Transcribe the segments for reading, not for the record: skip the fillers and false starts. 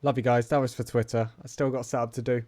Love you guys. That was for Twitter. I still got setup to do.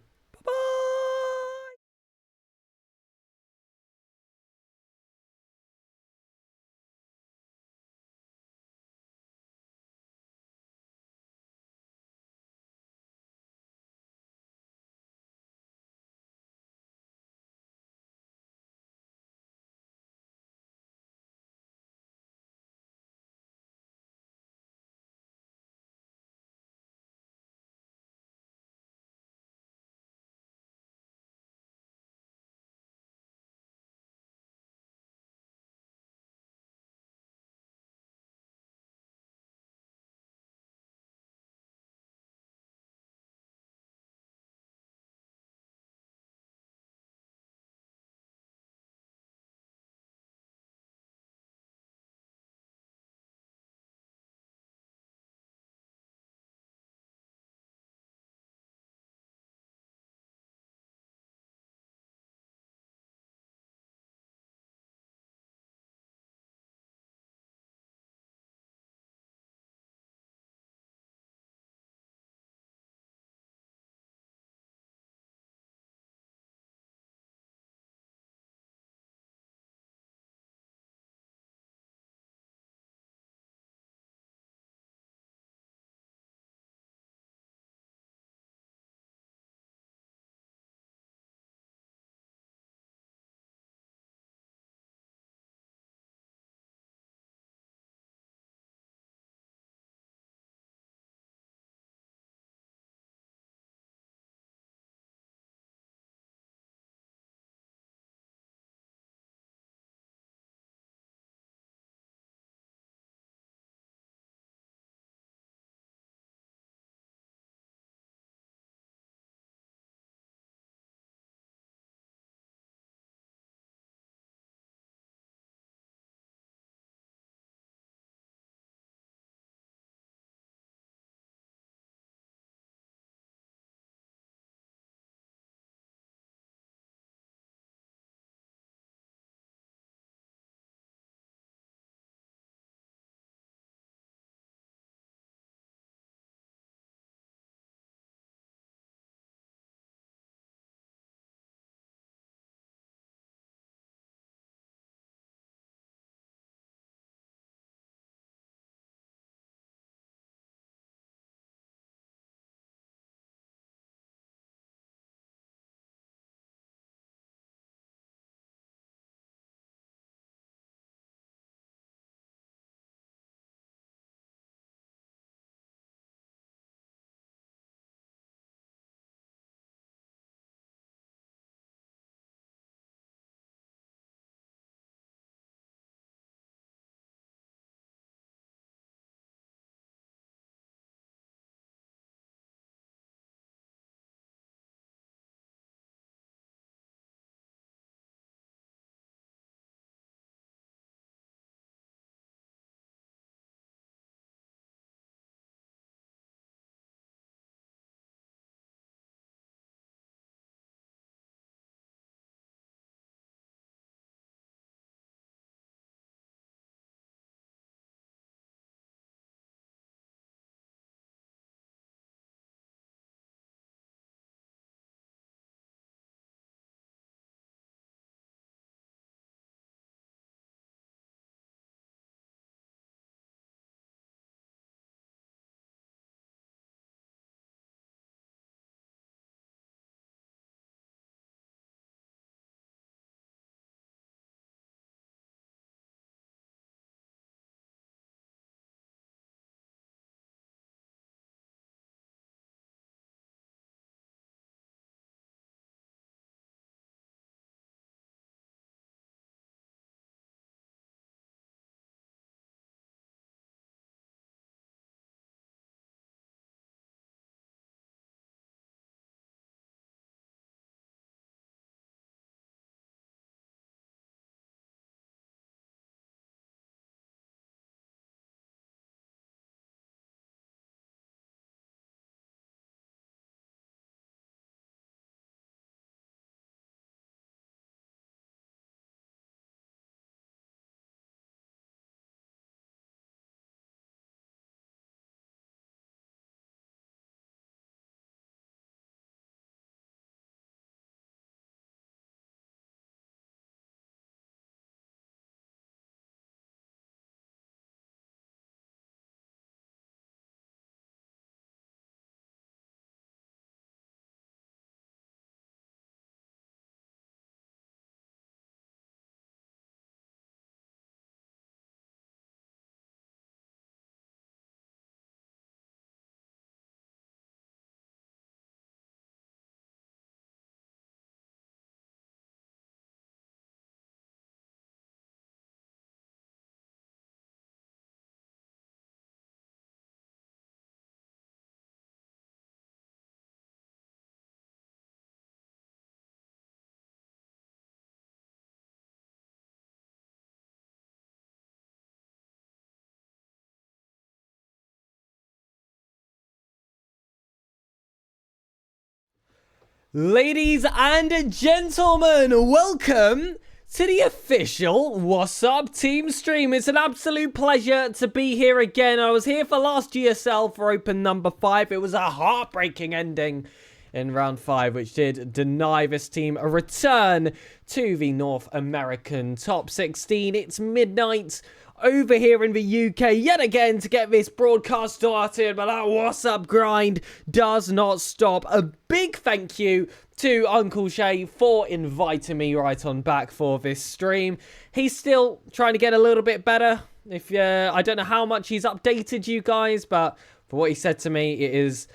Ladies and gentlemen, welcome to the official Wassup team stream. It's an absolute pleasure to be here again. I was here for last GSL for open number 5. It was a heartbreaking ending in round 5, which did deny this team a return to the North American top 16. It's midnight over here in the UK yet again to get this broadcast started, but that Wassup grind does not stop. A big thank you to Uncle Shay for inviting me right on back for this stream. He's still trying to get a little bit better. I don't know how much he's updated you guys, but for what he said to me, it has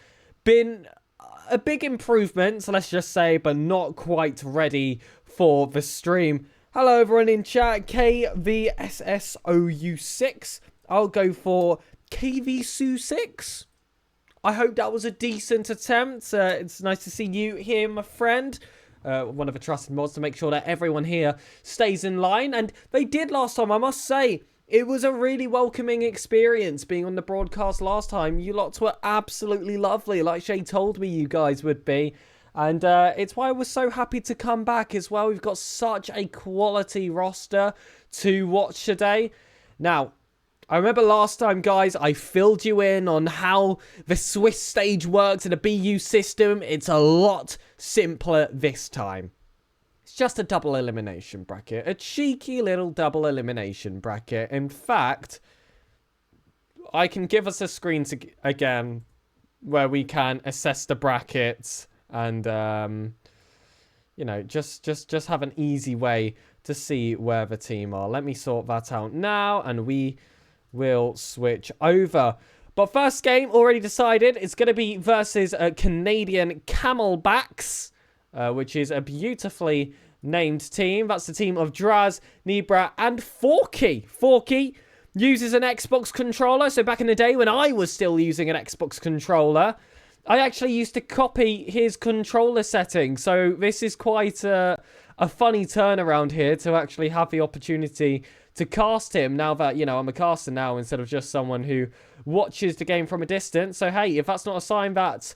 been a big improvement, so let's just say, but not quite ready for the stream. Hello everyone in chat, KVSSOU6. I'll go for KVSU6. I hope that was a decent attempt. It's nice to see you here, my friend. One of the trusted mods to make sure that everyone here stays in line. And they did last time, I must say. It was a really welcoming experience being on the broadcast last time. You lots were absolutely lovely, like Shay told me you guys would be. And it's why I was so happy to come back as well. We've got such a quality roster to watch today. Now, I remember last time, guys, I filled you in on how the Swiss stage works in a BU system. It's a lot simpler this time. It's just a double elimination bracket. A cheeky little double elimination bracket. In fact, I can give us a screen again where we can assess the brackets. And, you know, just have an easy way to see where the team are. Let me sort that out now, and we will switch over. But first game, already decided, it's going to be versus Canadian Camelbacks, which is a beautifully named team. That's the team of Draz, Nibra, and Forky. Forky uses an Xbox controller. So back in the day when I was still using an Xbox controller, I actually used to copy his controller settings, so this is quite a funny turnaround here to actually have the opportunity to cast him now that, you know, I'm a caster now instead of just someone who watches the game from a distance. So, hey, if that's not a sign that,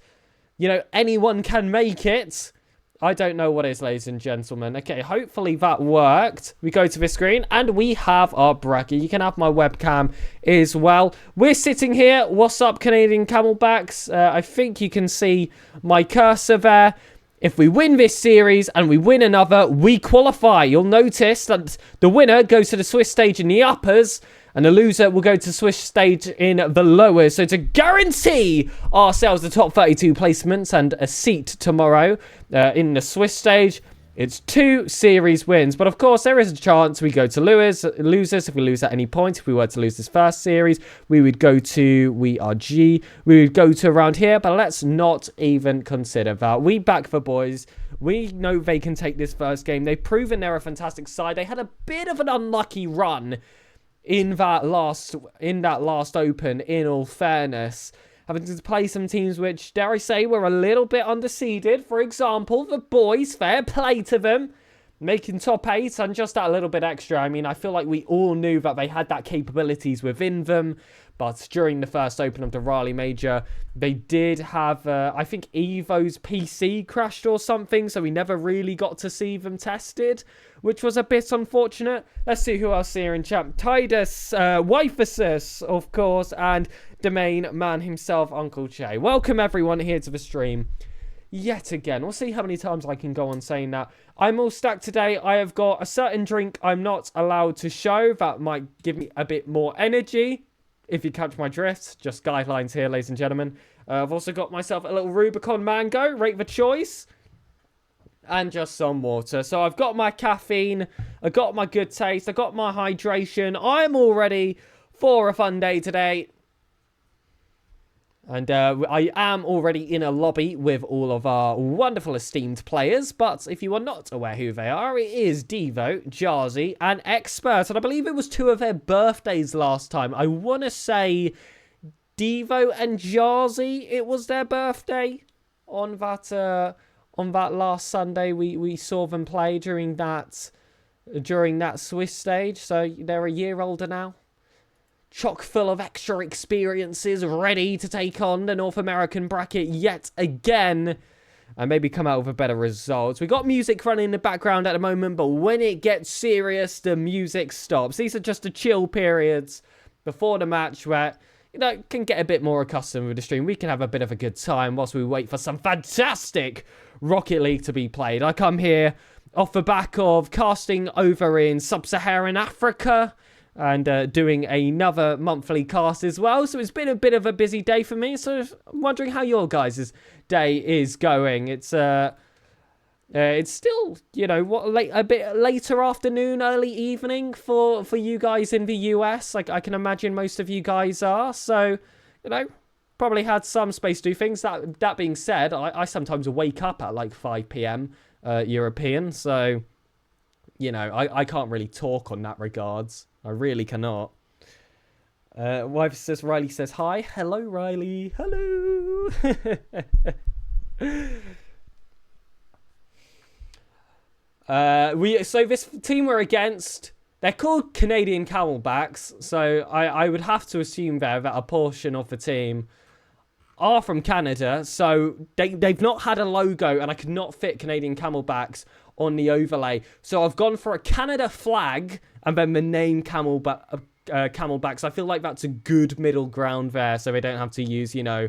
you know, anyone can make it, I don't know what is, ladies and gentlemen. Okay, hopefully that worked. We go to the screen, and we have our bracket. You can have my webcam as well. We're sitting here. What's up, Canadian Camelbacks? I think you can see my cursor there. If we win this series and we win another, we qualify. You'll notice that the winner goes to the Swiss stage in the uppers, and the loser will go to Swiss stage in the lowers. So to guarantee ourselves the top 32 placements and a seat tomorrow in the Swiss stage, it's 2 series wins. But of course, there is a chance we go to losers if we lose at any point. If we were to lose this first series, we would go to We would go to around here, but let's not even consider that. We back the boys. We know they can take this first game. They've proven they're a fantastic side. They had a bit of an unlucky run in that last open, in all fairness, having to play some teams which, dare I say, were a little bit underseeded. For example, the boys, fair play to them, making top 8 and just that little bit extra. I mean, I feel like we all knew that they had that capabilities within them, but during the first open of the Raleigh Major, they did have, I think Evo's PC crashed or something, so we never really got to see them tested, which was a bit unfortunate. Let's see who else here in chat. Tidus, Wassup, of course, and the main man himself, Uncle Che. Welcome everyone here to the stream yet again. We'll see how many times I can go on saying that. I'm all stacked today. I have got a certain drink I'm not allowed to show that might give me a bit more energy. If you catch my drift, just guidelines here, ladies and gentlemen. I've also got myself a little Rubicon Mango, rate the choice. And just some water. So I've got my caffeine, I've got my good taste, I've got my hydration. I'm all ready for a fun day today. And I am already in a lobby with all of our wonderful esteemed players. But if you are not aware who they are, it is Devo, Jarzy, and Expert. And I believe it was 2 of their birthdays last time. I want to say Devo and Jarzy, it was their birthday on that last Sunday we saw them play during that Swiss stage. So they're a year older now. Chock full of extra experiences, ready to take on the North American bracket yet again. and maybe come out with a better result. We got music running in the background at the moment, but when it gets serious, the music stops. These are just the chill periods before the match where, you know, can get a bit more accustomed with the stream. We can have a bit of a good time whilst we wait for some fantastic Rocket League to be played. I come here off the back of casting over in Sub-Saharan Africa and doing another monthly cast as well. So it's been a bit of a busy day for me. So I'm wondering how your guys' day is going. It's still, you know, a bit later afternoon, early evening for you guys in the US. Like I can imagine most of you guys are. So, you know, probably had some space to do things. That being said, I sometimes wake up at like 5 p.m. European. So, you know, I can't really talk on that regards. I really cannot. Wife says, Riley says, hi. Hello, Riley. Hello. So this team we're against, they're called Canadian Camelbacks. So I would have to assume there that a portion of the team are from Canada. So they've not had a logo, and I could not fit Canadian Camelbacks on the overlay. So I've gone for a Canada flag and then the name Camelbacks. I feel like that's a good middle ground there, so they don't have to use, you know,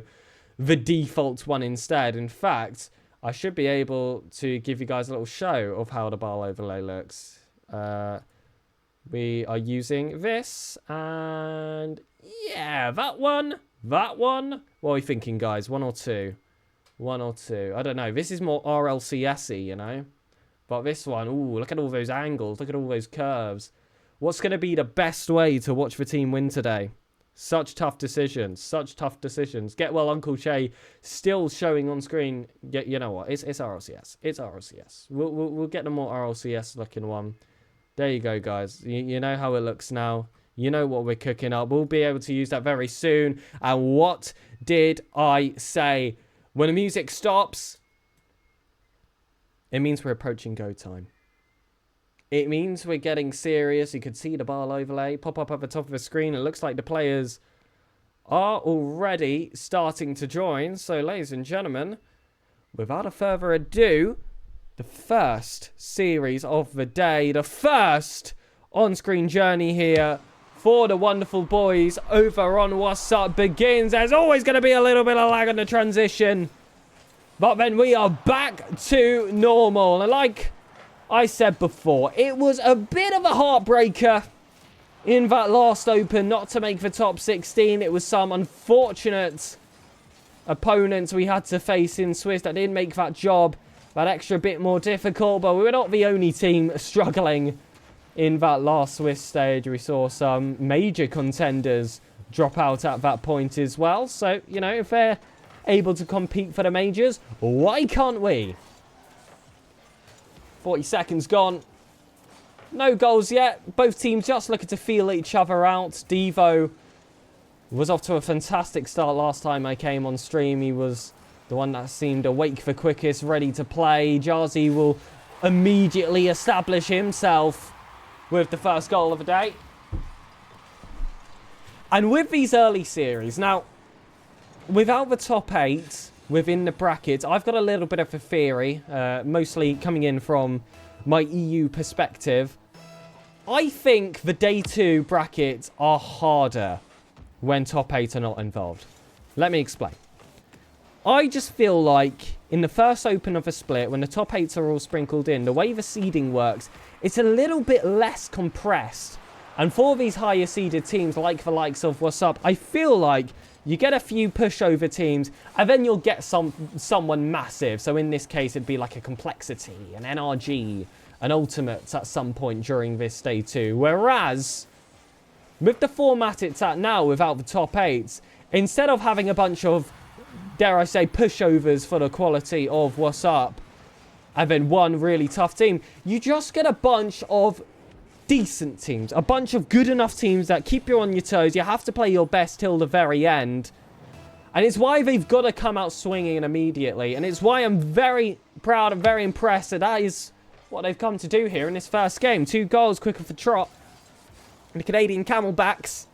the default one instead. In fact, I should be able to give you guys a little show of how the bar overlay looks. We are using this, and yeah, that one. What are we thinking, guys? One or two? I don't know. This is more RLCS-y, you know? But this one, ooh, look at all those angles. Look at all those curves. What's going to be the best way to watch the team win today? Such tough decisions. Get well, Uncle Che still showing on screen. You know what? It's RLCS. We'll get the more RLCS looking one. There you go, guys. You know how it looks now. You know what we're cooking up. We'll be able to use that very soon. And what did I say? When the music stops, it means we're approaching go time. It means we're getting serious. You could see the bar overlay pop up at the top of the screen. It looks like the players are already starting to join. So, ladies and gentlemen, without a further ado, the first series of the day, the first on-screen journey here for the wonderful boys over on Wassup begins. There's always going to be a little bit of lag on the transition, but then we are back to normal. And like I said before, it was a bit of a heartbreaker in that last open not to make the top 16. It was some unfortunate opponents we had to face in Swiss that didn't make that job that extra bit more difficult, but we were not the only team struggling in that last Swiss stage. We saw some major contenders drop out at that point as well. So, you know, if they're able to compete for the majors, why can't we? 40 seconds gone. No goals yet. Both teams just looking to feel each other out. Devo was off to a fantastic start last time I came on stream. He was the one that seemed awake the quickest, ready to play. Jarzy will immediately establish himself with the first goal of the day. And with these early series, now, without the top 8 within the brackets, I've got a little bit of a theory, mostly coming in from my EU perspective. I think the day 2 brackets are harder when top 8 are not involved. Let me explain. I just feel like in the first open of a split, when the top 8s are all sprinkled in, the way the seeding works, it's a little bit less compressed. And for these higher seeded teams, like the likes of Wassup, I feel like you get a few pushover teams, and then you'll get someone massive. So in this case, it'd be like a Complexity, an NRG, an Ultimates at some point during this day 2. Whereas, with the format it's at now, without the top 8s, instead of having a bunch of, dare I say, pushovers for the quality of Wassup, and then one really tough team, you just get a bunch of decent teams. A bunch of good enough teams that keep you on your toes. You have to play your best till the very end. And it's why they've got to come out swinging immediately. And it's why I'm very proud and very impressed that is what they've come to do here in this first game. 2 goals quicker for Trot. And the Canadian Camelbacks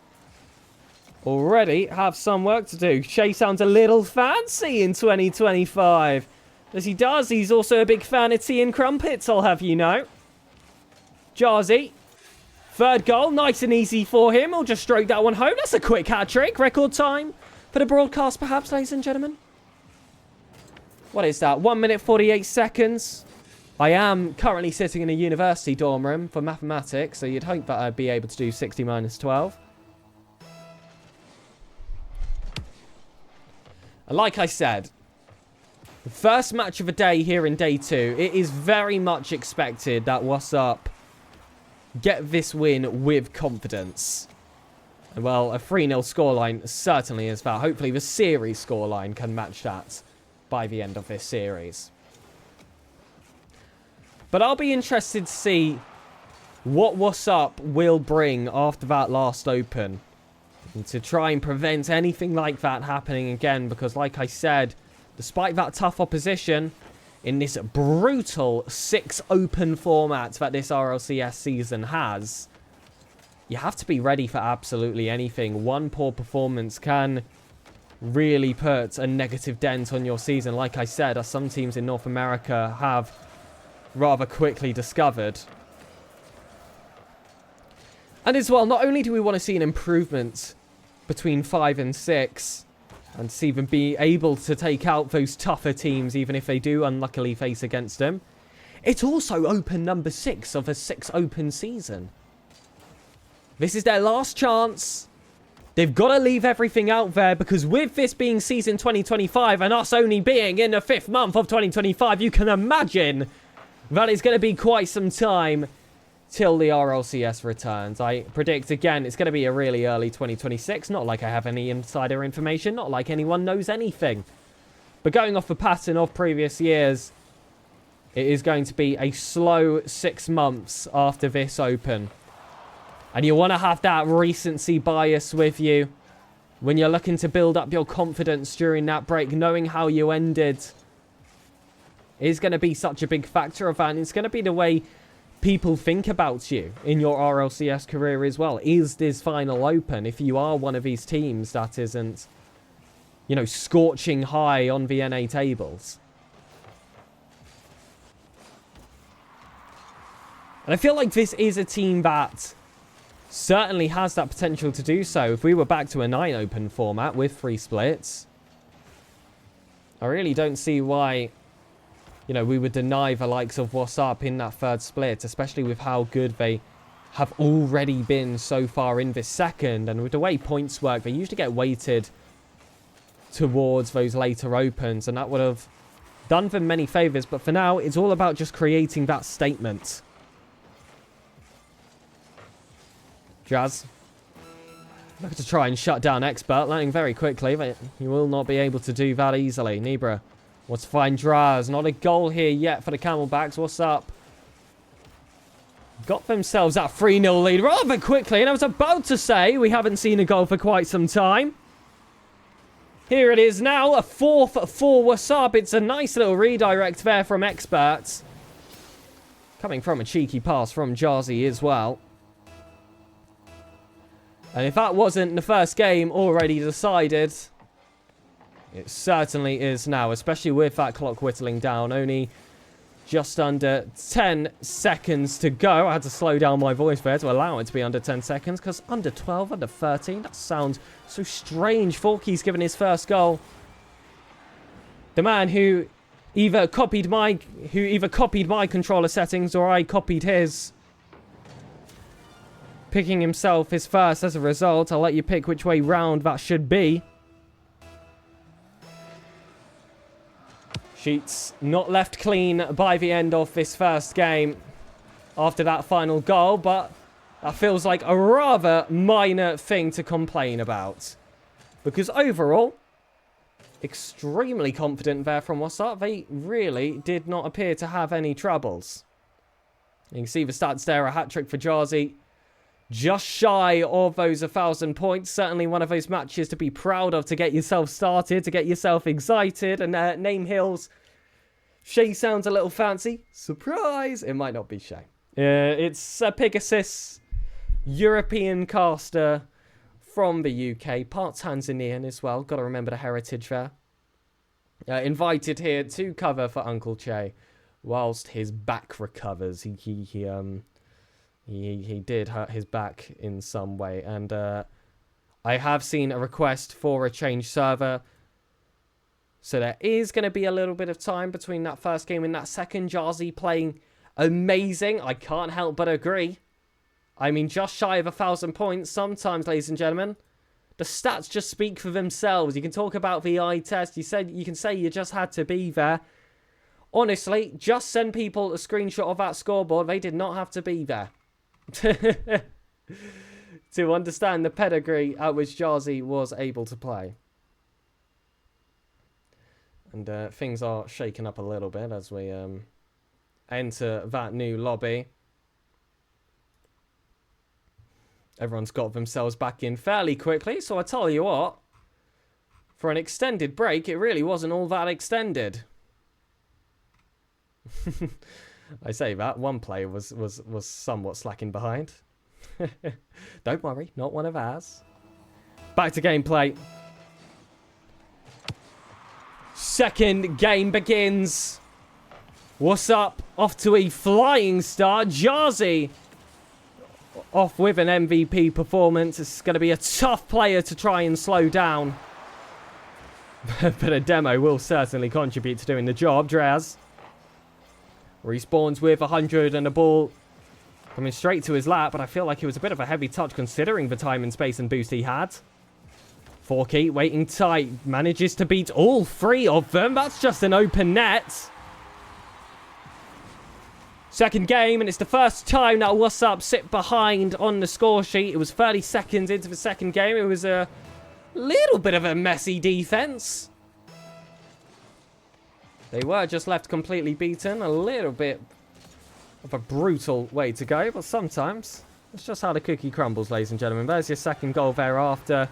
already have some work to do. Shea sounds a little fancy in 2025. As he does, he's also a big fan of tea and crumpets, I'll have you know. Jarzy. Third goal, nice and easy for him. He'll just stroke that one home. That's a quick hat-trick. Record time for the broadcast, perhaps, ladies and gentlemen. What is that? 1 minute, 48 seconds. I am currently sitting in a university dorm room for mathematics, so you'd hope that I'd be able to do 60 minus 12. And like I said, the first match of the day here in day 2, it is very much expected that Wassup get this win with confidence. And well, a 3-0 scoreline certainly is that. Hopefully the series scoreline can match that by the end of this series. But I'll be interested to see what Wassup will bring after that last open, and to try and prevent anything like that happening again, because like I said, despite that tough opposition in this brutal 6 open format that this RLCS season has, you have to be ready for absolutely anything. One poor performance can really put a negative dent on your season, like I said, as some teams in North America have rather quickly discovered. And as well, not only do we want to see an improvement between 5 and 6, and see them be able to take out those tougher teams, even if they do unluckily face against them, it's also open number 6 of a 6 open season. This is their last chance. They've got to leave everything out there, because with this being season 2025 and us only being in the 5th month of 2025, you can imagine that it's going to be quite some time till the RLCS returns. I predict, again, it's going to be a really early 2026. Not like I have any insider information, not like anyone knows anything. But going off the pattern of previous years, it is going to be a slow 6 months after this open. And you want to have that recency bias with you when you're looking to build up your confidence during that break. Knowing how you ended is going to be such a big factor of that. And it's going to be the way people think about you in your RLCS career as well. Is this final open? If you are one of these teams that isn't, you know, scorching high on VNA tables. And I feel like this is a team that certainly has that potential to do so. If we were back to a 9 open format with 3 splits, I really don't see why, you know, we would deny the likes of Wassup in that 3rd split, especially with how good they have already been so far in this 2nd. And with the way points work, they usually get weighted towards those later opens, and that would have done them many favors. But for now, it's all about just creating that statement. Jazz looking to try and shut down Expert, learning very quickly that he will not be able to do that easily. Nibra wants to find Draz. Not a goal here yet for the Camelbacks. What's up? Got themselves that 3-0 lead rather quickly. And I was about to say we haven't seen a goal for quite some time. Here it is now. A 4th for Wassup. It's a nice little redirect there from Expert. Coming from a cheeky pass from Jarzy as well. And if that wasn't the first game already decided, it certainly is now, especially with that clock whittling down. Only just under 10 seconds to go. I had to slow down my voice there to allow it to be under 10 seconds, because under 12, under 13, that sounds so strange. Forky's given his first goal. The man who either copied my controller settings or I copied his, picking himself his first as a result. I'll let you pick which way round that should be. Sheets not left clean by the end of this first game after that final goal, but that feels like a rather minor thing to complain about. Because overall, extremely confident there from Wassup. They really did not appear to have any troubles. You can see the stats there, a hat-trick for Jarzy. Just shy of those 1,000 points. Certainly one of those matches to be proud of, to get yourself started, to get yourself excited. And name Hills. Shay sounds a little fancy. Surprise! It might not be Shay. It's SirPigasus, European caster from the UK. Part Tanzanian as well. Got to remember the heritage there. invited here to cover for Uncle Che whilst his back recovers. He did hurt his back in some way, and I have seen a request for a change server. So there is going to be a little bit of time between that first game and that second. Jarzy playing amazing. I can't help but agree. I mean, just shy of 1,000 points sometimes, ladies and gentlemen. The stats just speak for themselves. You can talk about the eye test. You can say you just had to be there. Honestly, just send people a screenshot of that scoreboard. They did not have to be there. To understand the pedigree at which Jarzy was able to play. And things are shaking up a little bit as we enter that new lobby. Everyone's got themselves back in fairly quickly, so I tell you what, for an extended break, it really wasn't all that extended. I say that, one player was somewhat slacking behind. Don't worry, not one of ours. Back to gameplay. Second game begins. Wassup off to a flying start. Jarzy off with an MVP performance. It's going to be a tough player to try and slow down. But a demo will certainly contribute to doing the job. Draz respawns with 100 and a ball coming straight to his lap, but I feel like it was a bit of a heavy touch considering the time and space and boost he had. Forky waiting tight, manages to beat all three of them. That's just an open net. Second game, and it's the first time that Wassup sit behind on the score sheet. It was 30 seconds into the second game. It was a little bit of a messy defense. They were just left completely beaten. A little bit of a brutal way to go, but sometimes it's just how the cookie crumbles, ladies and gentlemen. There's your second goal thereafter.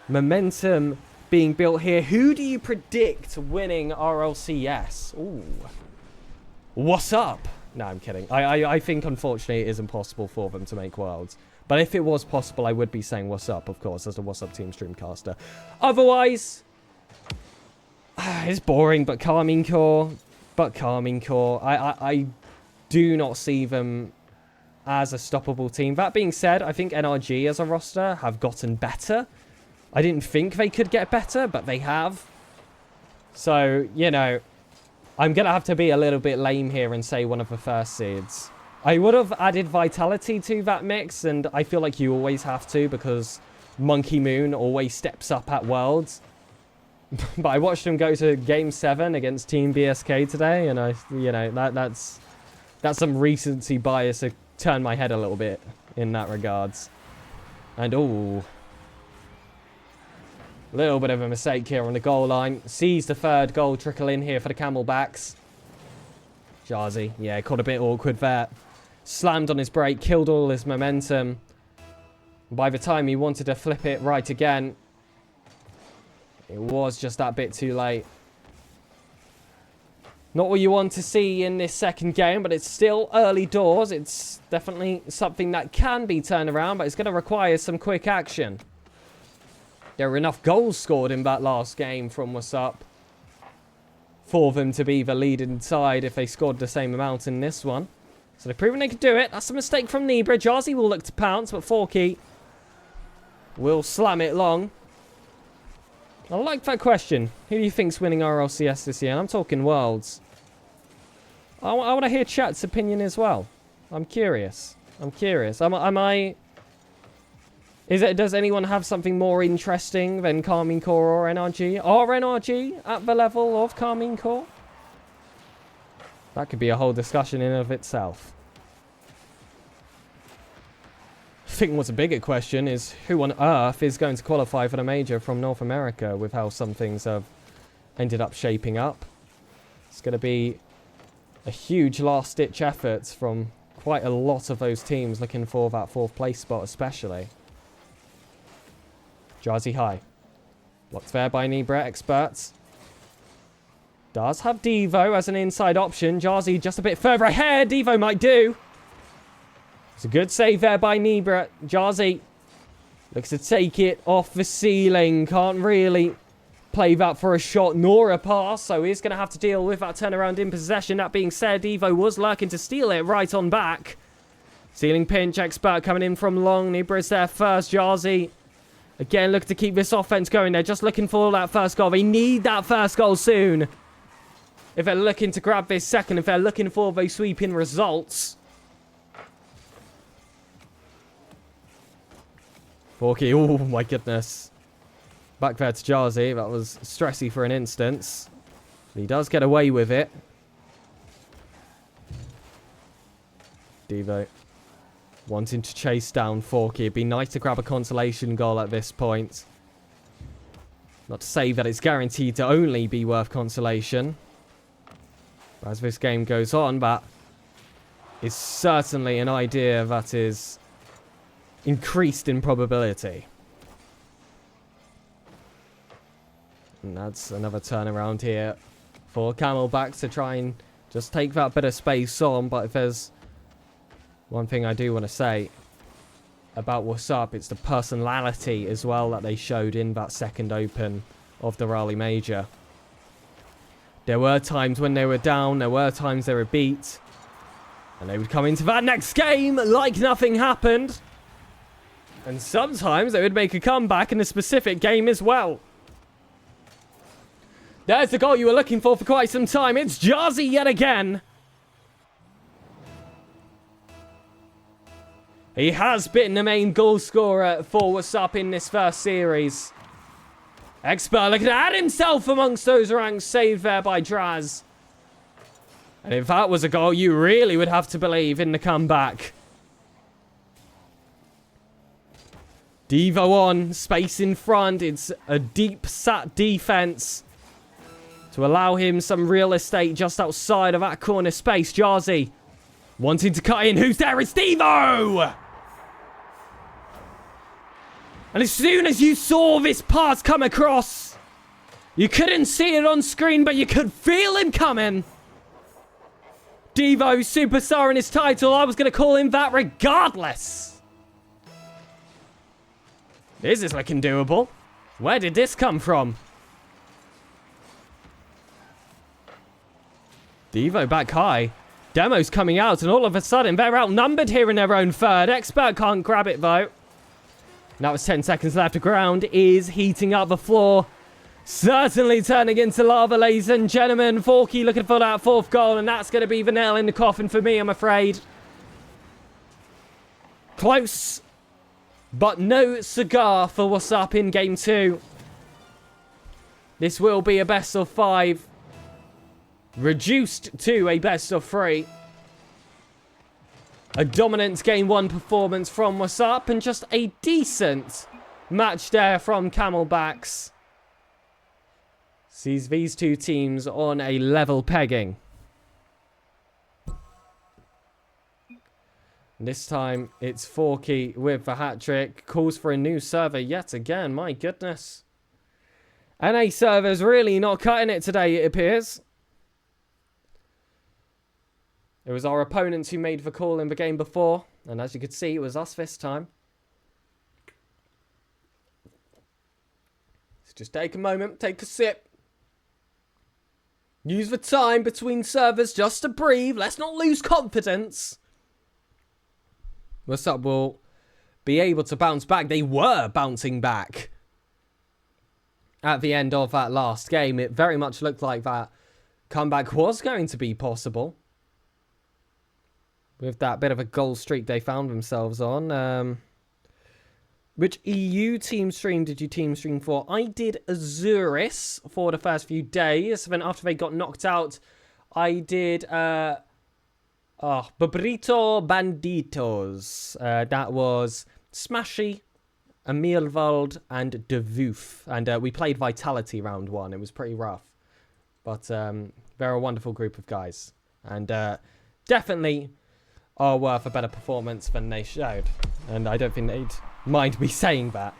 Momentum being built here. Who do you predict winning RLCS? Ooh. Wassup? No, I'm kidding. I think, unfortunately, it is impossible for them to make Worlds. But if it was possible, I would be saying Wassup, of course, as the Wassup team streamcaster. Otherwise, it's boring, but Carmine Core. I do not see them as a stoppable team. That being said, I think NRG as a roster have gotten better. I didn't think they could get better, but they have. So, you know, I'm going to have to be a little bit lame here and say one of the first seeds. I would have added Vitality to that mix, and I feel like you always have to because Monkey Moon always steps up at Worlds. But I watched him go to Game 7 against Team BSK today, and that's some recency bias to turn my head a little bit in that regards. And, ooh. Little bit of a mistake here on the goal line. Sees the third goal trickle in here for the Camelbacks. Jarzy, yeah, caught a bit awkward there. Slammed on his brake, killed all his momentum. By the time he wanted to flip it right again, it was just that bit too late. Not what you want to see in this second game, but it's still early doors. It's definitely something that can be turned around, but it's going to require some quick action. There were enough goals scored in that last game from Wassup for them to be the leading side if they scored the same amount in this one. So they've proven they could do it. That's a mistake from Nebra. Jarzy will look to pounce, but Forky will slam it long. I like that question. Who do you think's winning RLCS this year? And I'm talking Worlds. I want to hear chat's opinion as well. I'm curious. Does anyone have something more interesting than Carmine Core or NRG? Are NRG at the level of Carmine Core? That could be a whole discussion in and of itself. I think what's a bigger question is who on earth is going to qualify for the major from North America with how some things have ended up shaping up. It's going to be a huge last-ditch effort from quite a lot of those teams looking for that fourth place spot especially. Jarzy high. Blocked there by Nebra experts. Does have Devo as an inside option. Jarzy just a bit further ahead. Devo might do. It's a good save there by Nebra. Jarzy looks to take it off the ceiling. Can't really play that for a shot nor a pass, so he's going to have to deal with that turnaround in possession. That being said, Evo was lurking to steal it right on back. Stealing pinch, Expert coming in from long. Nibra is there first. Jarzy, again, looking to keep this offense going. They're just looking for that first goal. They need that first goal soon. If they're looking to grab this second, if they're looking for those sweeping results. Forky, oh my goodness. Back there to Jarzy. That was stressy for an instance. He does get away with it. Devo wanting to chase down Forky. It'd be nice to grab a consolation goal at this point. Not to say that it's guaranteed to only be worth consolation. But as this game goes on, that is certainly an idea that is increased in probability. And that's another turnaround here for Camelbacks to try and just take that bit of space on. But if there's one thing I do want to say about Wassup, it's the personality as well that they showed in that second open of the Rally Major. There were times when they were down, there were times they were beat, and they would come into that next game like nothing happened. And sometimes they would make a comeback in a specific game as well. There's the goal you were looking for quite some time. It's Jarzy yet again. He has been the main goal scorer for Wassup in this first series. Expert looking to add himself amongst those ranks, saved there by Draz. And if that was a goal, you really would have to believe in the comeback. Devo on, space in front. It's a deep sat defense to allow him some real estate just outside of that corner space. Jarzy wanting to cut in. Who's there? It's Devo! And as soon as you saw this pass come across, you couldn't see it on screen, but you could feel him coming. Devo, superstar in his title. I was going to call him that regardless. This is looking doable. Where did this come from? Devo back high. Demo's coming out, and all of a sudden, they're outnumbered here in their own third. Expert can't grab it, though. Now it's 10 seconds left. The ground is heating up the floor. Certainly turning into lava, ladies and gentlemen. Forky looking for that fourth goal, and that's going to be the nail in the coffin for me, I'm afraid. Close, but no cigar for Wassup in game 2. This will be a best of 5. Reduced to a best of 3. A dominant game 1 performance from Wassup, and just a decent match there from Camelbacks. Sees these two teams on a level pegging. And this time it's Forky with the hat-trick. Calls for a new server yet again. My goodness. NA server's really not cutting it today, it appears. It was our opponents who made the call in the game before. And as you could see, it was us this time. So just take a moment, take a sip. Use the time between servers just to breathe. Let's not lose confidence. Wassup will be able to bounce back. They were bouncing back at the end of that last game. It very much looked like that comeback was going to be possible. With that bit of a goal streak they found themselves on. Which EU team stream did you team stream for? I did Azuris for the first few days. Then after they got knocked out, I did Babrito Banditos. That was Smashy, Emilwald, and De Voof. And we played Vitality round 1. It was pretty rough. But they're a wonderful group of guys. And definitely are worth a better performance than they showed. And I don't think they'd mind me saying that.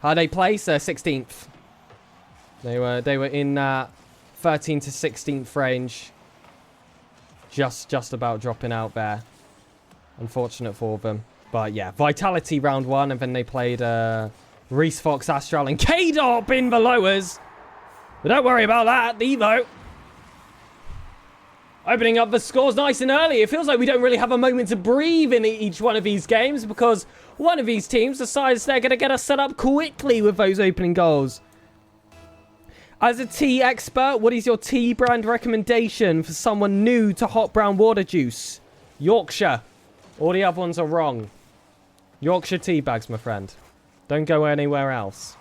How they place? 16th. They were in 13th to 16th range. Just about dropping out there. Unfortunate for them. But yeah, Vitality round 1, and then they played Reese Fox, Astral, and K-Dop in below us. But don't worry about that, Evo. Opening up the scores nice and early. It feels like we don't really have a moment to breathe in each one of these games because one of these teams decides they're going to get us set up quickly with those opening goals. As a tea expert, what is your tea brand recommendation for someone new to hot brown water juice? Yorkshire. All the other ones are wrong. Yorkshire tea bags, my friend. Don't go anywhere else.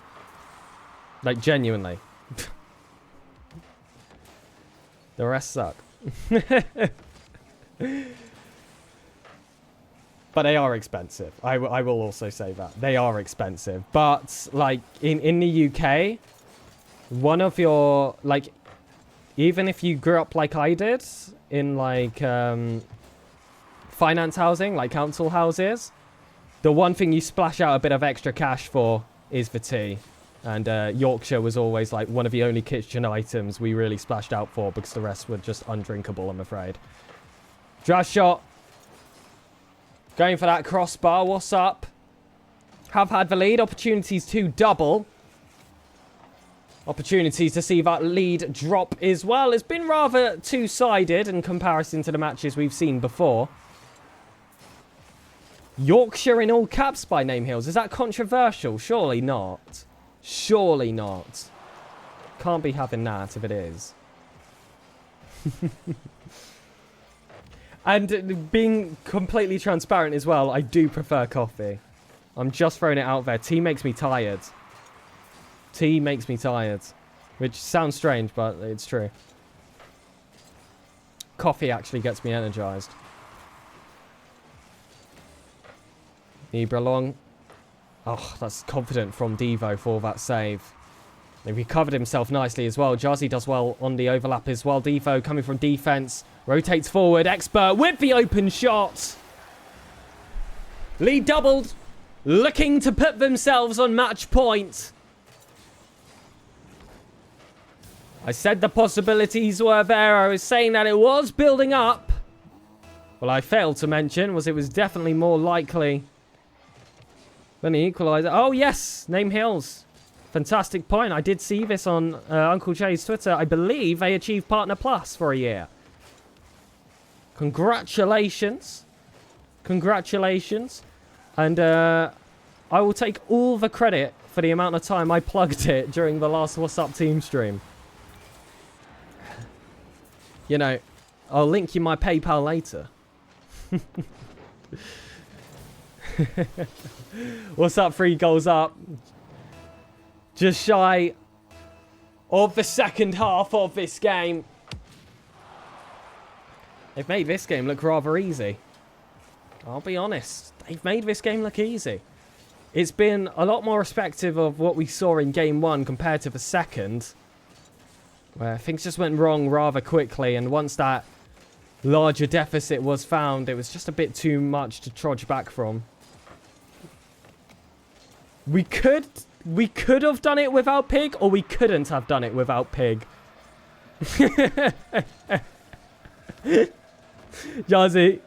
Like, genuinely. The rest suck. But they are expensive. I will also say that. They are expensive. But, like, in the UK, one of your, like, even if you grew up like I did, in, like, finance housing, like council houses, the one thing you splash out a bit of extra cash for is the tea. And Yorkshire was always like one of the only kitchen items we really splashed out for because the rest were just undrinkable, I'm afraid. Draft shot. Going for that crossbar. What's up? Have had the lead. Opportunities to double. Opportunities to see that lead drop as well. It's been rather two-sided in comparison to the matches we've seen before. Yorkshire in all caps by Name Hills. Is that controversial? Surely not. Surely not. Can't be having that if it is. And being completely transparent as well, I do prefer coffee. I'm just throwing it out there. Tea makes me tired. Tea makes me tired. Which sounds strange, but it's true. Coffee actually gets me energized. Ibra long. Oh, that's confident from Devo for that save. He recovered himself nicely as well. Jazzy does well on the overlap as well. Devo coming from defense. Rotates forward. Expert with the open shot. Lead doubled. Looking to put themselves on match point. I said the possibilities were there. I was saying that it was building up. What I failed to mention was it was definitely more likely than the equaliser. Oh, yes. Name Hills. Fantastic point. I did see this on Uncle Jay's Twitter. I believe they achieved Partner Plus for a year. Congratulations. Congratulations. And I will take all the credit for the amount of time I plugged it during the last Wassup team stream. You know, I'll link you my PayPal later. What's up? 3 goals up. Just shy of the second half of this game. They've made this game look rather easy. I'll be honest. They've made this game look easy. It's been a lot more respective of what we saw in game 1 compared to the second, where things just went wrong rather quickly, and once that larger deficit was found, it was just a bit too much to trudge back from. We could have done it without Pig, or we couldn't have done it without Pig. Jazzy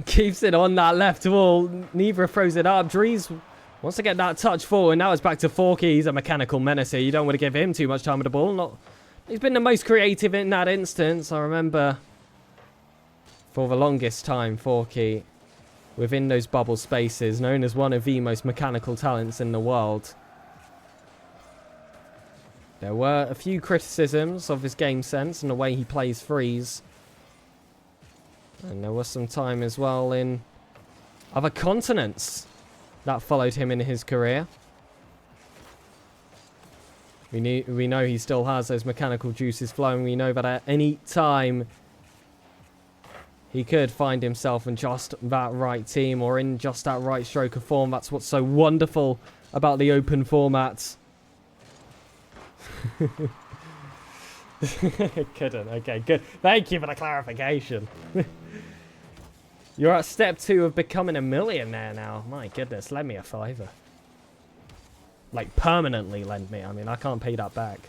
keeps it on that left wall. Neither throws it up. Drees wants to get that touch forward. Now it's back to Forky. He's a mechanical menace here. You don't want to give him too much time with the ball. He's been the most creative in that instance. I remember for the longest time, Forky, within those bubble spaces, known as one of the most mechanical talents in the world. There were a few criticisms of his game sense and the way he plays frees. And there was some time as well in other continents that followed him in his career. We know he still has those mechanical juices flowing. We know that at any time he could find himself in just that right team or in just that right stroke of form. That's what's so wonderful about the open format. Couldn't. Okay, good. Thank you for the clarification. You're at step 2 of becoming a millionaire now. My goodness, lend me a $5. Like, permanently lend me. I mean, I can't pay that back.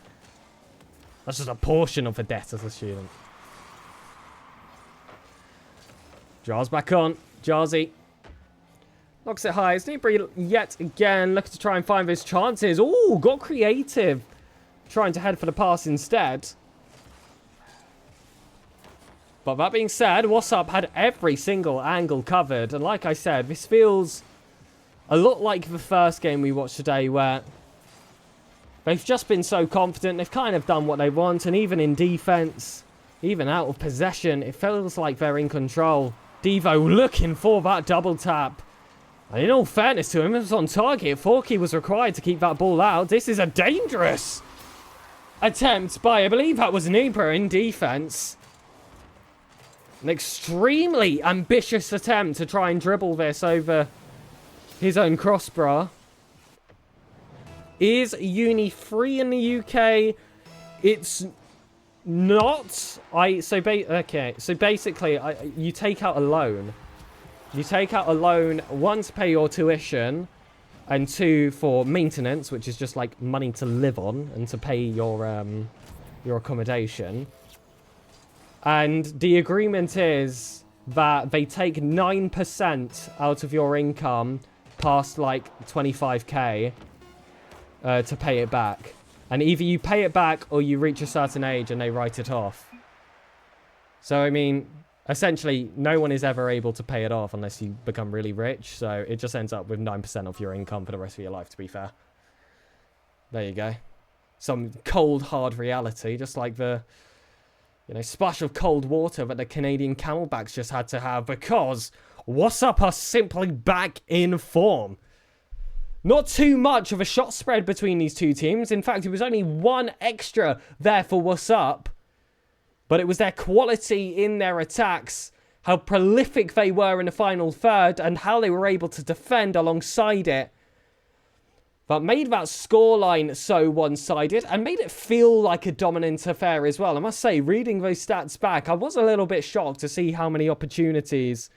That's just a portion of the debt as a student. Jars back on. Jarzy. Knocks it high. Sneebri yet again looking to try and find those chances. Ooh, got creative. Trying to head for the pass instead. But that being said, Wassup had every single angle covered. And like I said, this feels a lot like the first game we watched today, where they've just been so confident. They've kind of done what they want. And even in defense, even out of possession, it feels like they're in control. Devo looking for that double tap. And in all fairness to him, it was on target. Forky was required to keep that ball out. This is a dangerous attempt by, I believe that was Nubra in defense. An extremely ambitious attempt to try and dribble this over his own crossbar. Is Uni free in the UK? It's not. So basically, you take out a loan. You take out a loan, one, to pay your tuition, and two, for maintenance, which is just like money to live on and to pay your accommodation. And the agreement is that they take 9% out of your income past like 25k to pay it back. And either you pay it back or you reach a certain age and they write it off. So, I mean, essentially, no one is ever able to pay it off unless you become really rich. So it just ends up with 9% of your income for the rest of your life, to be fair. There you go. Some cold, hard reality, just like the, splash of cold water that the Canadian Camelbacks just had to have, because Wassup are simply back in form. Not too much of a shot spread between these two teams. In fact, it was only one extra there for Wassup. But it was their quality in their attacks, how prolific they were in the final third, and how they were able to defend alongside it, that made that scoreline so one-sided and made it feel like a dominant affair as well. I must say, reading those stats back, I was a little bit shocked to see how many opportunities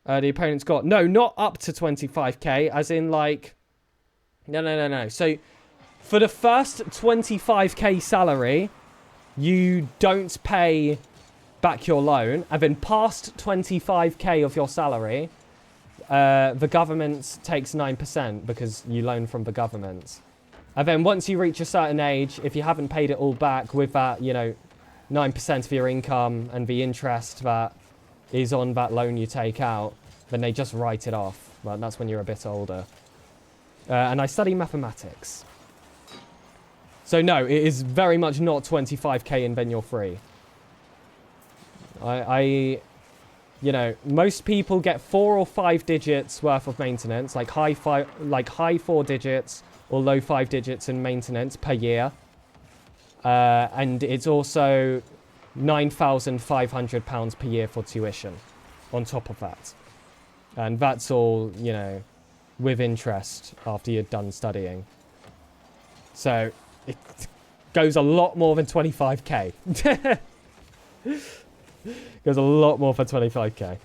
the opponents got. No, not up to 25k, as in like... No. So, for the first 25k salary, you don't pay back your loan, and then past 25k of your salary, the government takes 9% because you loan from the government. And then once you reach a certain age, if you haven't paid it all back with that, 9% of your income and the interest that is on that loan you take out, then they just write it off. Well, that's when you're a bit older. And I study mathematics. So no, it is very much not 25k and then you're free. Most people get 4 or 5 digits worth of maintenance, like high 4 digits or low 5 digits in maintenance per year. And it's also £9,500 per year for tuition on top of that. And that's all, with interest after you're done studying. So it goes a lot more than 25k. Goes a lot more for 25k.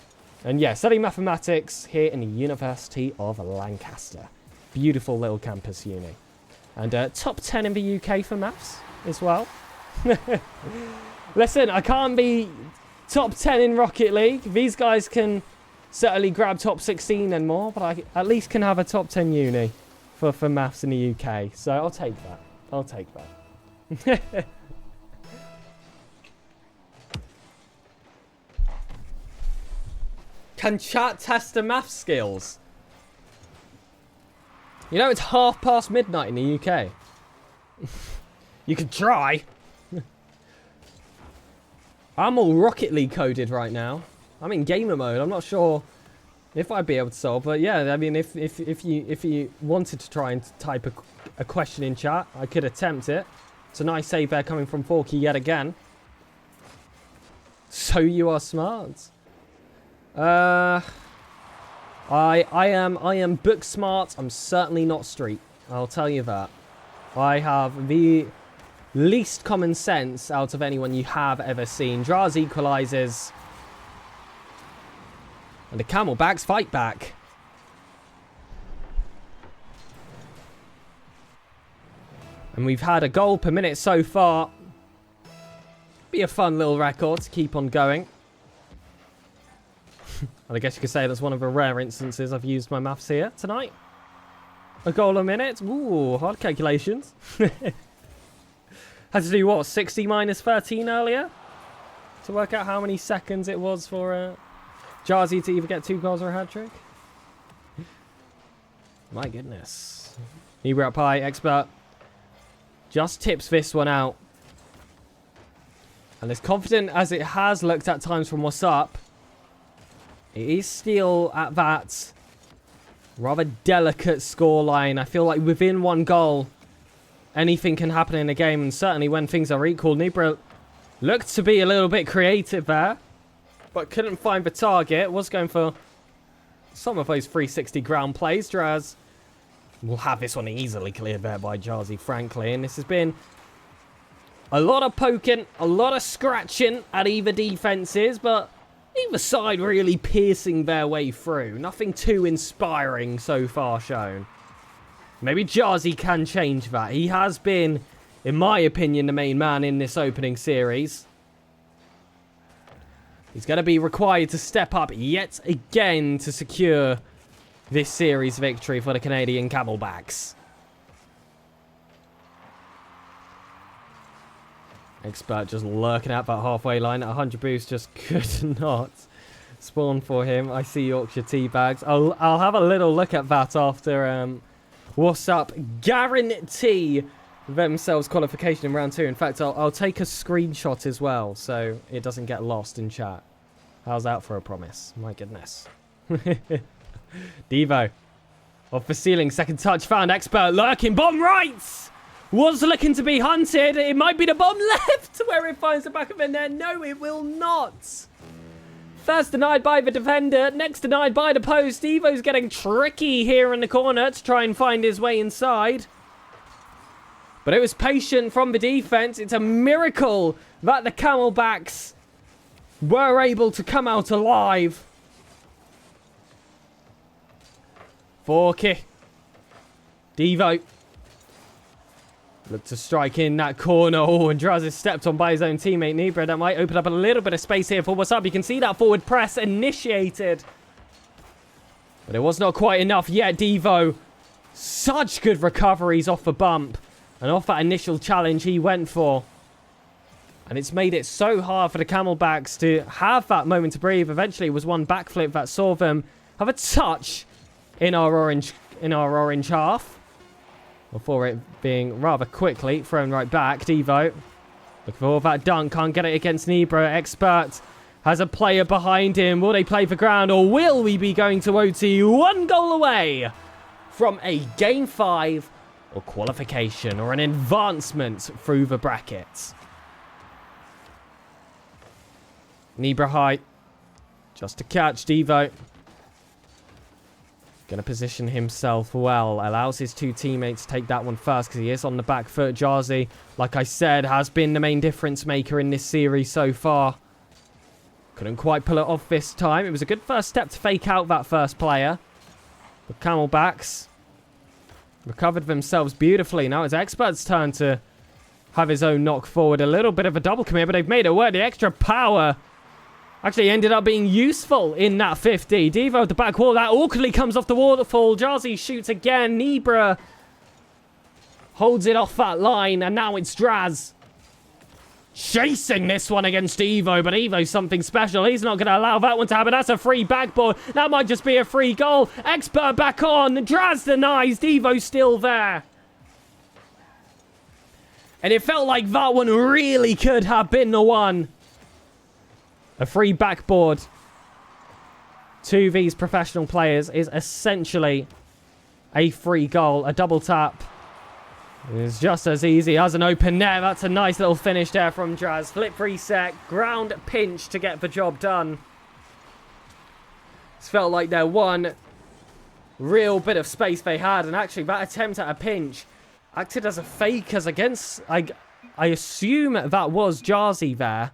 And yeah, studying mathematics here in the University of Lancaster. Beautiful little campus uni. And top 10 in the UK for maths as well. Listen, I can't be top 10 in Rocket League. These guys can certainly grab top 16 and more, but I at least can have a top 10 uni for maths in the UK. So I'll take that. I'll take that. Can chat test the math skills? It's midnight in the UK. You could try. I'm all Rocket League coded right now. I'm in gamer mode. I'm not sure if I'd be able to solve, but yeah, I mean, if you wanted to try and type a question in chat, I could attempt it. It's a nice save there coming from Forky yet again. So you are smart. I am book smart. I'm certainly not street. I'll tell you that. I have the least common sense out of anyone you have ever seen. Draz equalizes. And the Camelbacks fight back. And we've had a goal per minute so far. Be a fun little record to keep on going. And I guess you could say that's one of the rare instances I've used my maths here tonight. A goal a minute. Ooh, hard calculations. Had to do what, 60 minus 13 earlier? To work out how many seconds it was for Jarzy to either get 2 goals or a hat-trick. My goodness. Nebra up high, expert. Just tips this one out. And as confident as it has looked at times from Wassup, it is still at that rather delicate scoreline. I feel like within 1 goal, anything can happen in a game. And certainly when things are equal, Nebra looked to be a little bit creative there, but couldn't find the target. Was going for some of those 360 ground plays. Draz will have this one easily cleared there by Jarzy, frankly. And this has been a lot of poking, a lot of scratching at either defences, but either side really piercing their way through. Nothing too inspiring so far shown. Maybe Jarzy can change that. He has been, in my opinion, the main man in this opening series. He's going to be required to step up yet again to secure this series victory for the Canadian Camelbacks. Expert just lurking at that halfway line. 100 boost just could not spawn for him. I see Yorkshire Teabags. I'll have a little look at that after Wassup guarantee themselves qualification in round 2. In fact, I'll take a screenshot as well so it doesn't get lost in chat. How's that for a promise? My goodness. Devo off the ceiling, second touch found. Expert lurking, bomb right, was looking to be hunted. It might be the bomb left where it finds the back of the net. No, it will not. First denied by the defender, next denied by the post. Devo's getting tricky here in the corner to try and find his way inside, but it was patient from the defense. It's a miracle that the Camelbacks were able to come out alive. Forky. Devo. Look to strike in that corner. Oh, and Draz is stepped on by his own teammate, Nebra. That might open up a little bit of space here for Wassup. You can see that forward press initiated, but it was not quite enough yet. Devo. Such good recoveries off the bump and off that initial challenge he went for. And it's made it so hard for the Camelbacks to have that moment to breathe. Eventually, it was one backflip that saw them have a touch in our orange half, before it being rather quickly thrown right back. Devo looking for that dunk, can't get it against Nebra. Expert has a player behind him. Will they play for ground, or will we be going to OT? 1 goal away from a game 5 or qualification or an advancement through the brackets. Nebra high, just to catch. Devo going to position himself well. Allows his 2 teammates to take that one first because he is on the back foot. Jarzy, like I said, has been the main difference maker in this series so far. Couldn't quite pull it off this time. It was a good first step to fake out that first player. The Camelbacks recovered themselves beautifully. Now it's Expert's turn to have his own knock forward. A little bit of a double commit, but they've made it work. The extra power actually ended up being useful in that 50. Devo at the back wall. That awkwardly comes off the waterfall. Jarzy shoots again. Nebra holds it off that line. And now it's Draz chasing this one against Evo. But Evo's something special. He's not going to allow that one to happen. That's a free backboard. That might just be a free goal. Expert back on. Draz denies. Devo's still there. And it felt like that one really could have been the one. A free backboard to these professional players is essentially a free goal. A double tap is just as easy as an open net. That's a nice little finish there from Draz. Flip reset, ground pinch to get the job done. It's felt like their one real bit of space they had, and actually that attempt at a pinch acted as a fake as against, I assume that was Jarzy there.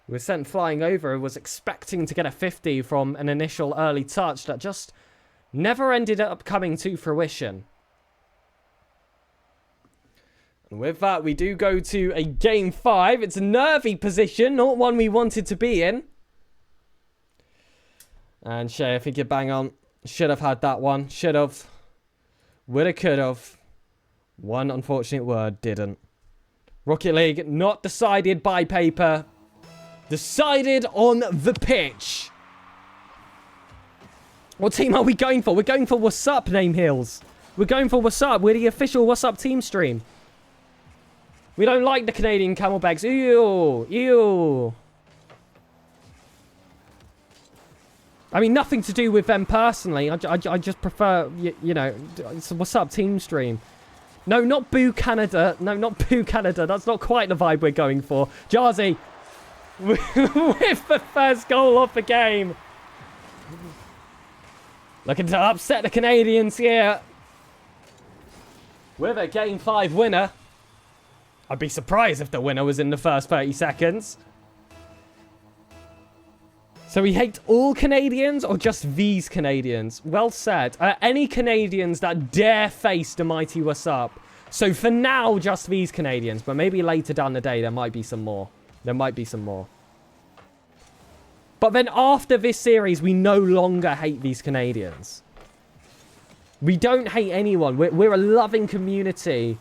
He was sent flying over, was expecting to get a 50 from an initial early touch that just never ended up coming to fruition. And with that, we do go to a game 5. It's a nervy position, not one we wanted to be in. And Shay, if he could bang on. Should have had that one. Should have. Would have, could have. One unfortunate word, didn't. Rocket League, not decided by paper. Decided on the pitch. What team are we going for? We're going for Wassup, Name Hills. We're going for Wassup. We're the official Wassup team stream. We don't like the Canadian Camelbacks. Ew. Ew. I mean, nothing to do with them personally. I just prefer, you know, it's a Wassup team stream. No, not Boo Canada. No, not Boo Canada. That's not quite the vibe we're going for. Jarzy with the first goal of the game. Looking to upset the Canadians here. With a Game 5 winner. I'd be surprised if the winner was in the first 30 seconds. So we hate all Canadians or just these Canadians? Well said. Any Canadians that dare face the mighty Wassup. So for now, just these Canadians. But maybe later down the day, there might be some more. There might be some more. But then after this series, we no longer hate these Canadians. We don't hate anyone. We're a loving community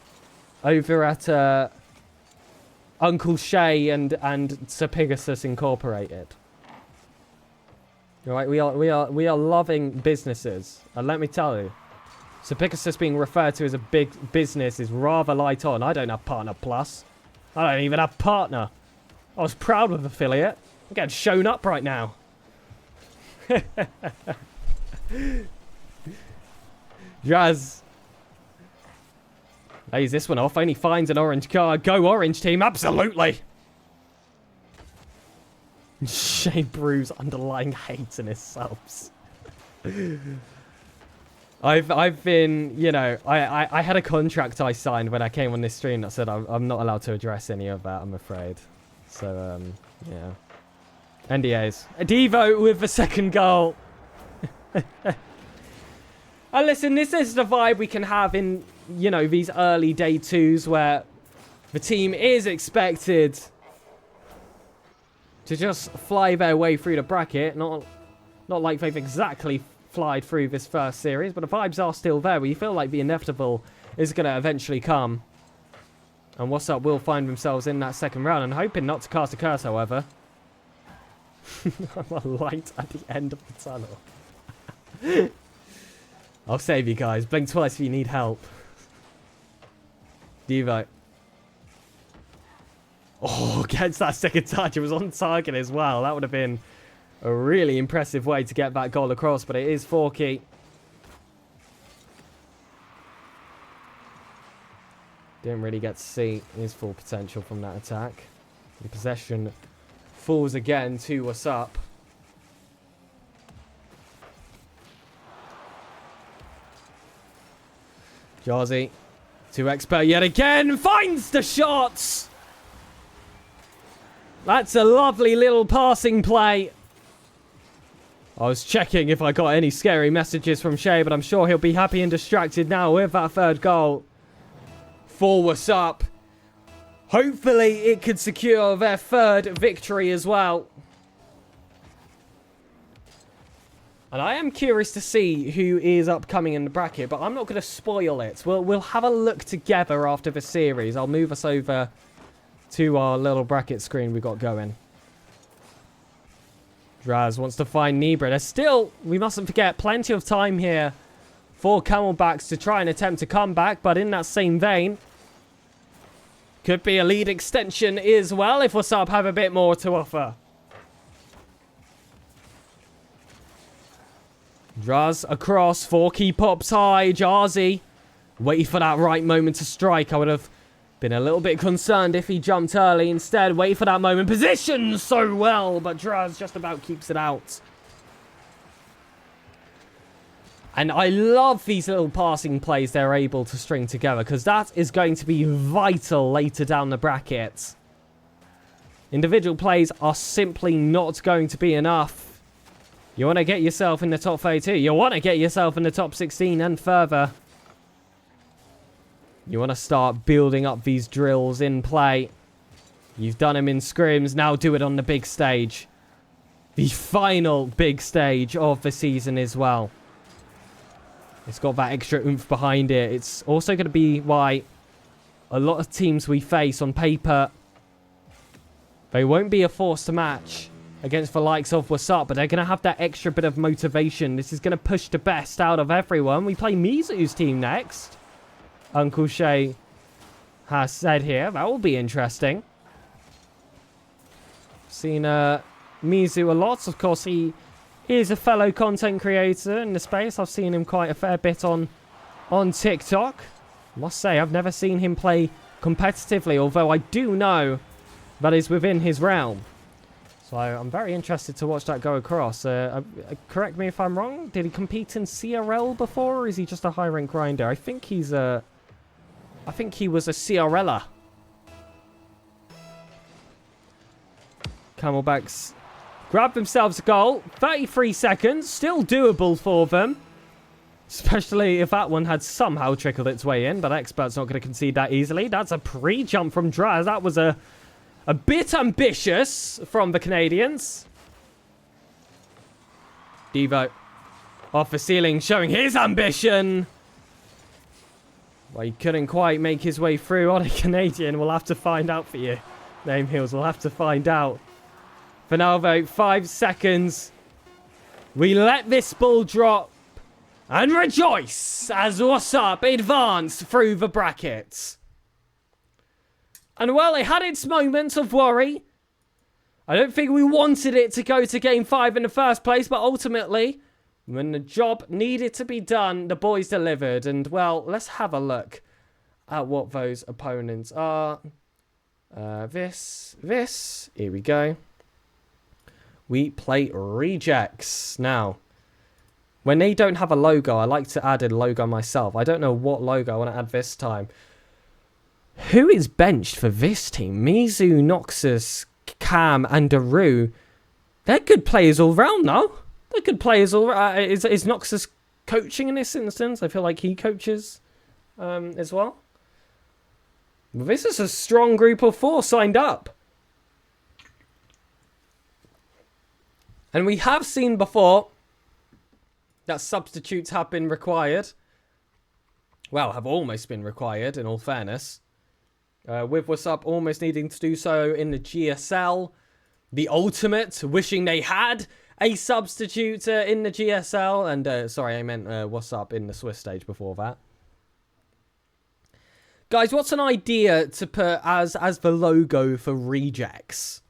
over at Uncle Shay and SirPigasus Incorporated. All right, we are loving businesses, and let me tell you, SirPigasus being referred to as a big business is rather light on. I don't have Partner Plus. I don't even have Partner. I was proud of affiliate. I'm getting shown up right now. Jazz. Lays this one off. Only finds an orange card. Go Orange team. Absolutely. Shane Brew's underlying hate in his subs. I've been, you know, I had a contract I signed when I came on this stream that said I'm not allowed to address any of that, I'm afraid. So, yeah. NDAs. Devo with the second goal. And listen, this is the vibe we can have in, you know, these early day twos where the team is expected to just fly their way through the bracket. Not like they've exactly flied through this first series, but the vibes are still there. We feel like the inevitable is going to eventually come. And Wassup will find themselves in that second round. And hoping not to cast a curse, however. I'm a light at the end of the tunnel. I'll save you guys. Blink twice if you need help. Devo. Oh, gets that second touch. It was on target as well. That would have been a really impressive way to get that goal across, but it is Forky. Didn't really get to see his full potential from that attack. The possession falls again to Wassup. Jarzy, too expert yet again, finds the shots! That's a lovely little passing play. I was checking if I got any scary messages from Shay, but I'm sure he'll be happy and distracted now with that third goal. For Wassup. Hopefully it could secure their third victory as well. And I am curious to see who is upcoming in the bracket, but I'm not going to spoil it. We'll have a look together after the series. I'll move us over to our little bracket screen we got going. Draz wants to find Nibra. There's still, we mustn't forget, plenty of time here for Camelbacks to try and attempt a comeback, but in that same vein, could be a lead extension as well if Wassup have a bit more to offer. Draz across, Forky pops high, Jarzy waiting for that right moment to strike. I would have been a little bit concerned if he jumped early. Instead, wait for that moment. Positioned so well, but Draz just about keeps it out. And I love these little passing plays they're able to string together, because that is going to be vital later down the bracket. Individual plays are simply not going to be enough. You want to get yourself in the top 32. You want to get yourself in the top 16 and further. You want to start building up these drills in play. You've done them in scrims. Now do it on the big stage. the final big stage of the season as well. It's got that extra oomph behind it. It's also going to be why a lot of teams we face on paper, they won't be a force to match against the likes of Wassup, but they're going to have that extra bit of motivation. This is going to push the best out of everyone. We play Mizu's team next. Uncle Shay has said here. That will be interesting. Seen Mizu a lot. Of course, he is a fellow content creator in the space. I've seen him quite a fair bit on TikTok. I must say, I've never seen him play competitively, although I do know that is within his realm. So I'm very interested to watch that go across. Correct me if I'm wrong. Did he compete in CRL before, or is he just a high rank grinder? I think he's a... I think he was a CRLer. Camelbacks grab themselves a goal. 33 seconds. Still doable for them. Especially if that one had somehow trickled its way in. But Expert's not going to concede that easily. That's a pre-jump from Draz. That was a bit ambitious from the Canadians. Devo off the ceiling, showing his ambition. Well, he couldn't quite make his way through on a Canadian. We'll have to find out for you. Name Heels, we'll have to find out. For now, though, 5 seconds. We let this ball drop and rejoice as Wassup advance through the brackets. And, well, it had its moments of worry. I don't think we wanted it to go to Game 5 in the first place, but ultimately, when the job needed to be done, the boys delivered. And, well, let's have a look at what those opponents are. This. Here we go. We play Rejects. Now, when they don't have a logo, I like to add a logo myself. I don't know what logo I want to add this time. Who is benched for this team? Mizu, Noxus, Cam, and Daru. They're good players all round, no? They're good players all round. Is Noxus coaching in this instance? I feel like he coaches as well. Well, this is a strong group of 4 signed up. And we have seen before that substitutes have been required. Well, have almost been required, in all fairness. With Wassup almost needing to do so in the GSL. The Ultimate, wishing they had a substitute in the GSL. And, sorry, I meant Wassup in the Swiss stage before that. Guys, what's an idea to put as the logo for Rejects?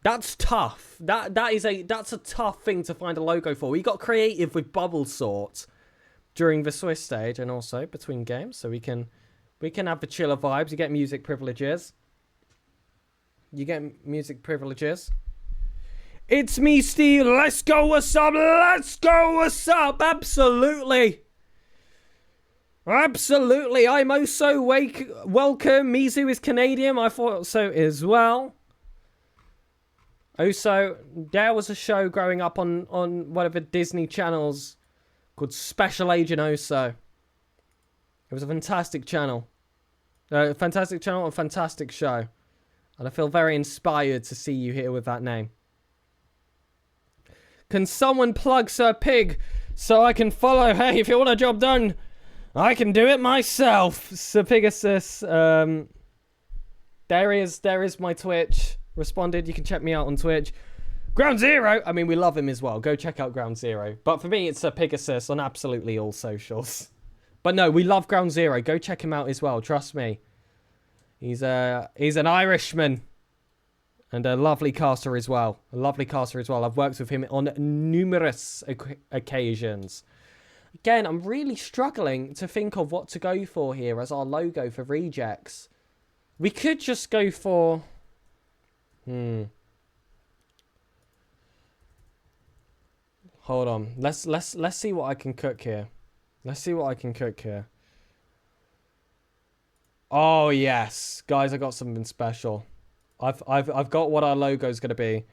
That's tough. That's a tough thing to find a logo for. We got creative with Bubble Sort during the Swiss stage and also between games, so we can have the chiller vibes. You get music privileges. It's me, Steve. Let's go, Wassup. Let's go, Wassup. Absolutely. Absolutely. I'm also welcome. Mizu is Canadian. I thought so as well. Also, there was a show growing up on one of the Disney channels called Special Agent Oso. It was a fantastic channel. A fantastic show. And I feel very inspired to see you here with that name. Can someone plug SirPig so I can follow? Hey, if you want a job done, I can do it myself. SirPigasus. There is my Twitch. Responded. You can check me out on Twitch. Ground Zero. I mean, we love him as well. Go check out Ground Zero. But for me, it's SirPigasus on absolutely all socials. But no, we love Ground Zero. Go check him out as well. Trust me. He's an Irishman. And a lovely caster as well. I've worked with him on numerous occasions. Again, I'm really struggling to think of what to go for here as our logo for Rejects. We could just go for... Hold on. Let's see what I can cook here. Oh yes, guys, I got something special. I've got what our logo is going to be.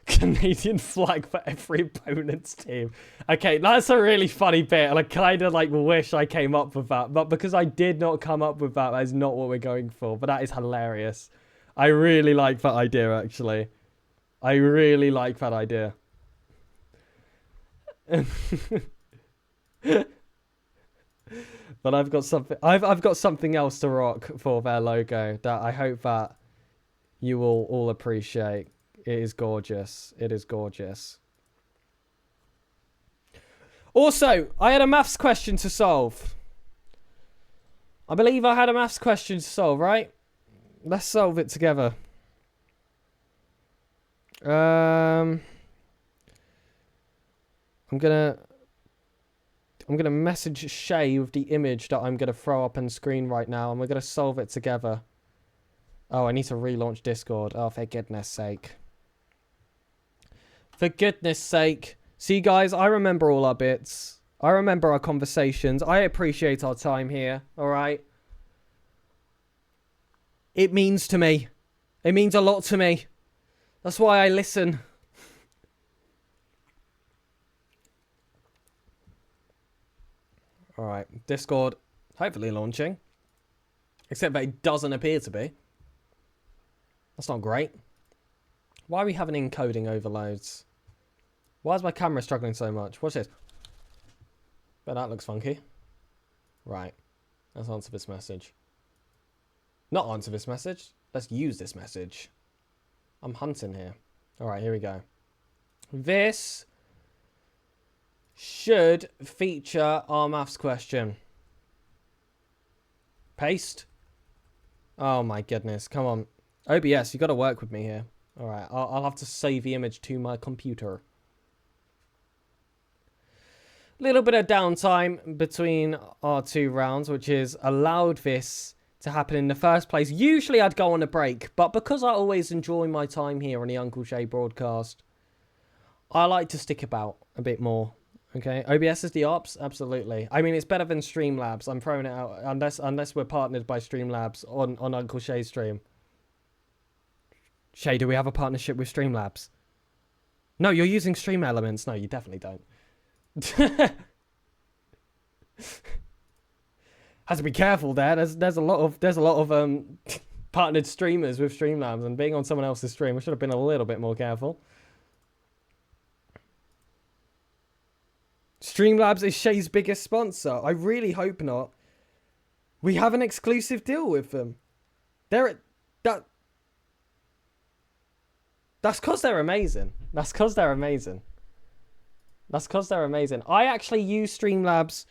Canadian flag for every opponent's team. Okay, that's a really funny bit, and I kind of wish I came up with that, but because I did not come up with that is not what we're going for. But that is hilarious. I really like that idea, actually. I really like that idea. But I've got something. I've got something else to rock for their logo that I hope that you will all appreciate. It is gorgeous. It is gorgeous. Also, I had a maths question to solve. I believe I had a maths question to solve, right? Let's solve it together. I'm gonna message Shay with the image that I'm gonna throw up on screen right now, and we're gonna solve it together. Oh, I need to relaunch Discord. Oh, for goodness sake. For goodness sake. See, guys, I remember all our bits. I remember our conversations. I appreciate our time here, alright? It means to me. It means a lot to me. That's why I listen. Alright, Discord hopefully launching. Except that it doesn't appear to be. That's not great. Why are we having encoding overloads? Why is my camera struggling so much? What's this? But that looks funky. Right. Let's answer this message. Not answer this message. Let's use this message. I'm hunting here. Alright, here we go. This should feature our maths question. Paste. Oh my goodness. Come on. OBS, you got to work with me here. Alright, I'll have to save the image to my computer. Little bit of downtime between our two rounds, which has allowed this to happen in the first place. Usually I'd go on a break, but because I always enjoy my time here on the Uncle Shay broadcast, I like to stick about a bit more. Okay, OBS is the ops, absolutely. I mean, it's better than Streamlabs. I'm throwing it out unless we're partnered by Streamlabs on Uncle Shay's stream. Shay, do we have a partnership with Streamlabs? No, you're using Stream Elements. No, you definitely don't. Has to be careful there. There's a lot of partnered streamers with Streamlabs, and being on someone else's stream, we should have been a little bit more careful. Streamlabs is Shay's biggest sponsor. I really hope not. We have an exclusive deal with them. That's because they're amazing. That's because they're amazing. That's because they're amazing. I actually use Streamlabs,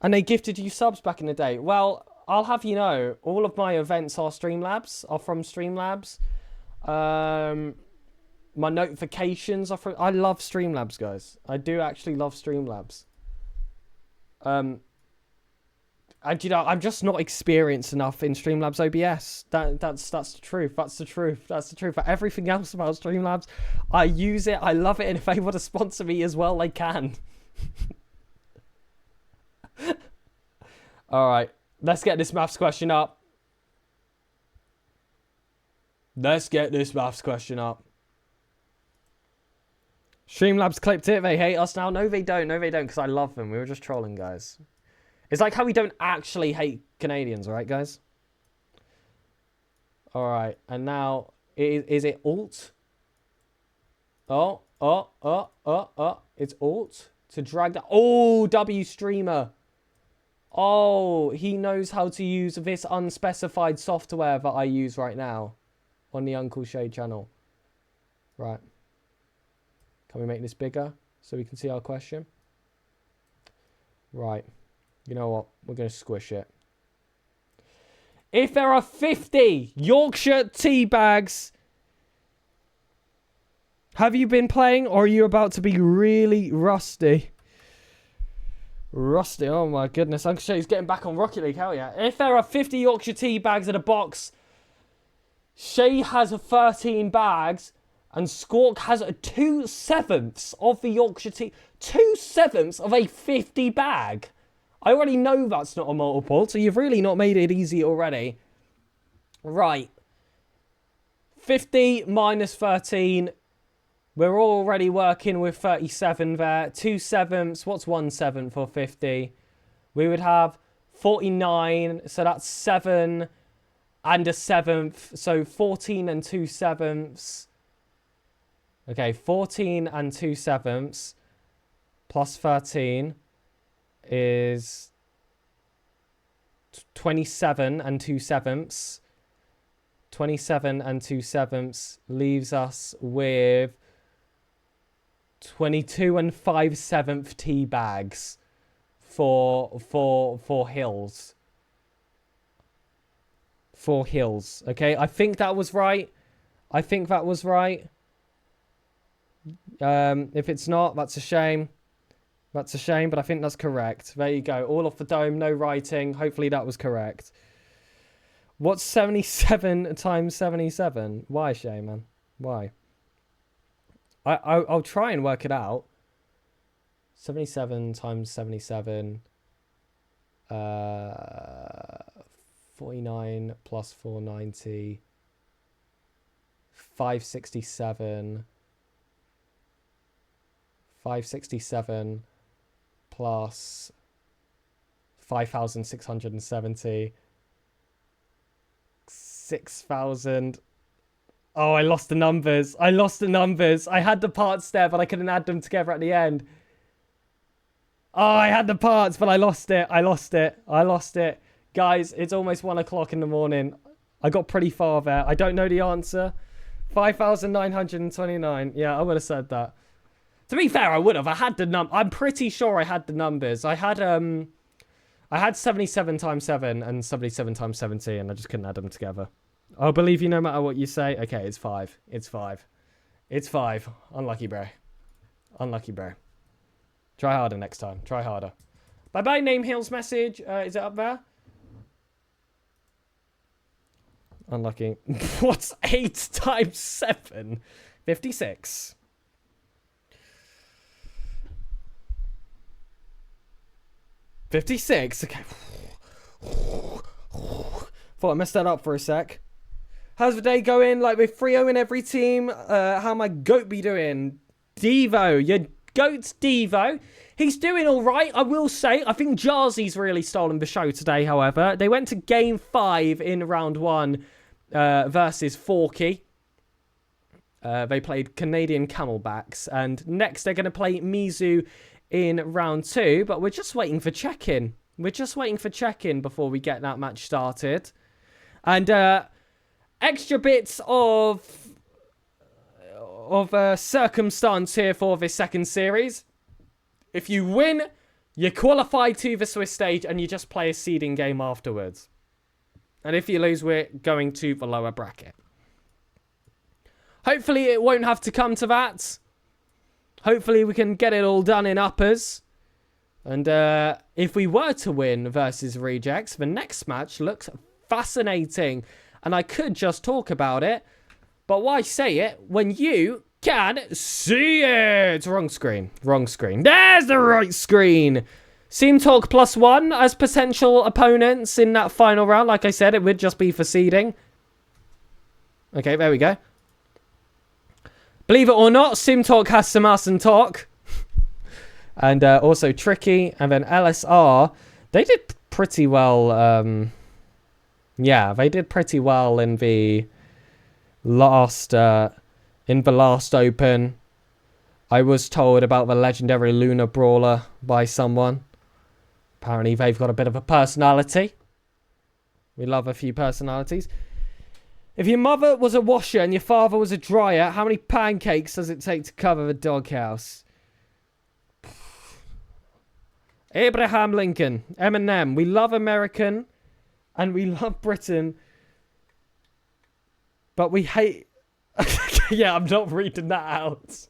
and they gifted you subs back in the day. Well, I'll have you know, all of my events are Streamlabs, are from Streamlabs. My notifications are from... I love Streamlabs, guys. I do actually love Streamlabs. And, you know, I'm just not experienced enough in Streamlabs OBS. That's the truth. That's the truth. That's the truth. For everything else about Streamlabs, I use it. I love it. And if they want to sponsor me as well, they can. All right. Let's get this maths question up. Let's get this maths question up. Streamlabs clipped it. They hate us now. No, they don't. No, they don't, because I love them. We were just trolling, guys. It's like how we don't actually hate Canadians, right, guys? All right. And now, is it Alt? Oh. It's Alt to drag that. Oh, W streamer. Oh, he knows how to use this unspecified software that I use right now on the Uncle Shay channel. Right. Can we make this bigger so we can see our question? Right. You know what? We're going to squish it. If there are 50 Yorkshire tea bags, have you been playing, or are you about to be really rusty? Rusty, oh my goodness. Uncle Shay's getting back on Rocket League, hell yeah. If there are 50 Yorkshire tea bags in a box, Shay has 13 bags, and Squawk has 2/7 of the Yorkshire tea. 2/7 of a 50 bag. I already know that's not a multiple, so you've really not made it easy already. Right. 50 minus 13. We're already working with 37 there. 2/7. What's 1/7 for 50? We would have 49. So that's 7 and a 7th. So 14 and 2/7. Okay, 14 and 2/7 plus 13 is 27 and 2/7. 27 and 2/7 leaves us with 22 and 5/7 tea bags for hills. For hills. Okay, I think that was right. I think that was right. If it's not, that's a shame. That's a shame, but I think that's correct. There you go. All off the dome, no writing. Hopefully that was correct. What's 77 times 77? Why, Shaman? Why? I'll try and work it out. 77 times 77. 49 plus 490. 567. 567 plus 5,670. 6,000. Oh, I lost the numbers. I lost the numbers. I had the parts there, but I couldn't add them together at the end. Oh, I had the parts, but I lost it. I lost it. I lost it. Guys, it's almost 1 o'clock in the morning. I got pretty far there. I don't know the answer. 5,929. Yeah, I would have said that. To be fair, I would have. I had the I'm pretty sure I had the numbers. I had 77 times 7 and 77 times 70, and I just couldn't add them together. I'll believe you no matter what you say. Okay, it's 5. It's 5. It's 5. Unlucky, bro. Unlucky, bro. Try harder next time. Try harder. Bye-bye, Name Hills message. Is it up there? Unlucky. What's 8 times 7? 56. 56. Okay. Thought I messed that up for a sec. How's the day going? Like with 3-0 in every team. How my goat be doing? Devo. Your goat's Devo. He's doing all right, I will say. I think Jarzy's really stolen the show today, however. They went to game 5 in round 1 versus Forky. They played Canadian Camelbacks. And next they're going to play Mizu in round 2. But we're just waiting for check-in. We're just waiting for check-in before we get that match started. And extra bits of circumstance here for this second series. If you win, you qualify to the Swiss stage and you just play a seeding game afterwards. And if you lose, we're going to the lower bracket. Hopefully it won't have to come to that. Hopefully we can get it all done in uppers. And if we were to win versus Rejects, the next match looks fascinating. And I could just talk about it. But why say it when you can see it? Wrong screen. Wrong screen. There's the right screen. Seam Talk +1 as potential opponents in that final round. Like I said, it would just be for seeding. Okay, there we go. Believe it or not, Sim Talk has some ass and talk. And also Tricky. And then LSR. They did pretty well. Yeah, they did pretty well in the last open. I was told about the legendary Lunar Brawler by someone. Apparently they've got a bit of a personality. We love a few personalities. If your mother was a washer and your father was a dryer, how many pancakes does it take to cover the doghouse? Abraham Lincoln, Eminem. We love American and we love Britain. But we hate... Yeah, I'm not reading that out.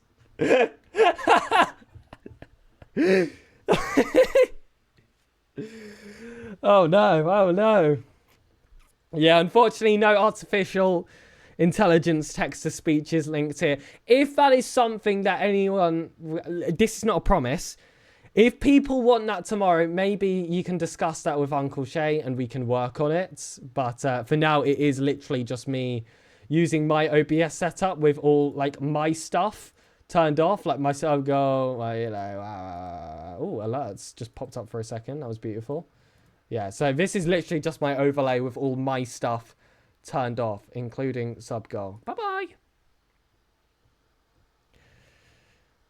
Oh no, oh no. Yeah, unfortunately, no artificial intelligence text-to-speech is linked here. If that is something that anyone... This is not a promise. If people want that tomorrow, maybe you can discuss that with Uncle Shay and we can work on it. But for now, it is literally just me using my OBS setup with all, like, my stuff turned off. Like, my go, you know... oh, alerts just popped up for a second. That was beautiful. Yeah, so this is literally just my overlay with all my stuff turned off, including sub goal. Bye-bye.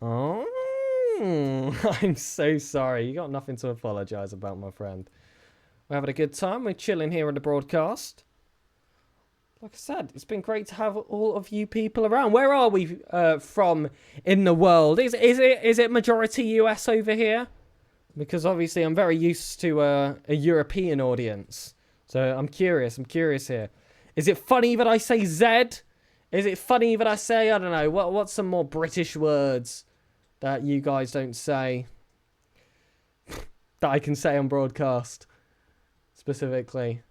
Oh, I'm so sorry. You got nothing to apologise about, my friend. We're having a good time. We're chilling here on the broadcast. Like I said, it's been great to have all of you people around. Where are we from in the world? Is it majority US over here? Because obviously I'm very used to a European audience. So I'm curious here. Is it funny that I say Z? Is it funny that I say, I don't know, what's some more British words that you guys don't say? That I can say on broadcast, specifically.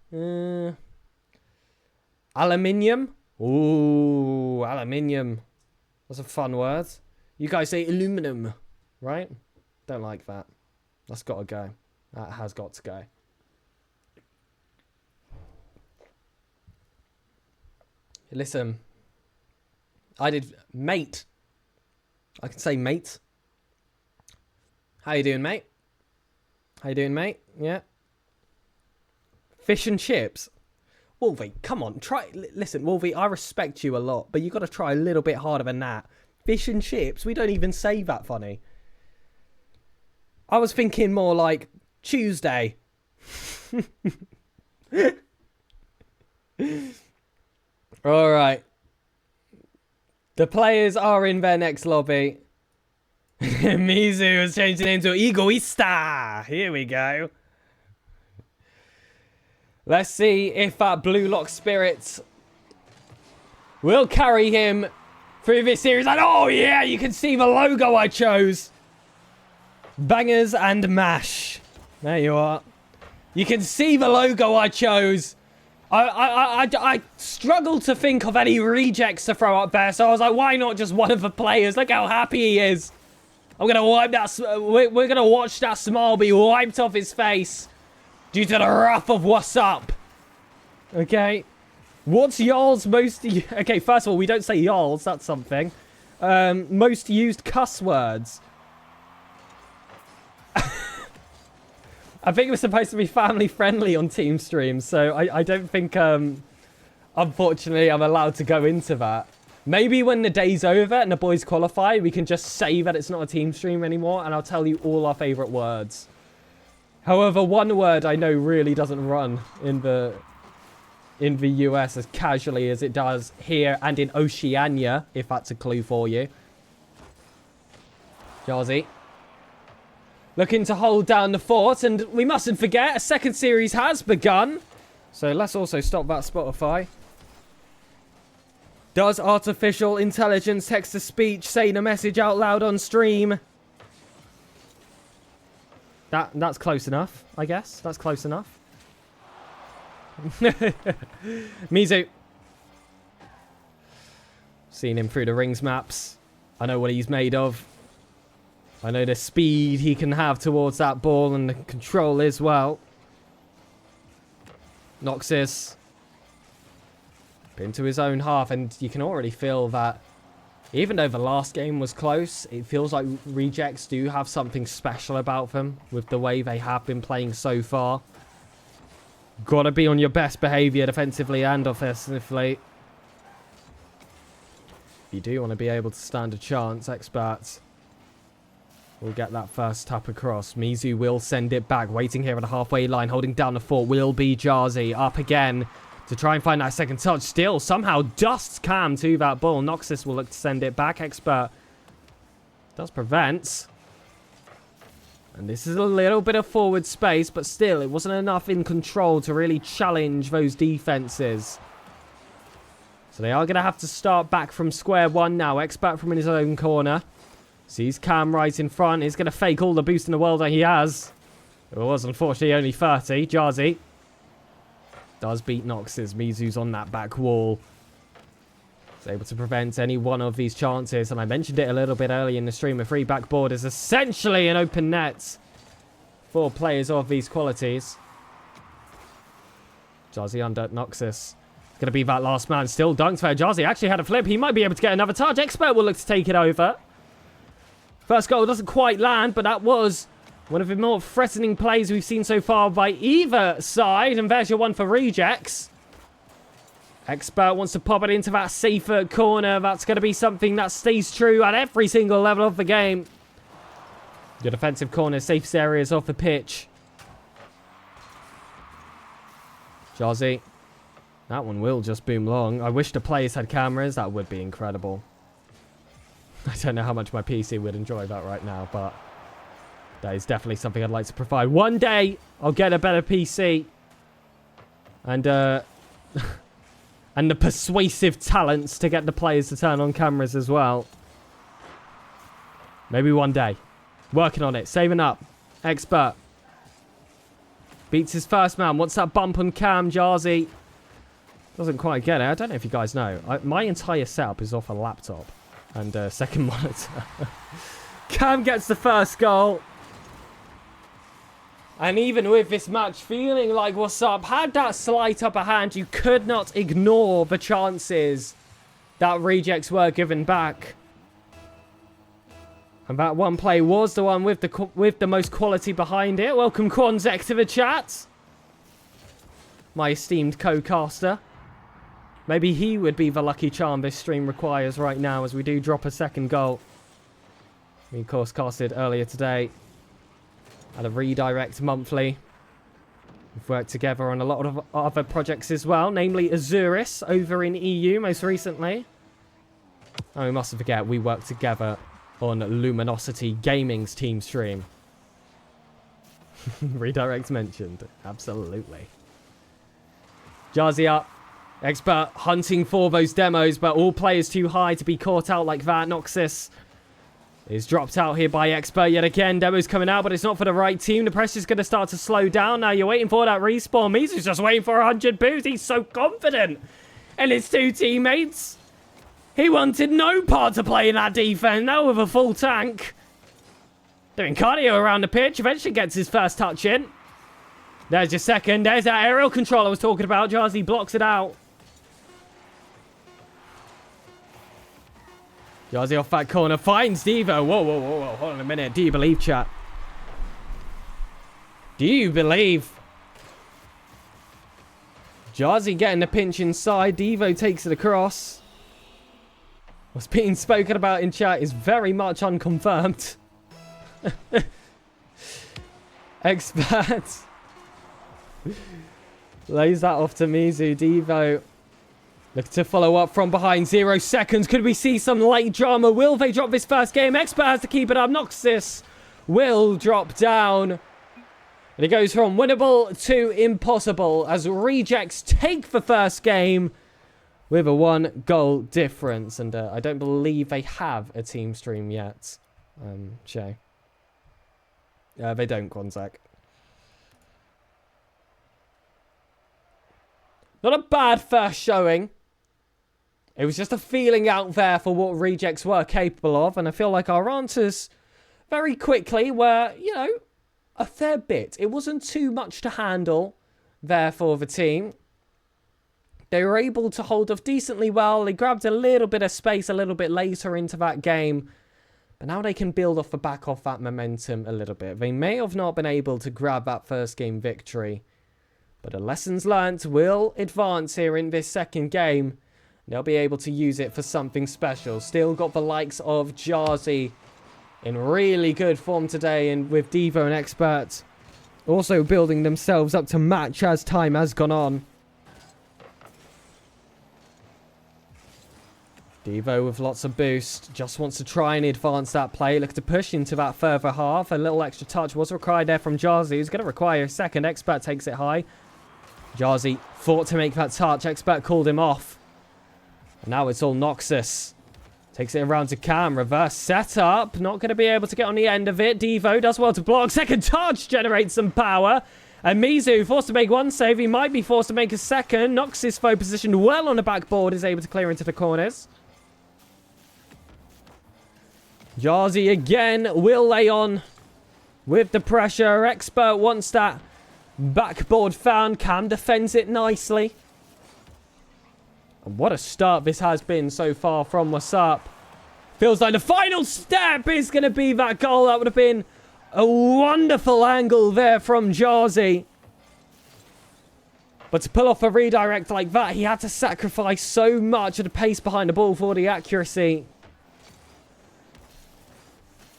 Aluminium? Ooh, aluminium. That's a fun word. You guys say aluminum, right? Don't like that. That's got to go. That has got to go. Listen. I did mate. I can say mate. How you doing, mate? How you doing, mate? Yeah. Fish and chips. Wolvie, come on, try. Listen, Wolvie, I respect you a lot, but you got to try a little bit harder than that. Fish and chips, we don't even say that funny. I was thinking more like Tuesday. All right. The players are in their next lobby. Mizu has changed the name to Egoista. Here we go. Let's see if that Blue Lock Spirit will carry him through this series. And oh yeah, you can see the logo I chose. Bangers and mash. There you are. You can see the logo I chose. I struggled to think of any rejects to throw up there, so I was like, why not just one of the players? Look how happy he is. I'm gonna wipe that. We're gonna watch that smile be wiped off his face. Due to the wrath of Wassup. Okay. What's y'all's most... Okay, first of all, we don't say y'all's. That's something. Most used cuss words. I think we're supposed to be family friendly on team streams, so I don't think, unfortunately, I'm allowed to go into that. Maybe when the day's over and the boys qualify, we can just say that it's not a team stream anymore, and I'll tell you all our favourite words. However, one word I know really doesn't run in the US as casually as it does here and in Oceania, if that's a clue for you. Jarzy. Looking to hold down the fort, and we mustn't forget, a second series has begun. So let's also stop that Spotify. Does artificial intelligence text-to-speech say the message out loud on stream? That's close enough, I guess. That's close enough. Mizu. Seen him through the rings maps. I know what he's made of. I know the speed he can have towards that ball and the control as well. Noxus. Into his own half, and you can already feel that even though the last game was close, it feels like Rejects do have something special about them with the way they have been playing so far. Gotta be on your best behaviour defensively and offensively. If you do want to be able to stand a chance, Experts will get that first tap across. Mizu will send it back. Waiting here at the halfway line, holding down the fort will be Jarzy. Up again to try and find that second touch. Still somehow dusts Cam to that ball. Noxus will look to send it back. Expert does prevent. And this is a little bit of forward space, but still it wasn't enough in control to really challenge those defenses. So they are going to have to start back from square one now. Expert from in his own corner. Sees Cam right in front. He's going to fake all the boost in the world that he has. It was unfortunately only 30. Jarzy does beat Noxus. Mizu's on that back wall. He's able to prevent any one of these chances. And I mentioned it a little bit earlier in the stream. A free backboard is essentially an open net for players of these qualities. Jarzy under Noxus. Going to be that last man. Still dunked there. Jarzy actually had a flip. He might be able to get another touch. Expert will look to take it over. First goal doesn't quite land, but that was one of the more threatening plays we've seen so far by either side. And there's your one for Rejects. Expert wants to pop it into that safer corner. That's going to be something that stays true at every single level of the game. Your defensive corner, safest areas off the pitch. Jazzy. That one will just boom long. I wish the players had cameras. That would be incredible. I don't know how much my PC would enjoy that right now, but that is definitely something I'd like to provide. One day, I'll get a better PC. And, and the persuasive talents to get the players to turn on cameras as well. Maybe one day. Working on it. Saving up. Expert. Beats his first man. What's that bump on cam, Jazzy? Doesn't quite get it. I don't know if you guys know. My entire setup is off a laptop. And second monitor. Cam gets the first goal. And even with this match feeling like Wassup had that slight upper hand, you could not ignore the chances that Rejects were given back. And that one play was the one with the most quality behind it. Welcome Quanzek to the chat. My esteemed co-caster. Maybe he would be the lucky charm this stream requires right now as we do drop a second goal. We, of course, casted earlier today at a redirect monthly. We've worked together on a lot of other projects as well, namely Azuris over in EU most recently. And we mustn't forget, we worked together on Luminosity Gaming's team stream. Redirect mentioned. Absolutely. Jazzy up. Expert hunting for those demos, but all players too high to be caught out like that. Noxus is dropped out here by Expert yet again. Demo's coming out, but it's not for the right team. The pressure's going to start to slow down. Now you're waiting for that respawn. Mizu's just waiting for 100 boosts. He's so confident in his two teammates. He wanted no part to play in that defense. Now with a full tank. Doing cardio around the pitch. Eventually gets his first touch in. There's your second. There's that aerial control I was talking about. Jazzy blocks it out. Jazzy off that corner. Finds Devo. Whoa, whoa, whoa, whoa. Hold on a minute. Do you believe, chat? Do you believe? Jazzy getting the pinch inside. Devo takes it across. What's being spoken about in chat is very much unconfirmed. Expert. Lays that off to Mizu. Devo. Look to follow up from behind. 0 seconds. Could we see some late drama? Will they drop this first game? Expert has to keep it up. Noxus will drop down. And it goes from winnable to impossible as Rejects take the first game with a 1-goal difference. And I don't believe they have a team stream yet. Shay. They don't, Quanzak. Not a bad first showing. It was just a feeling out there for what Rejects were capable of. And I feel like our answers very quickly were, you know, a fair bit. It wasn't too much to handle there for the team. They were able to hold off decently well. They grabbed a little bit of space a little bit later into that game. But now they can build off the back of that momentum a little bit. They may have not been able to grab that first game victory. But the lessons learnt will advance here in this second game. They'll be able to use it for something special. Still got the likes of Jazzy in really good form today. And with Devo and Expert also building themselves up to match as time has gone on. Devo with lots of boost. Just wants to try and advance that play. Look to push into that further half. A little extra touch was required there from Jazzy. He's going to require a second. Expert takes it high. Jazzy fought to make that touch. Expert called him off. And now it's all Noxus. Takes it around to Cam. Reverse setup. Not going to be able to get on the end of it. Devo does well to block. Second touch generates some power. And Mizu forced to make one save. He might be forced to make a second. Noxus, foe positioned well on the backboard, is able to clear into the corners. Jazzy again will lay on with the pressure. Expert wants that backboard found. Cam defends it nicely. And what a start this has been so far from Wassup. Feels like the final step is going to be that goal. That would have been a wonderful angle there from Jazzy. But to pull off a redirect like that, he had to sacrifice so much of the pace behind the ball for the accuracy.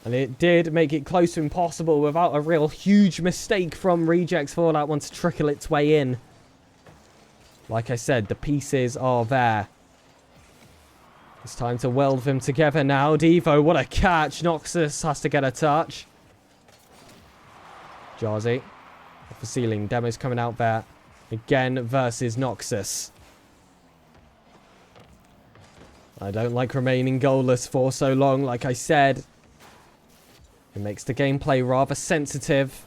And it did make it close to impossible without a real huge mistake from Rejects for that one to trickle its way in. Like I said, the pieces are there. It's time to weld them together now. Devo, what a catch. Noxus has to get a touch. Jarzy off the ceiling. Demo's coming out there. Again versus Noxus. I don't like remaining goalless for so long, like I said. It makes the gameplay rather sensitive.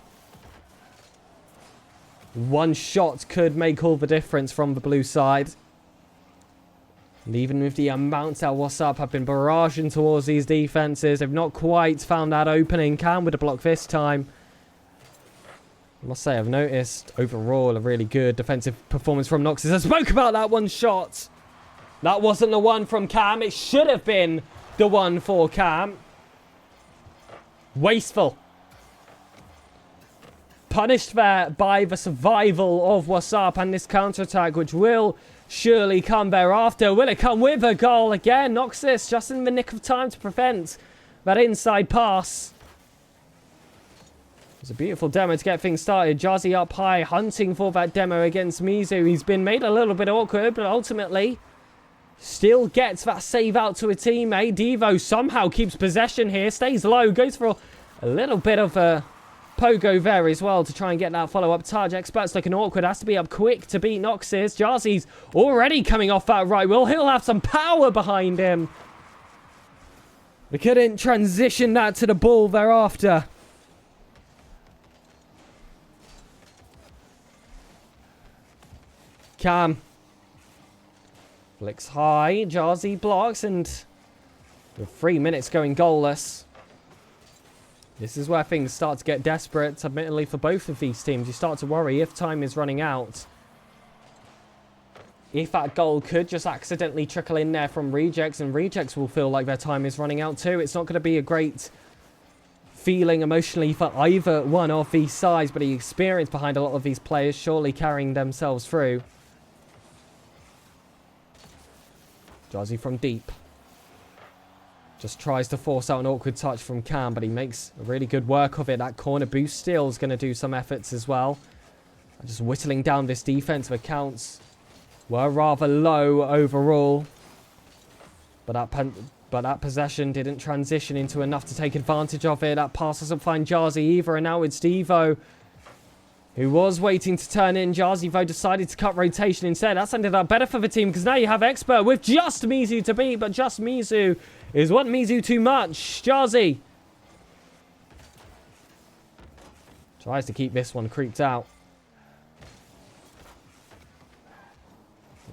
One shot could make all the difference from the blue side. And even with the amount that Wassup have been barraging towards these defenses, they've not quite found that opening. Cam with a block this time. I must say, I've noticed overall a really good defensive performance from Noxus. I spoke about that one shot. That wasn't the one from Cam. It should have been the one for Cam. Wasteful. Punished there by the survival of Wassup and this counter-attack, which will surely come thereafter. Will it come with a goal again? Noxus just in the nick of time to prevent that inside pass. It's a beautiful demo to get things started. Jarzy up high, hunting for that demo against Mizu. He's been made a little bit awkward, but ultimately still gets that save out to a teammate. Devo somehow keeps possession here, stays low, goes for a little bit of a pogo there as well to try and get that follow-up touch. Expert's looking awkward, has to be up quick to beat Noxus. Jarzy's already coming off that right wheel. He'll have some power behind him. We couldn't transition that to the ball thereafter. Cam flicks high. Jarzy blocks, and with 3 minutes going goalless, this is where things start to get desperate, admittedly, for both of these teams. You start to worry if time is running out. If that goal could just accidentally trickle in there from Rejects, and Rejects will feel like their time is running out too. It's not going to be a great feeling emotionally for either one of these sides, but the experience behind a lot of these players surely carrying themselves through. Jarzy from deep. Just tries to force out an awkward touch from Cam, but he makes a really good work of it. That corner boost still is going to do some efforts as well. Just whittling down this defensive accounts were rather low overall. But that possession didn't transition into enough to take advantage of it. That pass doesn't find Jarzy either, and now it's Devo, who was waiting to turn in. Jarzy, though, decided to cut rotation instead. That's ended up better for the team, because now you have Expert with just Mizu to beat, but just Mizu is one Mizu too much. Jarzy tries to keep this one creeped out.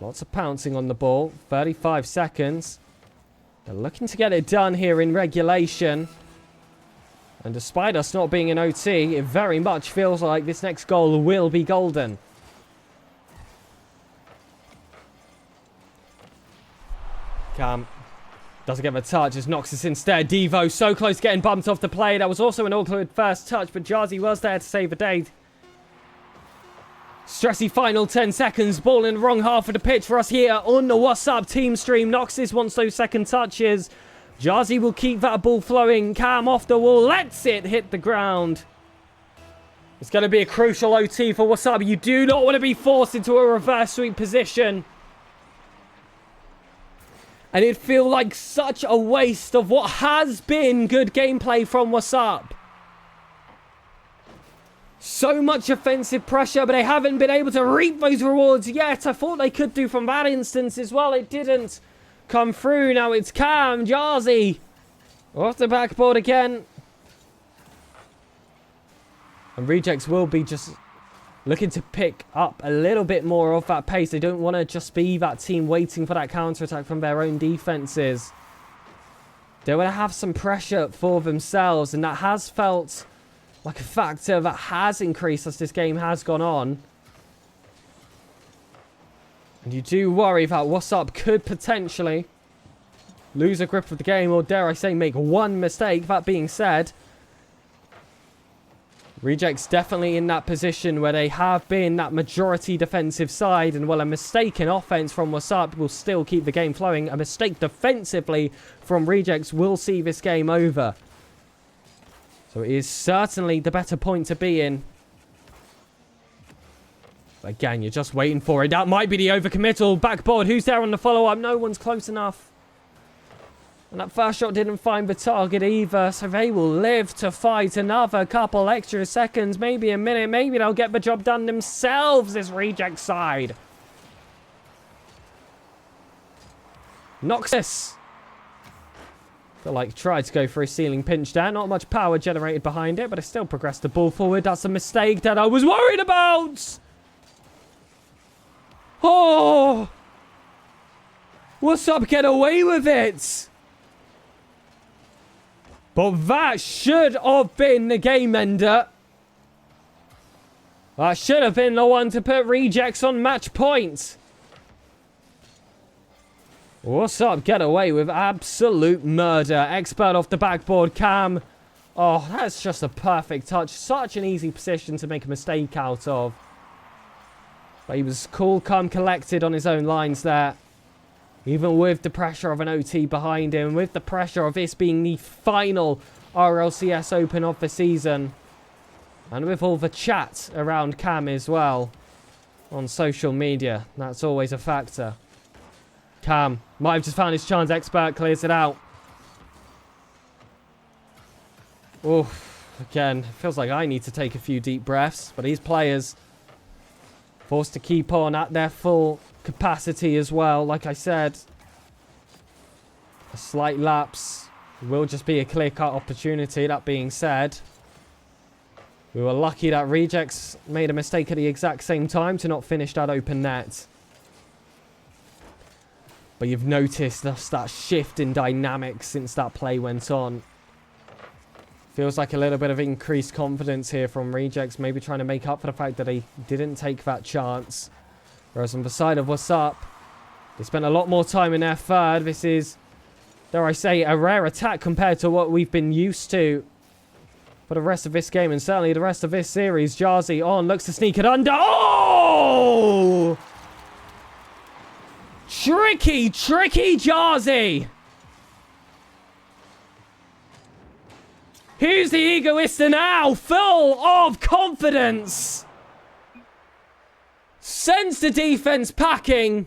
Lots of pouncing on the ball. 35 seconds. They're looking to get it done here in regulation. And despite us not being in OT, it very much feels like this next goal will be golden. Cam doesn't get the touch as Noxus instead. Devo so close to getting bumped off the play. That was also an awkward first touch, but Jarzy was there to save the day. Stressy final 10 seconds. Ball in the wrong half of the pitch for us here on the Wassup team stream. Noxus wants those second touches. Jarzy will keep that ball flowing. Cam off the wall. Lets it hit the ground. It's going to be a crucial OT for Wassup. You do not want to be forced into a reverse sweep position. And it'd feel like such a waste of what has been good gameplay from Wassup. So much offensive pressure, but they haven't been able to reap those rewards yet. I thought they could do from that instance as well. It didn't come through. Now it's Cam. Jarzy off the backboard again. And Rejects will be just looking to pick up a little bit more of that pace. They don't want to just be that team waiting for that counter-attack from their own defenses. They want to have some pressure for themselves, and that has felt like a factor that has increased as this game has gone on. And you do worry that Wassup could potentially lose a grip of the game, or dare I say make one mistake. That being said, Rejects definitely in that position where they have been that majority defensive side, and while a mistake in offense from Wassup will still keep the game flowing, a mistake defensively from Rejects will see this game over. So it is certainly the better point to be in. But again, you're just waiting for it. That might be the overcommittal. Backboard, who's there on the follow-up? No one's close enough. And that first shot didn't find the target either, so they will live to fight another couple extra seconds, maybe a minute. Maybe they'll get the job done themselves, this Reject side. Noxus. Feel like tried to go for a ceiling pinch there. Not much power generated behind it, but it still progressed the ball forward. That's a mistake that I was worried about. Oh! Wassup get away with it? But that should have been the game ender. That should have been the one to put Rejects on match point. Wassup get away with absolute murder. Expert off the backboard cam. Oh, that's just a perfect touch. Such an easy position to make a mistake out of. But he was cool, calm, collected on his own lines there. Even with the pressure of an OT behind him, with the pressure of this being the final RLCS Open of the season, and with all the chat around Cam as well on social media, that's always a factor. Cam might have just found his chance. Expert clears it out. Oof. Again, it feels like I need to take a few deep breaths, but these players forced to keep on at their full capacity as well. Like I said, a slight lapse will just be a clear-cut opportunity. That being said, we were lucky that Rejects made a mistake at the exact same time to not finish that open net. But you've noticed just that shift in dynamics since that play went on. Feels like a little bit of increased confidence here from Rejects, maybe trying to make up for the fact that they didn't take that chance. Whereas on the side of Wassup, they spent a lot more time in their third. This is, dare I say, a rare attack compared to what we've been used to for the rest of this game, and certainly the rest of this series. Jarzy on, looks to sneak it under. Oh! Tricky, tricky Jarzy. Who's the egoista now? Full of confidence. Sends the defense packing.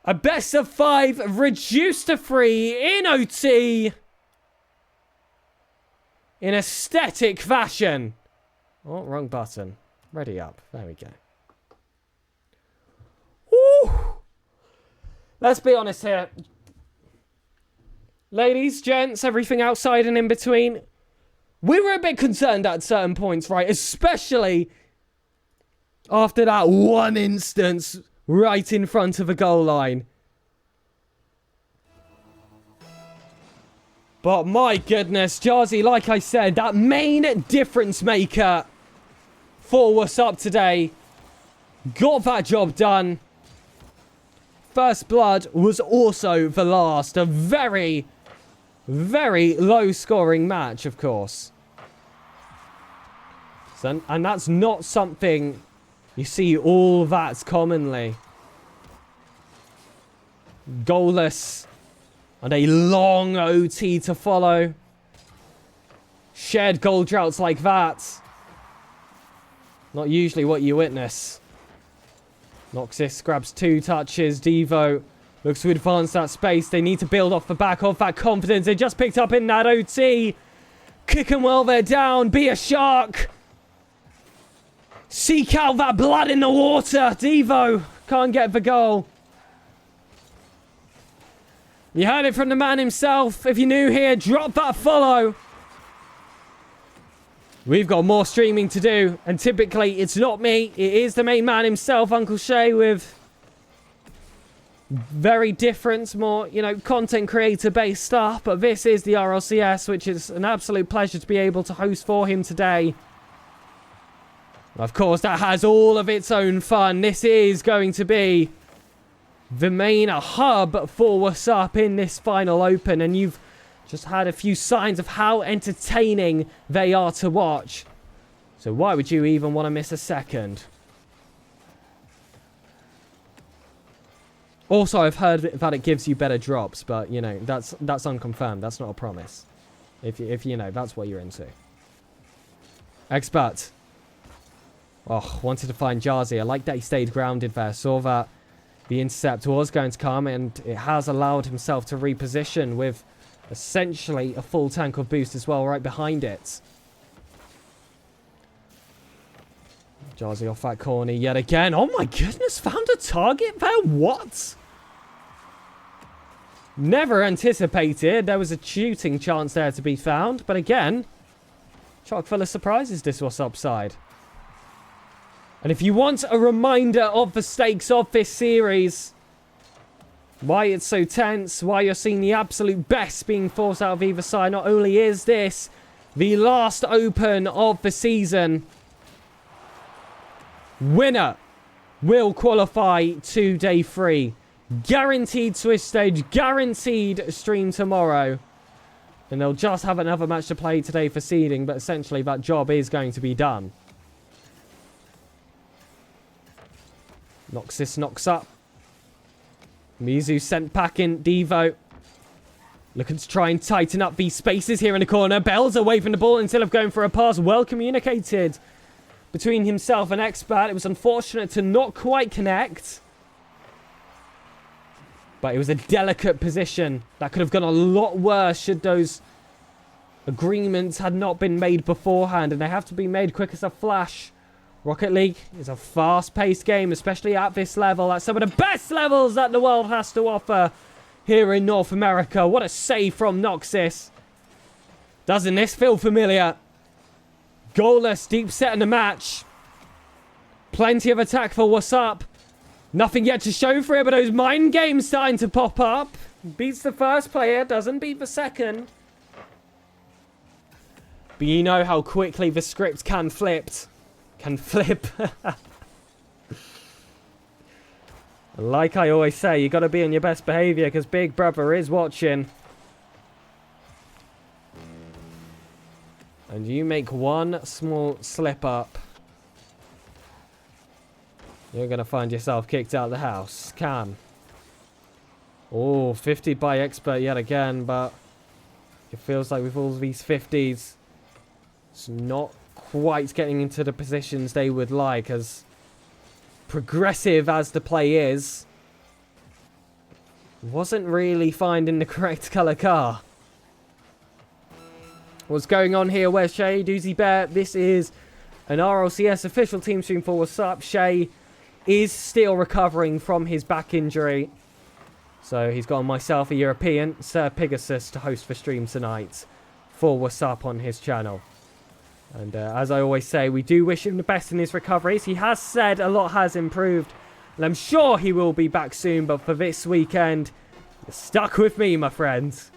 A best of 5 reduced to 3 in OT. In aesthetic fashion. Oh, wrong button. Ready up. There we go. Woo! Let's be honest here. Ladies, gents, everything outside and in between. We were a bit concerned at certain points, right? Especially after that one instance right in front of a goal line. But my goodness, Jarzy, like I said, that main difference maker for Wassup today. Got that job done. First blood was also the last. A very, very low scoring match, of course. So, and that's not something you see all that commonly. Goalless and a long OT to follow. Shared goal droughts like that. Not usually what you witness. Noxus grabs 2 touches. Devo looks to advance that space. They need to build off the back of that confidence they just picked up in that OT. Kick them while they're down. Be a shark. Seek out that blood in the water. Devo can't get the goal. You heard it from the man himself. If you're new here, drop that follow. We've got more streaming to do, and typically it's not me. It is the main man himself, Uncle Shay, with very different, more, you know, content creator-based stuff. But this is the RLCS, which is an absolute pleasure to be able to host for him today. Of course, that has all of its own fun. This is going to be the main hub for Wassup in this final open, and you've just had a few signs of how entertaining they are to watch. So why would you even want to miss a second? Also, I've heard that it gives you better drops, but, you know, that's unconfirmed. That's not a promise. If you know, that's what you're into. Expert. Oh, wanted to find Jazzy. I like that he stayed grounded there. Saw that the intercept was going to come, and it has allowed himself to reposition with essentially a full tank of boost as well right behind it. Jazzy off that corner yet again. Oh my goodness, found a target there? What? Never anticipated there was a shooting chance there to be found. But again, chock full of surprises this Wassup side. And if you want a reminder of the stakes of this series, why it's so tense, why you're seeing the absolute best being forced out of either side, not only is this the last open of the season, winner will qualify to day 3. Guaranteed Swiss stage, guaranteed stream tomorrow. And they'll just have another match to play today for seeding, but essentially that job is going to be done. Noxus knocks up. Mizu sent back in. Devo looking to try and tighten up these spaces here in the corner. Bell's away from the ball instead of going for a pass. Well communicated between himself and Expert. It was unfortunate to not quite connect. But it was a delicate position. That could have gone a lot worse should those agreements had not been made beforehand. And they have to be made quick as a flash. Rocket League is a fast-paced game, especially at this level. At some of the best levels that the world has to offer here in North America. What a save from Noxus. Doesn't this feel familiar? Goalless, deep set in the match. Plenty of attack for Wassup. Nothing yet to show for it, but those mind games starting to pop up. Beats the first player, doesn't beat the second. But you know how quickly the script can flip. Like I always say, you got to be on your best behavior because Big Brother is watching. And you make one small slip up, you're going to find yourself kicked out of the house. Cam. Oh, 50 by Expert yet again, but it feels like with all these 50s, it's not quite getting into the positions they would like. As progressive as the play is, wasn't really finding the correct colour car. What's going on here? Where's Shay? Doozy Bear. This is an RLCS official team stream for Wassup. Shay is still recovering from his back injury. So he's got myself, a European, SirPigasus, to host the stream tonight for Wassup on his channel. And as I always say, we do wish him the best in his recoveries. He has said a lot has improved. And I'm sure he will be back soon. But for this weekend, you're stuck with me, my friends.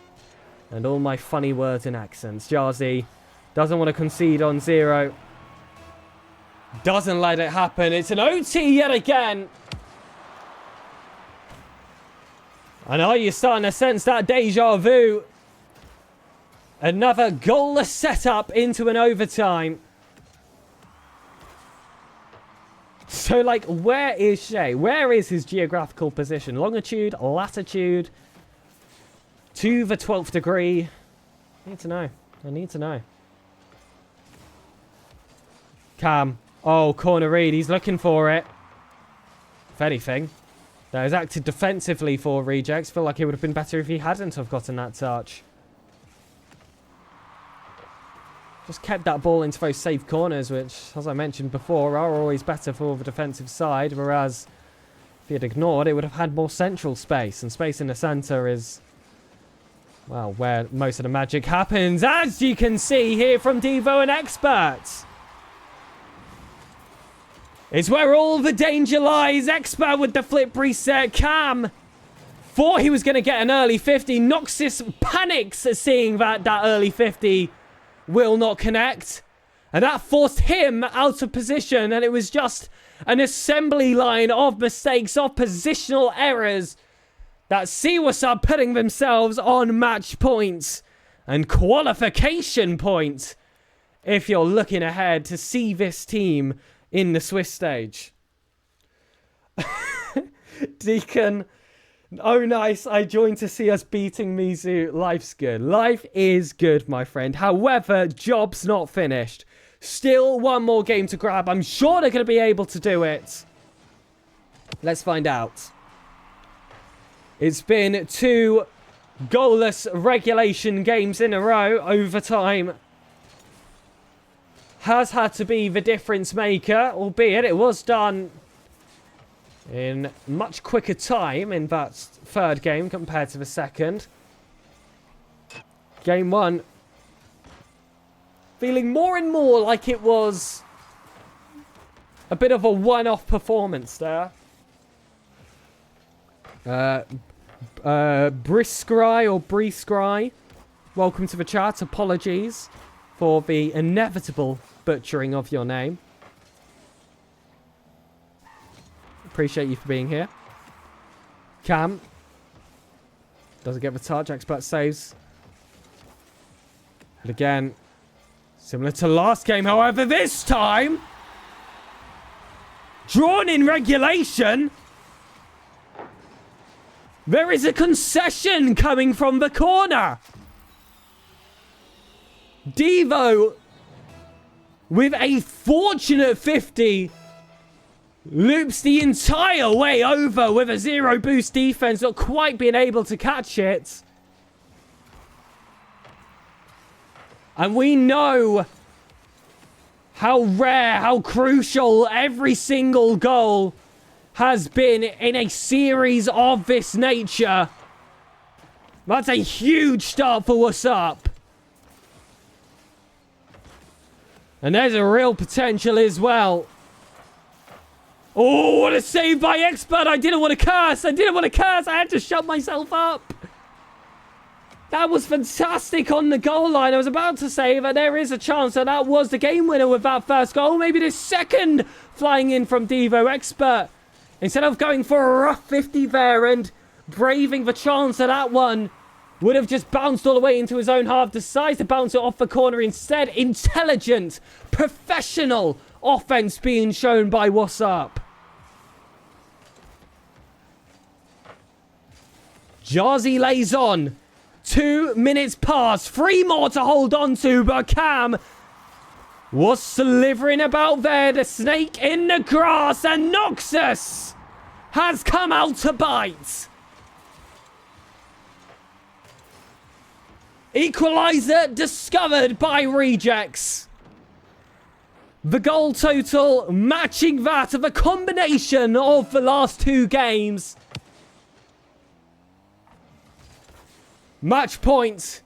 And all my funny words and accents. Jazzy doesn't want to concede on 0. Doesn't let it happen. It's an OT yet again. I know you're starting to sense that deja vu. Another goalless setup into an overtime. So, like, where is Shay? Where is his geographical position? Longitude, latitude, to the 12th degree. I need to know. I need to know. Cam. Oh, corner read. He's looking for it. If anything, that has acted defensively for Rejects. Feel like it would have been better if he hadn't have gotten that touch. Just kept that ball into those safe corners, which, as I mentioned before, are always better for the defensive side. Whereas, if he had ignored, it would have had more central space. And space in the centre is, well, where most of the magic happens. As you can see here from Devo and Expert. It's where all the danger lies. Expert with the flip reset. Cam thought he was going to get an early 50. Noxus panics at seeing that early 50 will not connect. And that forced him out of position. And it was just an assembly line of mistakes, of positional errors that see Wassup putting themselves on match points. and qualification point if you're looking ahead to see this team in the Swiss stage. Deacon, oh nice, I joined to see us beating Mizu. Life's good. Life is good, my friend. However, job's not finished. Still one more game to grab. I'm sure they're going to be able to do it. Let's find out. It's been 2 goalless regulation games in a row. Overtime has had to be the difference maker, albeit it was done in much quicker time in that third game compared to the second. Game 1. Feeling more and more like it was a bit of a one-off performance there. Briscry or Briscry, welcome to the chat. Apologies for the inevitable butchering of your name. Appreciate you for being here. Cam doesn't get the touch. Expert saves. And again, similar to last game, however, this time drawn in regulation. There is a concession coming from the corner. Devo with a fortunate 50 loops the entire way over with a 0 boost defense, not quite being able to catch it. And we know how rare, how crucial every single goal has been in a series of this nature. That's a huge start for Wassup. And there's a real potential as well. Oh, what a save by Expert. I didn't want to curse. I had to shut myself up. That was fantastic on the goal line. I was about to say that there is a chance that that was the game winner with that first goal. Maybe the second flying in from Devo. Expert, instead of going for a rough 50 there and braving the chance that that one would have just bounced all the way into his own half, decides to bounce it off the corner instead. Intelligent, professional offense being shown by Wassup. Jarzy lays on. 2 minutes pass. 3 more to hold on to, but Cam was slithering about there. The snake in the grass, and Noxus has come out to bite. Equalizer discovered by Rejects. The goal total matching that of a combination of the last 2 games. Match point.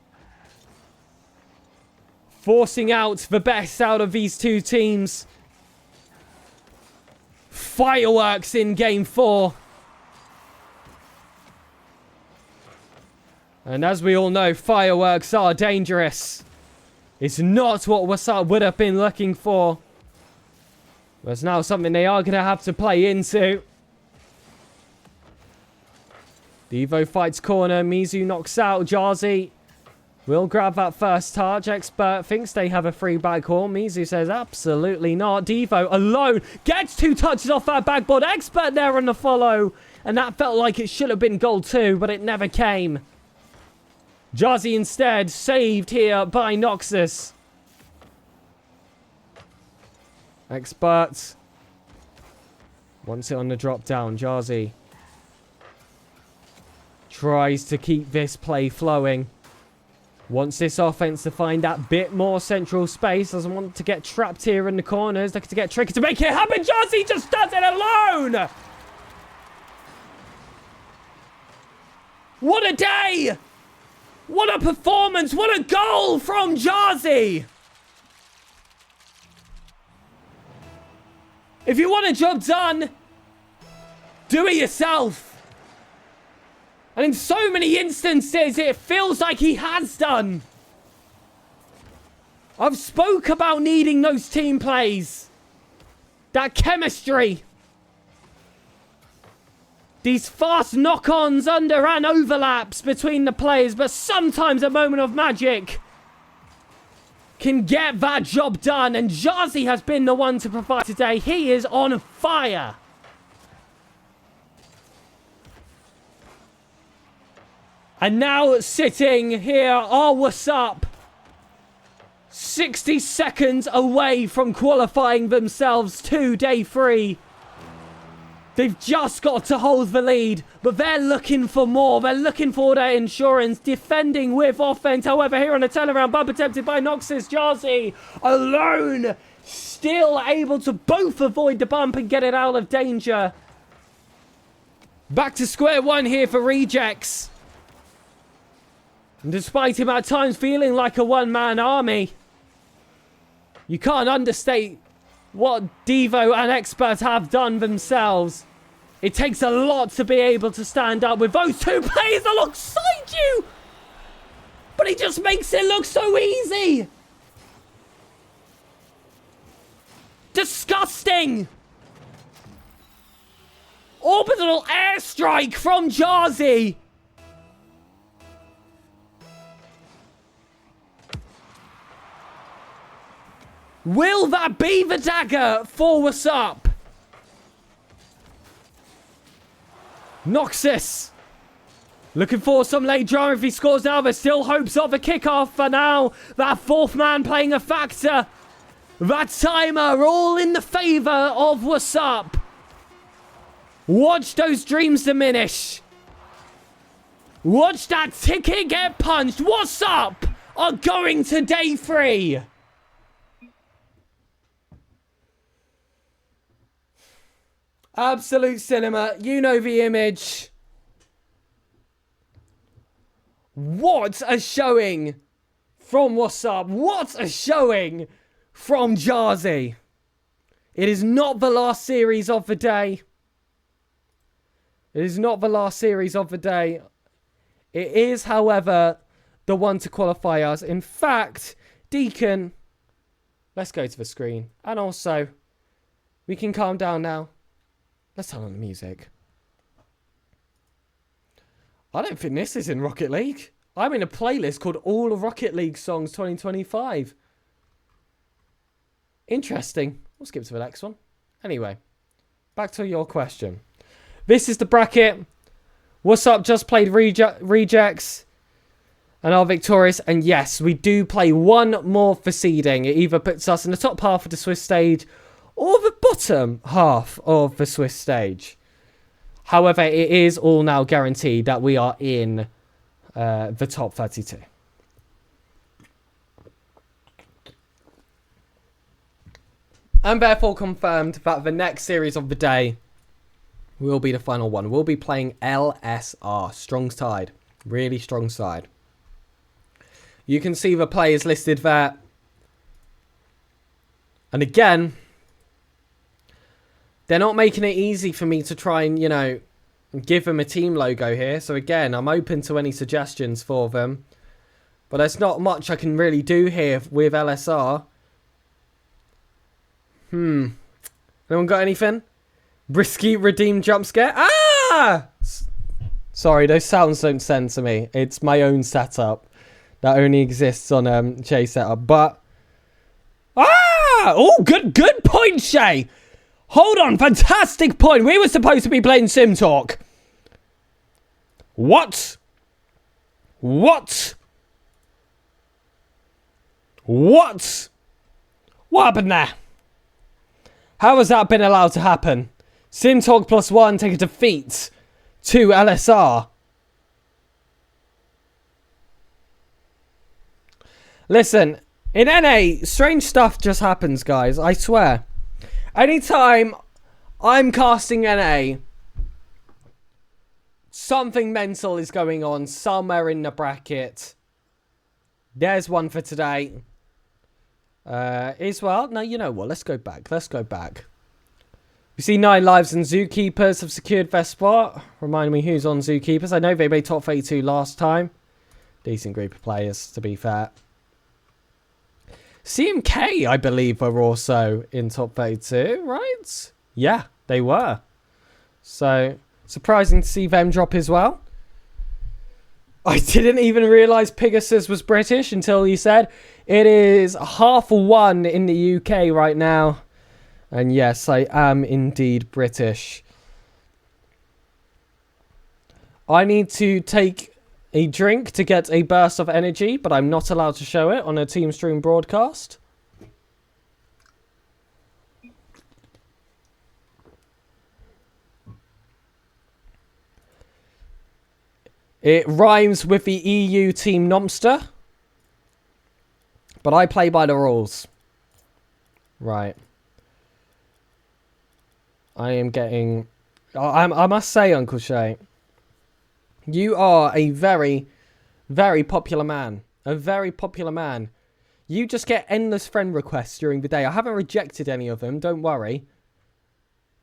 Forcing out the best out of these 2 teams. Fireworks in game 4. And as we all know, fireworks are dangerous. It's not what Wassup would have been looking for. But it's now something they are going to have to play into. Devo fights corner. Mizu knocks out. Jarzy will grab that first touch. Expert thinks they have a free back horn. Mizu says absolutely not. Devo alone gets 2 touches off that backboard. Expert there on the follow. And that felt like it should have been goal 2, but it never came. Jarzy instead saved here by Noxus. Expert wants it on the drop down. Jarzy tries to keep this play flowing. Wants this offense to find that bit more central space. Doesn't want to get trapped here in the corners. Looking to get tricky to make it happen. Jarzy just does it alone. What a day. What a performance. What a goal from Jarzy. If you want a job done, do it yourself. And in so many instances, it feels like he has done. I've spoke about needing those team plays. That chemistry. These fast knock-ons under and overlaps between the players, but sometimes a moment of magic can get that job done, and Jarzy has been the one to provide today. He is on fire. And now sitting here are Wassup, 60 seconds away from qualifying themselves to day 3. They've just got to hold the lead, but they're looking for more. They're looking for their insurance, defending with offense. However, here on a turnaround bump attempted by Noxus, Jarzy alone, still able to both avoid the bump and get it out of danger. Back to square one here for Rejects. And despite him at times feeling like a one-man army, you can't understate what Devo and Expert have done themselves. It takes a lot to be able to stand up with those two players alongside you. But he just makes it look so easy. Disgusting. Orbital airstrike from Jarzy. Will that be the dagger for Wassup? Noxus looking for some late drama. If he scores now, there's still hopes of a kickoff. For now, that fourth man playing a factor. That timer all in the favour of Wassup. Watch those dreams diminish. Watch that ticket get punched. Wassup are going to day 3. Absolute cinema. You know the image. What a showing from Wassup. What a showing from Jarzy. It is not the last series of the day. It is not the last series of the day. It is, however, the one to qualify us. In fact, Deacon, let's go to the screen. And also, we can calm down now. Let's turn on the music. I don't think this is in Rocket League. I'm in a playlist called All Rocket League Songs 2025. Interesting. We'll skip to the next one. Anyway, back to your question. This is the bracket. Wassup just played Rejects and are victorious. And yes, we do play one more for seeding. It either puts us in the top half of the Swiss stage or the bottom half of the Swiss stage. However, it is all now guaranteed that we are in the top 32. And therefore confirmed that the next series of the day will be the final one. We'll be playing LSR. Strong side. Really strong side. You can see the players listed there. And again, they're not making it easy for me to try and, you know, give them a team logo here. So again, I'm open to any suggestions for them. But there's not much I can really do here with LSR. Anyone got anything? Risky redeemed jump scare? Ah! Sorry, those sounds don't send to me. It's my own setup that only exists on Shay setup. But oh, good point, Shay. Hold on, fantastic point. We were supposed to be playing Sim Talk. What? What happened there? How has that been allowed to happen? Sim Talk +1 take a defeat to LSR. Listen, in NA, strange stuff just happens, guys. I swear. Anytime I'm casting NA, something mental is going on somewhere in the bracket. There's one for today. Well, no, you know what? Let's go back. We see 9 Lives and Zookeepers have secured their spot. Remind me who's on Zookeepers. I know they made top 32 last time. Decent group of players, to be fair. CMK, I believe, were also in top 32, right? Yeah, they were. So, Surprising to see them drop as well. I didn't even realise Pigasus was British until you said. It is 1:30 in the UK right now. And yes, I am indeed British. I need to take a drink to get a burst of energy, but I'm not allowed to show it on a Team Stream broadcast. It rhymes with the EU Team Nomster. But I play by the rules. Right. I am getting... I must say, Uncle Shay, you are a very, very popular man. A very popular man. You just get endless friend requests during the day. I haven't rejected any of them, don't worry.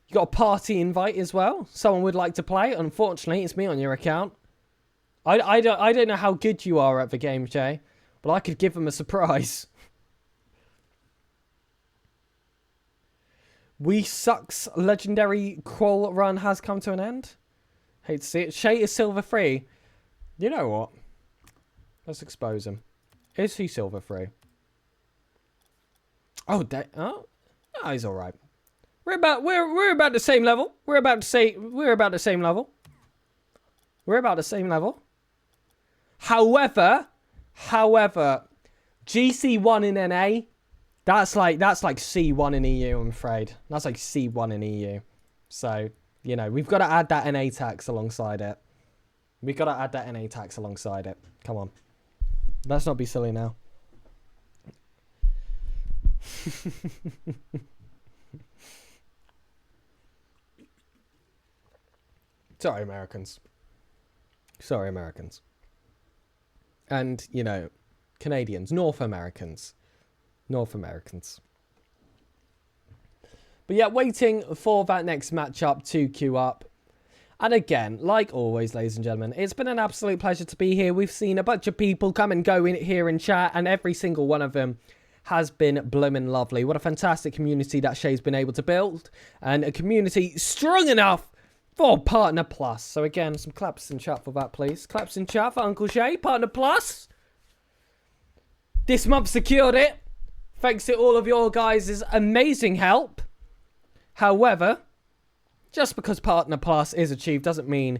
You got a party invite as well. Someone would like to play. Unfortunately, it's me on your account. I don't know how good you are at the game, Jay, but I could give them a surprise. We Sucks legendary crawl run has come to an end. Hate to see it. Shay is silver free. You know what? Let's expose him. Is he silver free? Oh, oh, he's all right. We're about the same level. We're about the same level. We're about the same level. However, GC1 in NA, that's like C1 in EU, I'm afraid. That's like C1 in EU. So, you know, we've got to add that NA tax alongside it. We've got to add that NA tax alongside it. Come on. Let's not be silly now. Sorry, Americans. Sorry, Americans. And, you know, Canadians, North Americans. North Americans. But yeah, waiting for that next matchup to queue up. And again, like always, ladies and gentlemen, it's been an absolute pleasure to be here. We've seen a bunch of people come and go in here in chat, and every single one of them has been blooming lovely. What a fantastic community that Shay's been able to build. And a community strong enough for Partner Plus. So again, some claps in chat for that, please. Claps in chat for Uncle Shay. Partner Plus. This month secured it. Thanks to all of your guys' amazing help. However, just because Partner Plus is achieved doesn't mean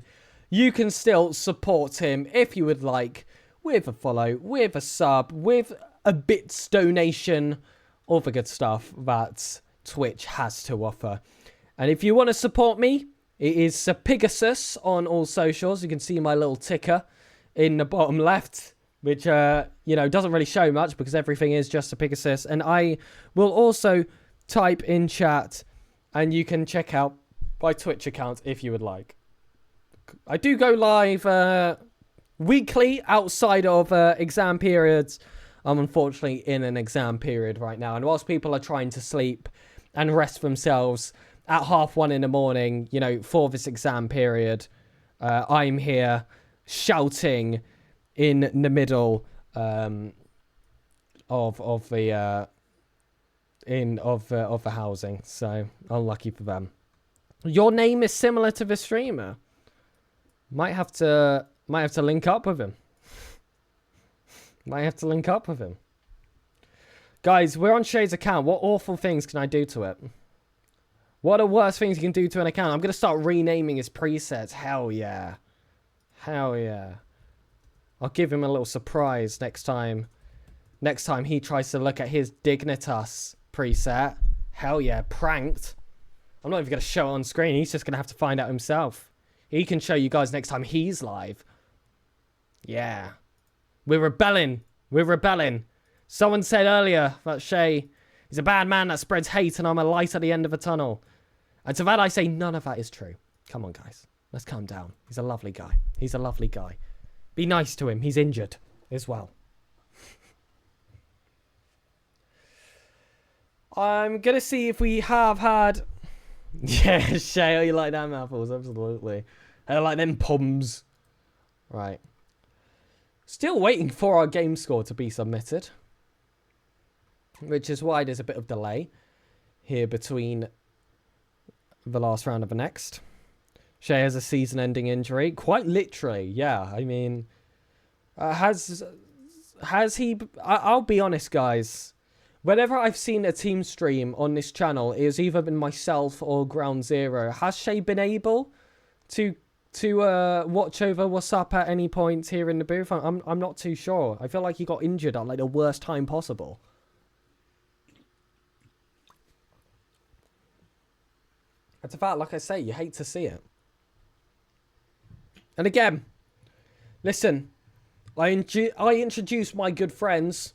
you can still support him if you would like, with a follow, with a sub, with a bits donation, all the good stuff that Twitch has to offer. And if you want to support me, it is SirPigasus on all socials. You can see my little ticker in the bottom left, which, you know, doesn't really show much because everything is just SirPigasus. And I will also type in chat, and you can check out my Twitch account if you would like. I do go live weekly outside of exam periods. I'm unfortunately in an exam period right now. And whilst people are trying to sleep and rest themselves at 1:30 in the morning, you know, for this exam period, I'm here shouting in the middle of the housing. So unlucky for them. Your name is similar to the streamer. Might have to link up with him. Might have to link up with him. Guys, we're on Shay's account. What awful things can I do to it? What are worst things you can do to an account? I'm going to start renaming his presets. Hell yeah. Hell yeah. I'll give him a little surprise next time. Next time he tries to look at his Dignitas preset. Hell yeah. Pranked. I'm not even going to show it on screen. He's just going to have to find out himself. He can show you guys next time he's live. Yeah. We're rebelling. We're rebelling. Someone said earlier that Shay is a bad man that spreads hate and I'm a light at the end of a tunnel. And to that I say none of that is true. Come on, guys. Let's calm down. He's a lovely guy. He's a lovely guy. Be nice to him. He's injured as well. I'm going to see if we have had... Yeah, Shay, oh, you like them apples? Absolutely. I like them pums. Right. Still waiting for our game score to be submitted. Which is why there's a bit of delay here between the last round and the next. Shea has a season-ending injury. Quite literally, yeah. I mean, has he... I'll be honest, guys. Whenever I've seen a team stream on this channel, it has either been myself or Ground Zero. Has Shea been able to watch over Wassup at any point here in the booth? I'm not too sure. I feel like he got injured at like the worst time possible. It's a fact, like I say, you hate to see it. And again, listen, I introduced my good friends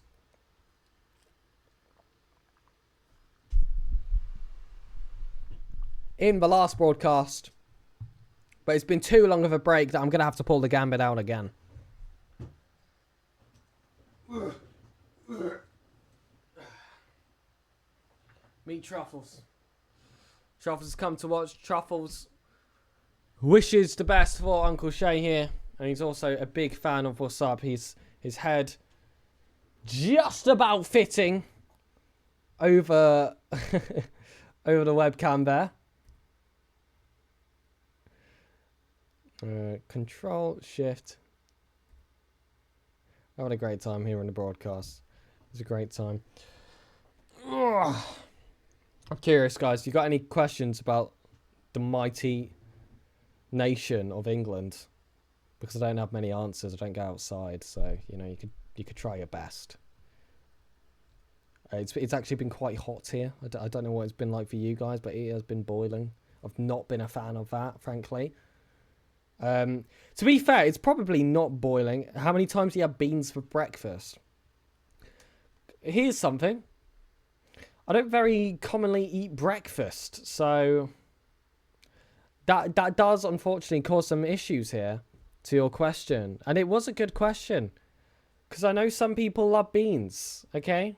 in the last broadcast, but it's been too long of a break that I'm going to have to pull the gambit out again. Meet Truffles. Truffles has come to watch. Truffles wishes the best for Uncle Shea here, and he's also a big fan of Wassup. His head just about fitting over over the webcam there. Control Shift. Having a great time here on the broadcast. It's a great time. Ugh. I'm curious, guys. You got any questions about the mighty nation of England? Because I don't have many answers. I don't go outside, so you know you could try your best. It's actually been quite hot here. I don't know what it's been like for you guys, but it has been boiling. I've not been a fan of that, frankly. To be fair, it's probably not boiling. How many times do you have beans for breakfast? Here's something. I don't very commonly eat breakfast, so that does unfortunately cause some issues here to your question. And it was a good question, because I know some people love beans, okay?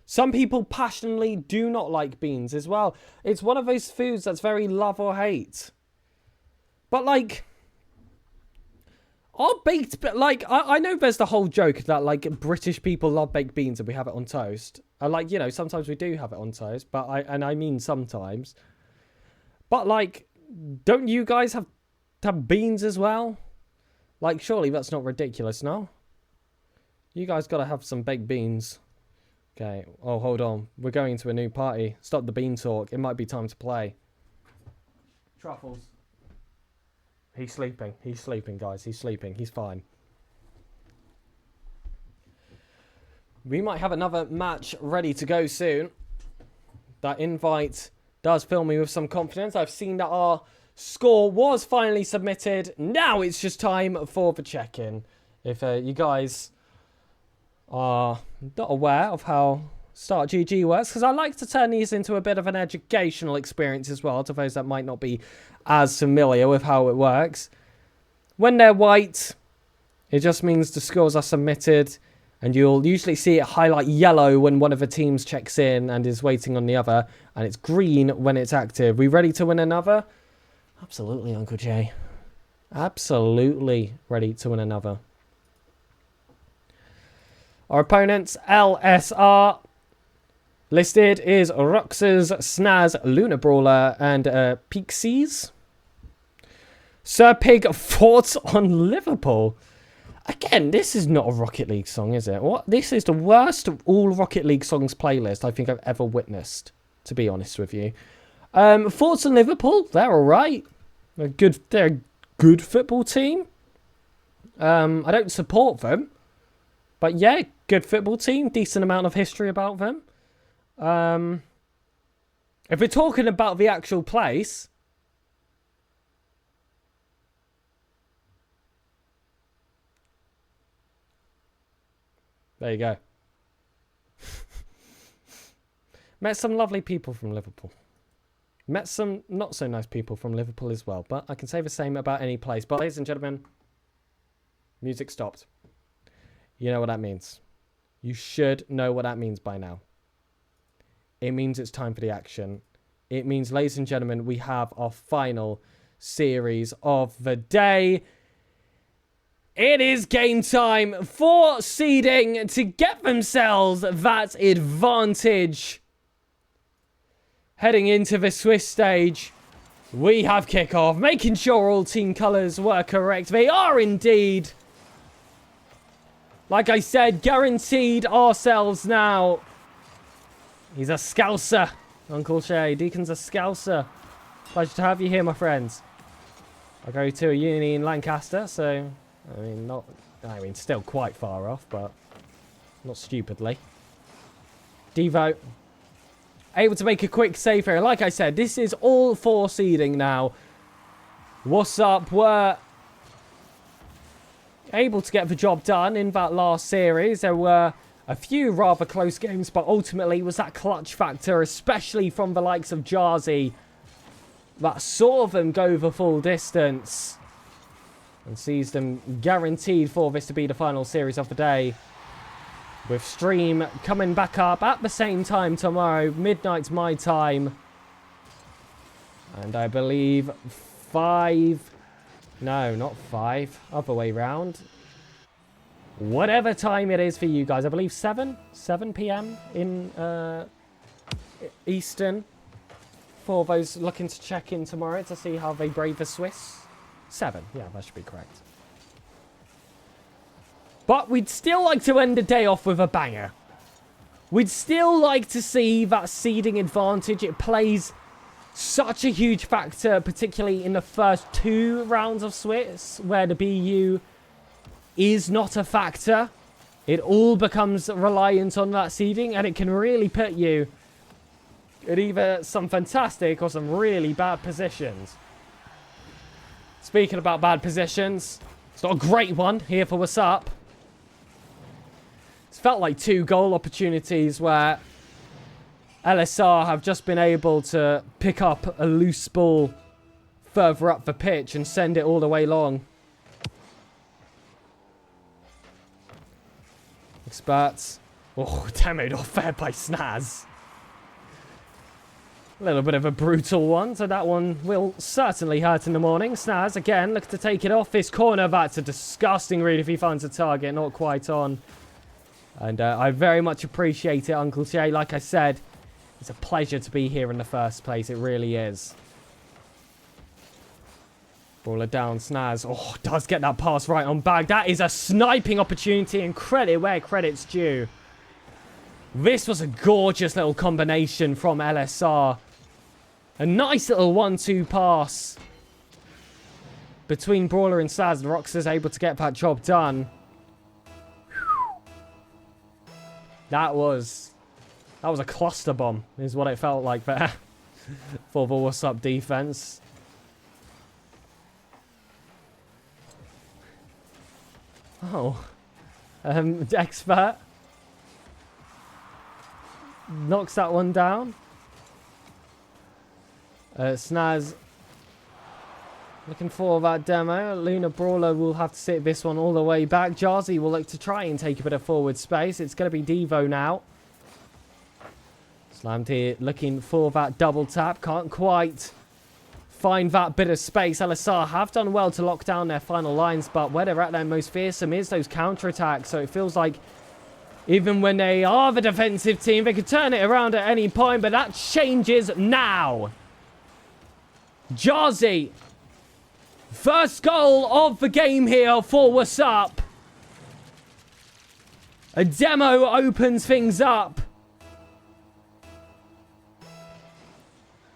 Some people passionately do not like beans as well. It's one of those foods that's very love or hate. But like, our baked, like, I know there's the whole joke that, like, British people love baked beans and we have it on toast. And, like, you know, sometimes we do have it on toast, but I mean sometimes. But, like, don't you guys have beans as well? Like, surely that's not ridiculous, no? You guys gotta have some baked beans. Okay, oh, hold on. We're going to a new party. Stop the bean talk. It might be time to play. Truffles. He's sleeping. He's sleeping, guys. He's sleeping. He's fine. We might have another match ready to go soon. That invite does fill me with some confidence. I've seen that our score was finally submitted. Now it's just time for the check-in. If you guys are not aware of how Start GG works, because I like to turn these into a bit of an educational experience as well, to those that might not be as familiar with how it works. When they're white, it just means the scores are submitted, and you'll usually see it highlight yellow when one of the teams checks in and is waiting on the other, and it's green when it's active. We ready to win another? Absolutely, Uncle Jay. Absolutely ready to win another. Our opponents, LSR. Listed is Roxas, Snaz, Luna Brawler, and Pixies. SirPig thoughts on Liverpool. Again, this is not a Rocket League song, is it? What? This is the worst of all Rocket League songs playlist I think I've ever witnessed, to be honest with you. Thoughts on Liverpool? They're alright. They're a good football team. I don't support them. But yeah, good football team. Decent amount of history about them. If we're talking about the actual place, there you go. Met some lovely people from Liverpool. Met some not so nice people from Liverpool as well, but I can say the same about any place. But ladies and gentlemen, music stopped. You know what that means. You should know what that means by now. It means it's time for the action. It means, ladies and gentlemen, we have our final series of the day. It is game time for seeding to get themselves that advantage. Heading into the Swiss stage, We have kickoff, making sure all team colours were correct. They are indeed. Like I said, guaranteed ourselves now. He's a Scouser, Uncle Shay. Deacon's a Scouser. Pleasure to have you here, my friends. I go to a uni in Lancaster, so, I mean, still quite far off, but not stupidly. Devo. Able to make a quick save here. Like I said, this is all for seeding now. Wassup were able to get the job done in that last series. There were a few rather close games, but ultimately it was that clutch factor, especially from the likes of Jarzy, that saw them go the full distance and sees them guaranteed for this to be the final series of the day. With stream coming back up at the same time tomorrow, midnight my time. And I believe 5... No, not 5. Other way round. Whatever time it is for you guys. I believe 7 p.m. in Eastern. For those looking to check in tomorrow to see how they brave the Swiss. 7. Yeah, that should be correct. But we'd still like to end the day off with a banger. We'd still like to see that seeding advantage. It plays such a huge factor, particularly in the first 2 rounds of Swiss, where the BU is not a factor. It all becomes reliant on that seeding, and it can really put you in either some fantastic or some really bad positions. Speaking about bad positions, it's not a great one here for Wassup. It's felt like 2 goal opportunities where LSR have just been able to pick up a loose ball further up the pitch and send it all the way long. Experts. Oh, demoed off fair by Snaz. A little bit of a brutal one, so that one will certainly hurt in the morning. Snaz, again, look to take it off this corner. That's a disgusting read if he finds a target. Not quite on. And I very much appreciate it, Uncle Shay. Like I said, it's a pleasure to be here in the first place. It really is. Baller down, Snaz. Oh, does get that pass right on bag. That is a sniping opportunity, and credit where credit's due. This was a gorgeous little combination from LSR. A nice little 1-2 pass between Brawler and Snaz. And Roxas able to get that job done. That was a cluster bomb, is what it felt like there for the Wassup defense. Oh, Expert knocks that one down. Snaz looking for that demo. Luna Brawler will have to sit this one all the way back. Jarzy will look to try and take a bit of forward space. It's going to be Devo now. Slammed here, looking for that double tap. Can't quite find that bit of space. LSR have done well to lock down their final lines, but where they're at their most fearsome is those counterattacks. So it feels like even when they are the defensive team, they could turn it around at any point, but that changes now. Jarzy, first goal of the game here for Wassup. A demo opens things up.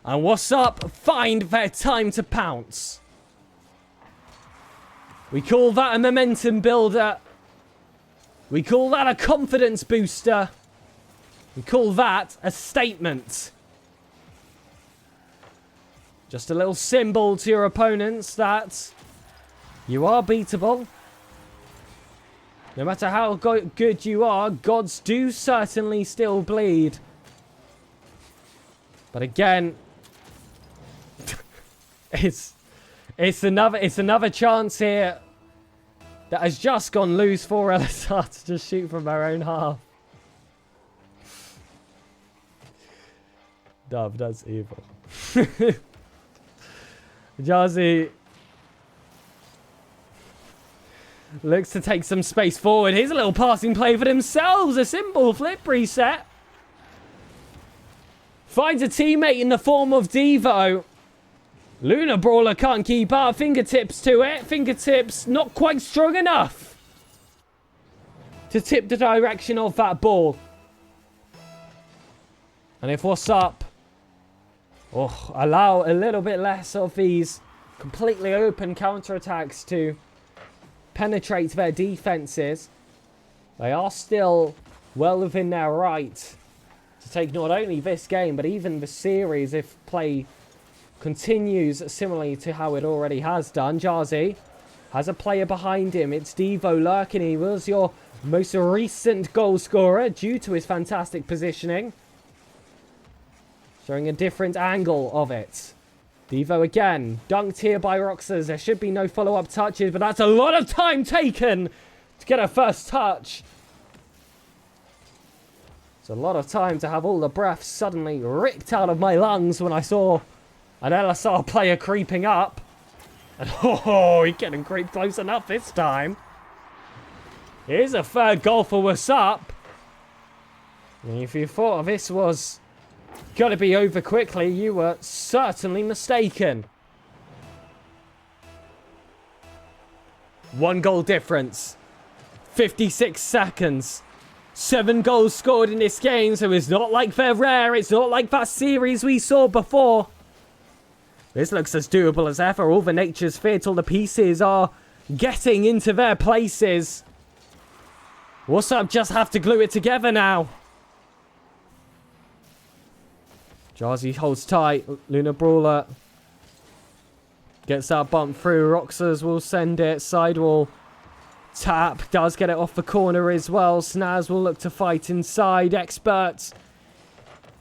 And Wassup find their time to pounce. We call that a momentum builder. We call that a confidence booster. We call that a statement. Just a little symbol to your opponents that you are beatable. No matter how good you are, gods do certainly still bleed. But again, it's another chance here that has just gone loose for LSR to just shoot from their own half. Dove, that's evil. Jarzy looks to take some space forward. Here's a little passing play for themselves. A simple flip reset. Finds a teammate in the form of Devo. Lunar Brawler can't keep up. Fingertips to it. Fingertips not quite strong enough to tip the direction of that ball. And if Wassup allow a little bit less of these completely open counterattacks to penetrate their defenses, they are still well within their right to take not only this game, but even the series if play continues similarly to how it already has done. Jarzy has a player behind him. It's Devo lurking. He was your most recent goal scorer due to his fantastic positioning. Showing a different angle of it. Devo again. Dunked here by Rlcs. There should be no follow-up touches, but that's a lot of time taken to get a first touch. It's a lot of time to have all the breath suddenly ripped out of my lungs when I saw an LSR player creeping up. And he's getting creeped close enough this time. Here's a third goal for Wassup. And if you thought this was going to be over quickly, you were certainly mistaken. 1 goal difference. 56 seconds. 7 goals scored in this game, so it's not like they're rare. It's not like that series we saw before. This looks as doable as ever. All the nature's fit. All the pieces are getting into their places. Wassup just have to glue it together now. Jarzy holds tight. Lunar Brawler gets that bump through. Rlcs will send it. Sidewall tap. Does get it off the corner as well. Snaz will look to fight inside. Expert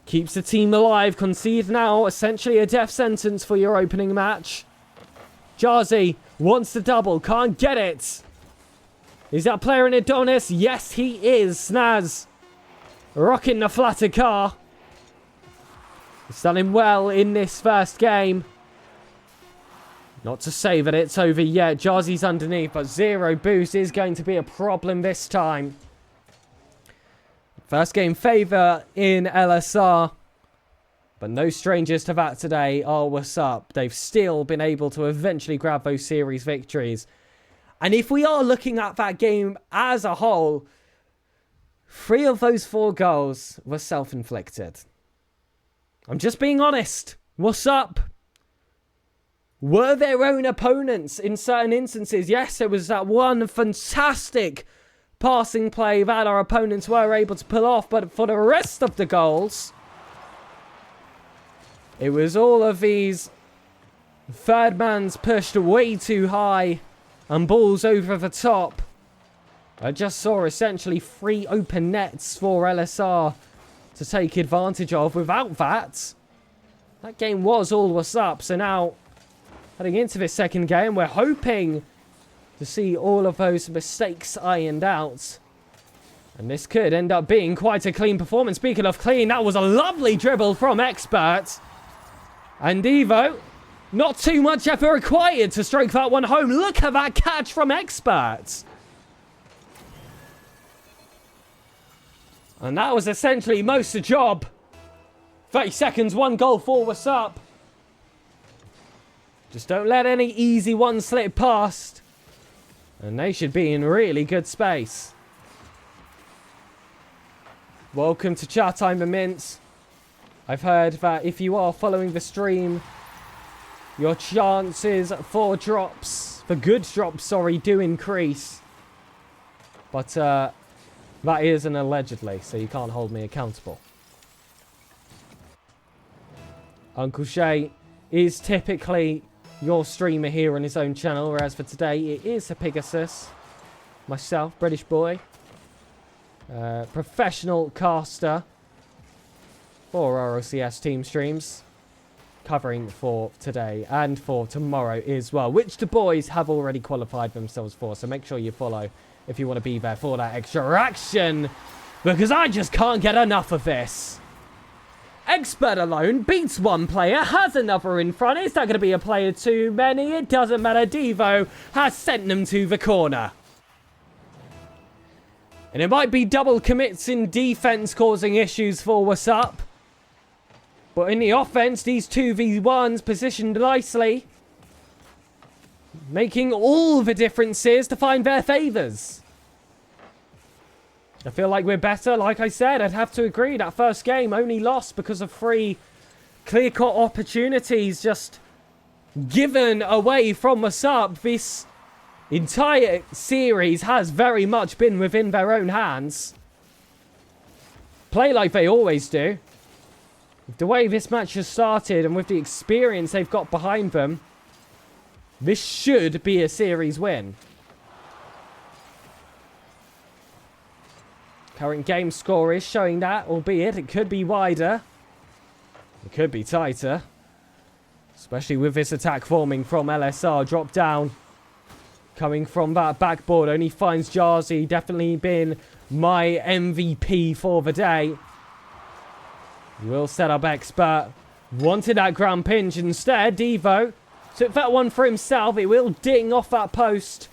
keeps the team alive. Concede now. Essentially a death sentence for your opening match. Jarzy wants the double. Can't get it. Is that player in Adonis? Yes, he is. Snaz rocking the flatter car. He's done him well in this first game. Not to say that it's over yet. Jarzy's underneath, but 0 boost is going to be a problem this time. First game favour in LSR. But no strangers to that today are Wassup. They've still been able to eventually grab those series victories. And if we are looking at that game as a whole, 3 of those 4 goals were self-inflicted. I'm just being honest. Wassup were their own opponents in certain instances. Yes, there was that one fantastic passing play that our opponents were able to pull off, but for the rest of the goals, it was all of these third man's pushed way too high and balls over the top. I just saw essentially 3 open nets for LSR to take advantage of. Without that, that game was all Wassup. So now, heading into this second game, we're hoping to see all of those mistakes ironed out. And this could end up being quite a clean performance. Speaking of clean, that was a lovely dribble from Expert. And Devo, not too much effort required to stroke that one home. Look at that catch from Expert. And that was essentially most of the job. 30 seconds, 1 goal for Wassup. Just don't let any easy ones slip past. And they should be in really good space. Welcome to Chat Time and Mints. I've heard that if you are following the stream, your chances for good drops, do increase. But, that is an allegedly, so you can't hold me accountable. Uncle Shay is typically your streamer here on his own channel, whereas for today it is SirPigasus, myself, British boy, professional caster for Rlcs team streams, covering for today and for tomorrow as well, which the boys have already qualified themselves for, so make sure you follow if you want to be there for that extra action, because I just can't get enough of this. Expert alone beats 1 player, has another in front. Is that going to be a player too many? It doesn't matter. Devo has sent them to the corner. And it might be double commits in defense causing issues for Wassup. But in the offense, these 2v1s positioned nicely, making all the differences to find their favours. I feel like we're better. Like I said, I'd have to agree. That first game only lost because of 3 clear-cut opportunities just given away from Wassup. This entire series has very much been within their own hands. Play like they always do. With the way this match has started and with the experience they've got behind them, this should be a series win. Current game score is showing that, albeit it could be wider. It could be tighter. Especially with this attack forming from LSR. Drop down. Coming from that backboard. Only finds Jarzy. Definitely been my MVP for the day. Will set up Expert. Wanted that ground pinch instead. Devo took that one for himself. It will ding off that post.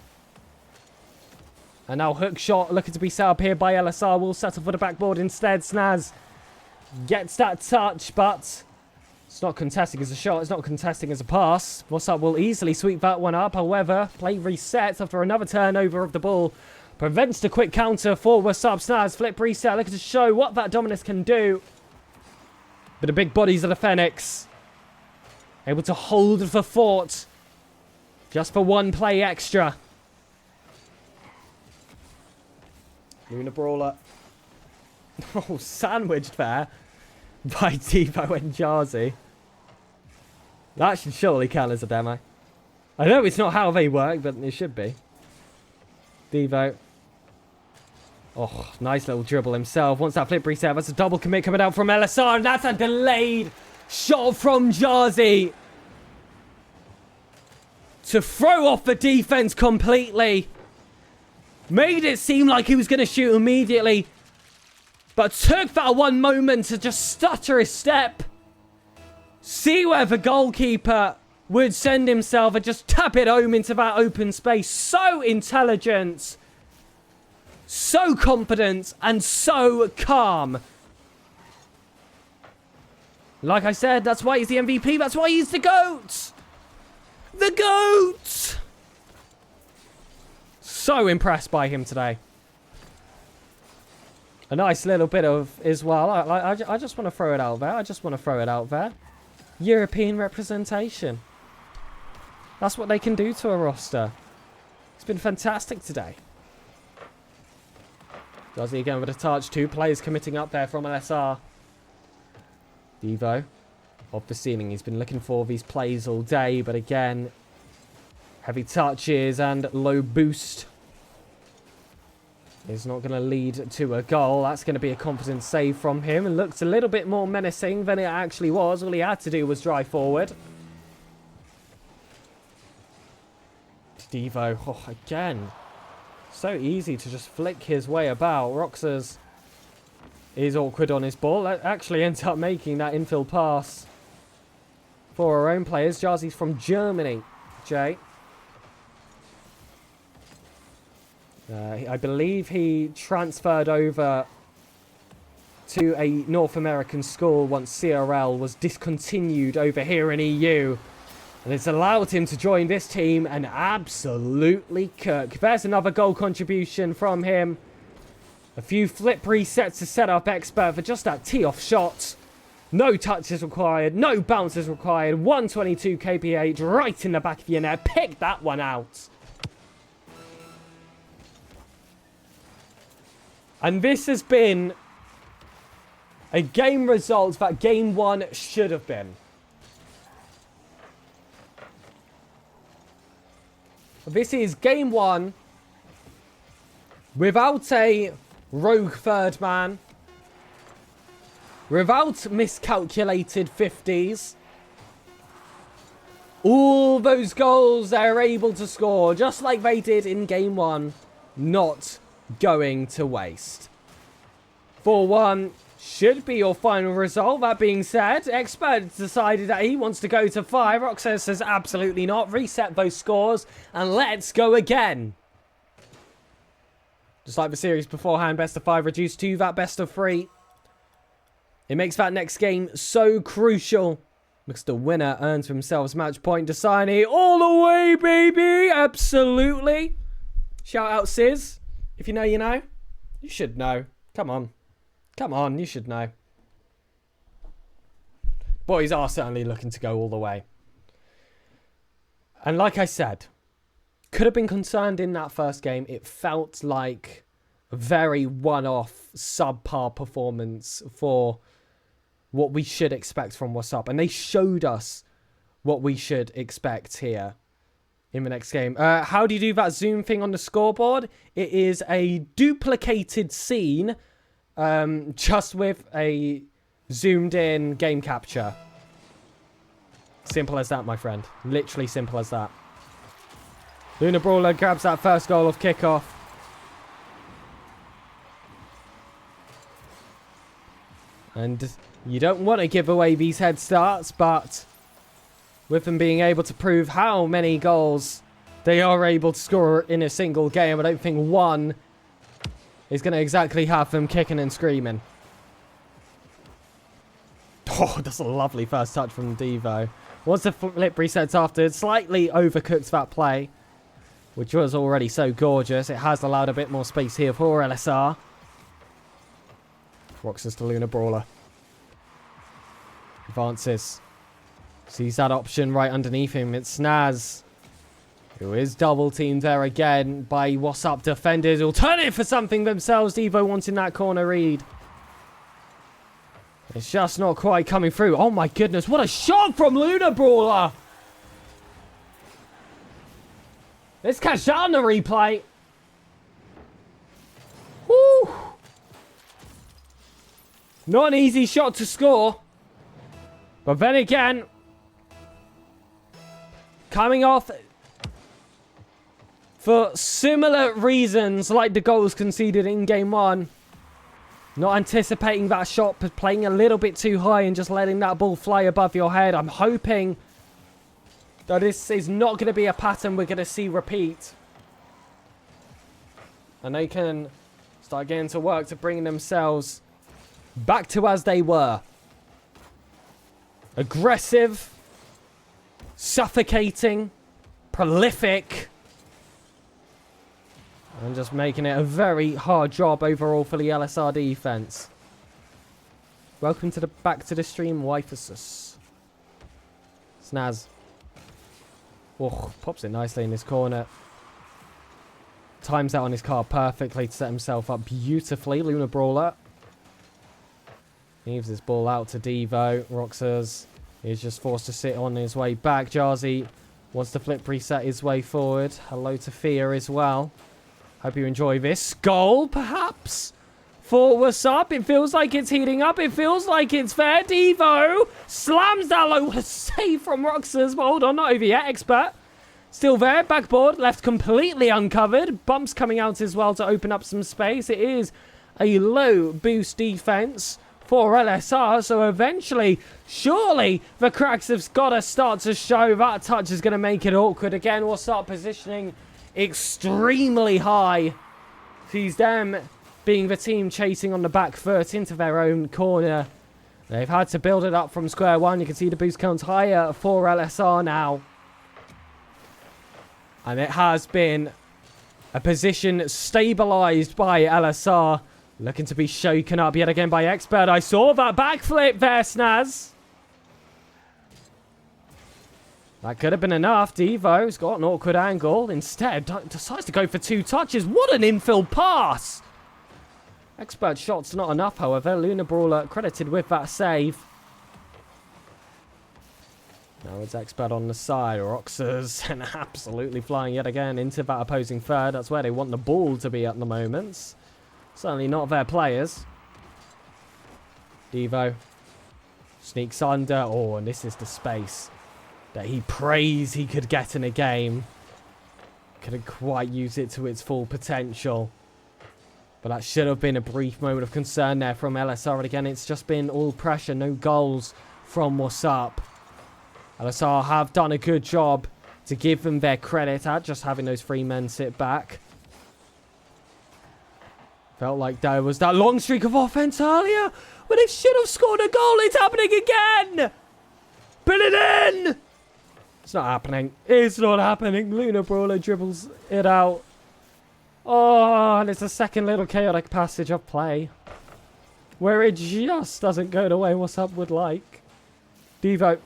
And now hook shot looking to be set up here by LSR. Will settle for the backboard instead. Snaz gets that touch, but it's not contesting as a shot. It's not contesting as a pass. Wassup will easily sweep that one up. However, play resets after another turnover of the ball. Prevents the quick counter for Wassup. Snaz flip reset looking to show what that Dominus can do. But the big bodies of the Phoenix able to hold the fort just for one play extra. Luna Brawler. Oh, sandwiched there by Devo and Jarzy. That should surely count as a demo. I know it's not how they work, but it should be. Devo. Oh, nice little dribble himself. Wants that flip reset. That's a double commit coming out from LSR. And that's a delayed shot from Jarzy to throw off the defense completely. Made it seem like he was going to shoot immediately, but took that one moment to just stutter his step. See where the goalkeeper would send himself and just tap it home into that open space. So intelligent, so confident, and so calm. Like I said, that's why he's the MVP. That's why he's the GOAT. The GOAT! So impressed by him today. A nice little bit of as well. I just want to throw it out there. I just want to throw it out there. European representation. That's what they can do to a roster. It's been fantastic today. Does he again with a touch? 2 players committing up there from LSR. Devo off the ceiling. He's been looking for these plays all day, but again, heavy touches and low boost is not going to lead to a goal. That's going to be a confident save from him. And looks a little bit more menacing than it actually was. All he had to do was drive forward. Devo, oh, again. So easy to just flick his way about. Roxas is awkward on his ball. Actually ends up making that infield pass for our own players. Jarzy's from Germany, Jay. I believe he transferred over to a North American school once CRL was discontinued over here in EU. And it's allowed him to join this team and absolutely cook. There's another goal contribution from him. A few flip resets to set up Expert for just that tee-off shot. No touches required, no bounces required. 122 kph right in the back of your net. Pick that one out. And this has been a game result that Game 1 should have been. This is Game 1 without a rogue third man, without miscalculated 50s. All those goals they're able to score, just like they did in Game 1, not going to waste. 4-1 should be your final result. That being said, Expert decided that he wants to go to 5. Roxas says absolutely not. Reset those scores and let's go again. Just like the series beforehand, best of 5 reduced to that best of 3. It makes that next game so crucial. Because the winner earns themselves match point. Dasani all the way, baby. Absolutely. Shout out, Sis. If you know, you know. You should know. Come on. Come on, you should know. Boys are certainly looking to go all the way. And like I said, could have been concerned in that first game. It felt like a very one-off, subpar performance for what we should expect from Wassup. And they showed us what we should expect here in the next game. How do you do that zoom thing on the scoreboard? It is a duplicated scene, just with a zoomed in game capture. Simple as that, my friend. Literally simple as that. Luna Brawler grabs that first goal of kickoff. And you don't want to give away these head starts, but with them being able to prove how many goals they are able to score in a single game, I don't think one is going to exactly have them kicking and screaming. Oh, that's a lovely first touch from Devo. Once the flip resets after, slightly overcooked that play, which was already so gorgeous. It has allowed a bit more space here for LSR. Roxas to Luna Brawler. Advances. Sees that option right underneath him. It's Snaz, who is double teamed there again by Wassup defenders. Will turn it for something themselves. Devo wanting that corner read. It's just not quite coming through. Oh my goodness, what a shot from Luna Brawler. Let's catch that on the replay. Woo! Not an easy shot to score. But then again, coming off for similar reasons like the goals conceded in game one. Not anticipating that shot, but playing a little bit too high and just letting that ball fly above your head. I'm hoping that this is not going to be a pattern we're going to see repeat. And they can start getting to work to bring themselves back to as they were. Aggressive, suffocating, prolific, and just making it a very hard job overall for the LSR defense. Welcome to the back to the stream, Wassup. Snaz. Oh, pops it nicely in his corner. Times that on his card perfectly to set himself up beautifully. Luna Brawler leaves his ball out to Devo. Roxas is just forced to sit on his way back. Jarzi wants to flip reset his way forward. Hello to Fia as well. Hope you enjoy this. Goal, perhaps, for Wassup. It feels like it's heating up. It feels like it's fair. Devo slams that low. What a save from Roxas. But hold on, not over yet. Expert still there. Backboard left completely uncovered. Bumps coming out as well to open up some space. It is a low boost defense for LSR. So eventually, surely, the cracks have got to start to show. That touch is going to make it awkward again. Wassup positioning extremely high. Sees them being the team chasing on the back foot into their own corner. They've had to build it up from square one. You can see the boost counts higher for LSR now. And it has been a position stabilised by LSR. Looking to be shaken up yet again by Expert. I saw that backflip there, Snaz. That could have been enough. Devo's got an awkward angle. Instead, decides to go for two touches. What an infield pass! Expert shots not enough, however. Luna Brawler credited with that save. Now it's Expert on the side. Roxas and absolutely flying yet again into that opposing third. That's where they want the ball to be at the moment. Certainly not their players. Devo sneaks under. Oh, and this is the space that he prays he could get in a game. Couldn't quite use it to its full potential. But that should have been a brief moment of concern there from LSR. And again, it's just been all pressure, no goals from Wassup. LSR have done a good job to give them their credit at just having those three men sit back. Felt like there was that long streak of offense earlier. But they should have scored a goal. It's happening again. Put it in. It's not happening. It's not happening. Lunar Brawler dribbles it out. Oh, and it's a second little chaotic passage of play. Where it just doesn't go the way Wassup would like. Devo.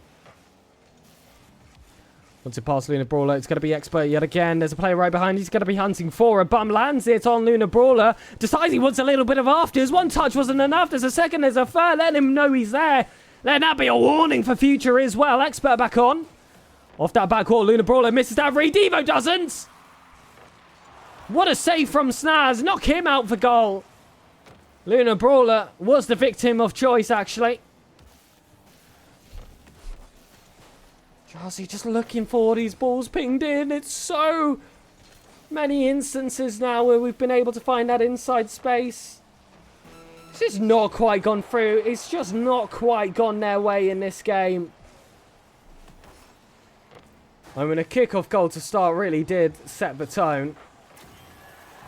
Once it past Lunar Brawler, it's going to be Expert yet again. There's a player right behind. He's going to be hunting for a bum. Lands it on Lunar Brawler. Decides he wants a little bit of afters. One touch wasn't enough. There's a second. There's a third. Let him know he's there. Let that be a warning for future as well. Expert back on. Off that back wall. Lunar Brawler misses that read. Devo doesn't. What a save from Snaz. Knock him out for goal. Lunar Brawler was the victim of choice, actually. Jazzy just looking for these balls pinged in. It's so many instances now where we've been able to find that inside space. This is not quite gone through. It's just not quite gone their way in this game. I mean, a kick-off goal to start really did set the tone.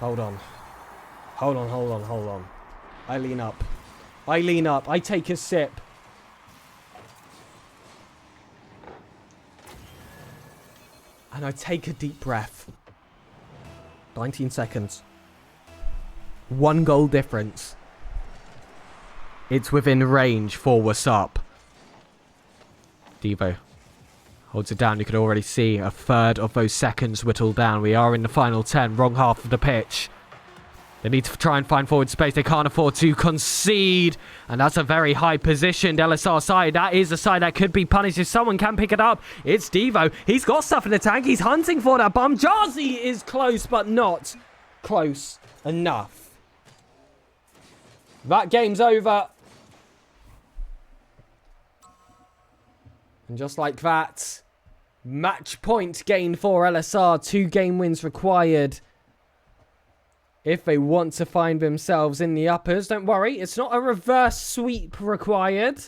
Hold on. Hold on, hold on, hold on. I lean up. I lean up. I take a sip. And I take a deep breath. 19 seconds. 1 goal difference. It's within range for Wassup. Devo holds it down. You can already see a third of those seconds whittled down. We are in the final 10. Wrong half of the pitch. They need to try and find forward space. They can't afford to concede. And that's a very high positioned LSR side. That is a side that could be punished if someone can pick it up. It's Devo. He's got stuff in the tank. He's hunting for that bum. Jazzy is close, but not close enough. That game's over. And just like that, match point gained for LSR. 2 game wins required if they want to find themselves in the uppers. Don't worry, it's not a reverse sweep required.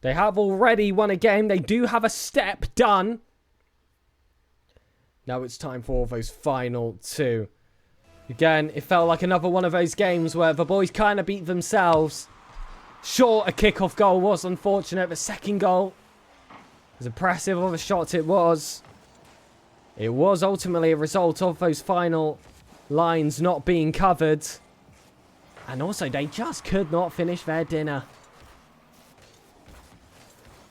They have already won a game. They do have a step done. Now it's time for those final 2. Again, it felt like another one of those games where the boys kind of beat themselves. Sure, a kickoff goal was unfortunate. The second goal, as impressive of a shot it was ultimately a result of those final lines not being covered. And also, they just could not finish their dinner.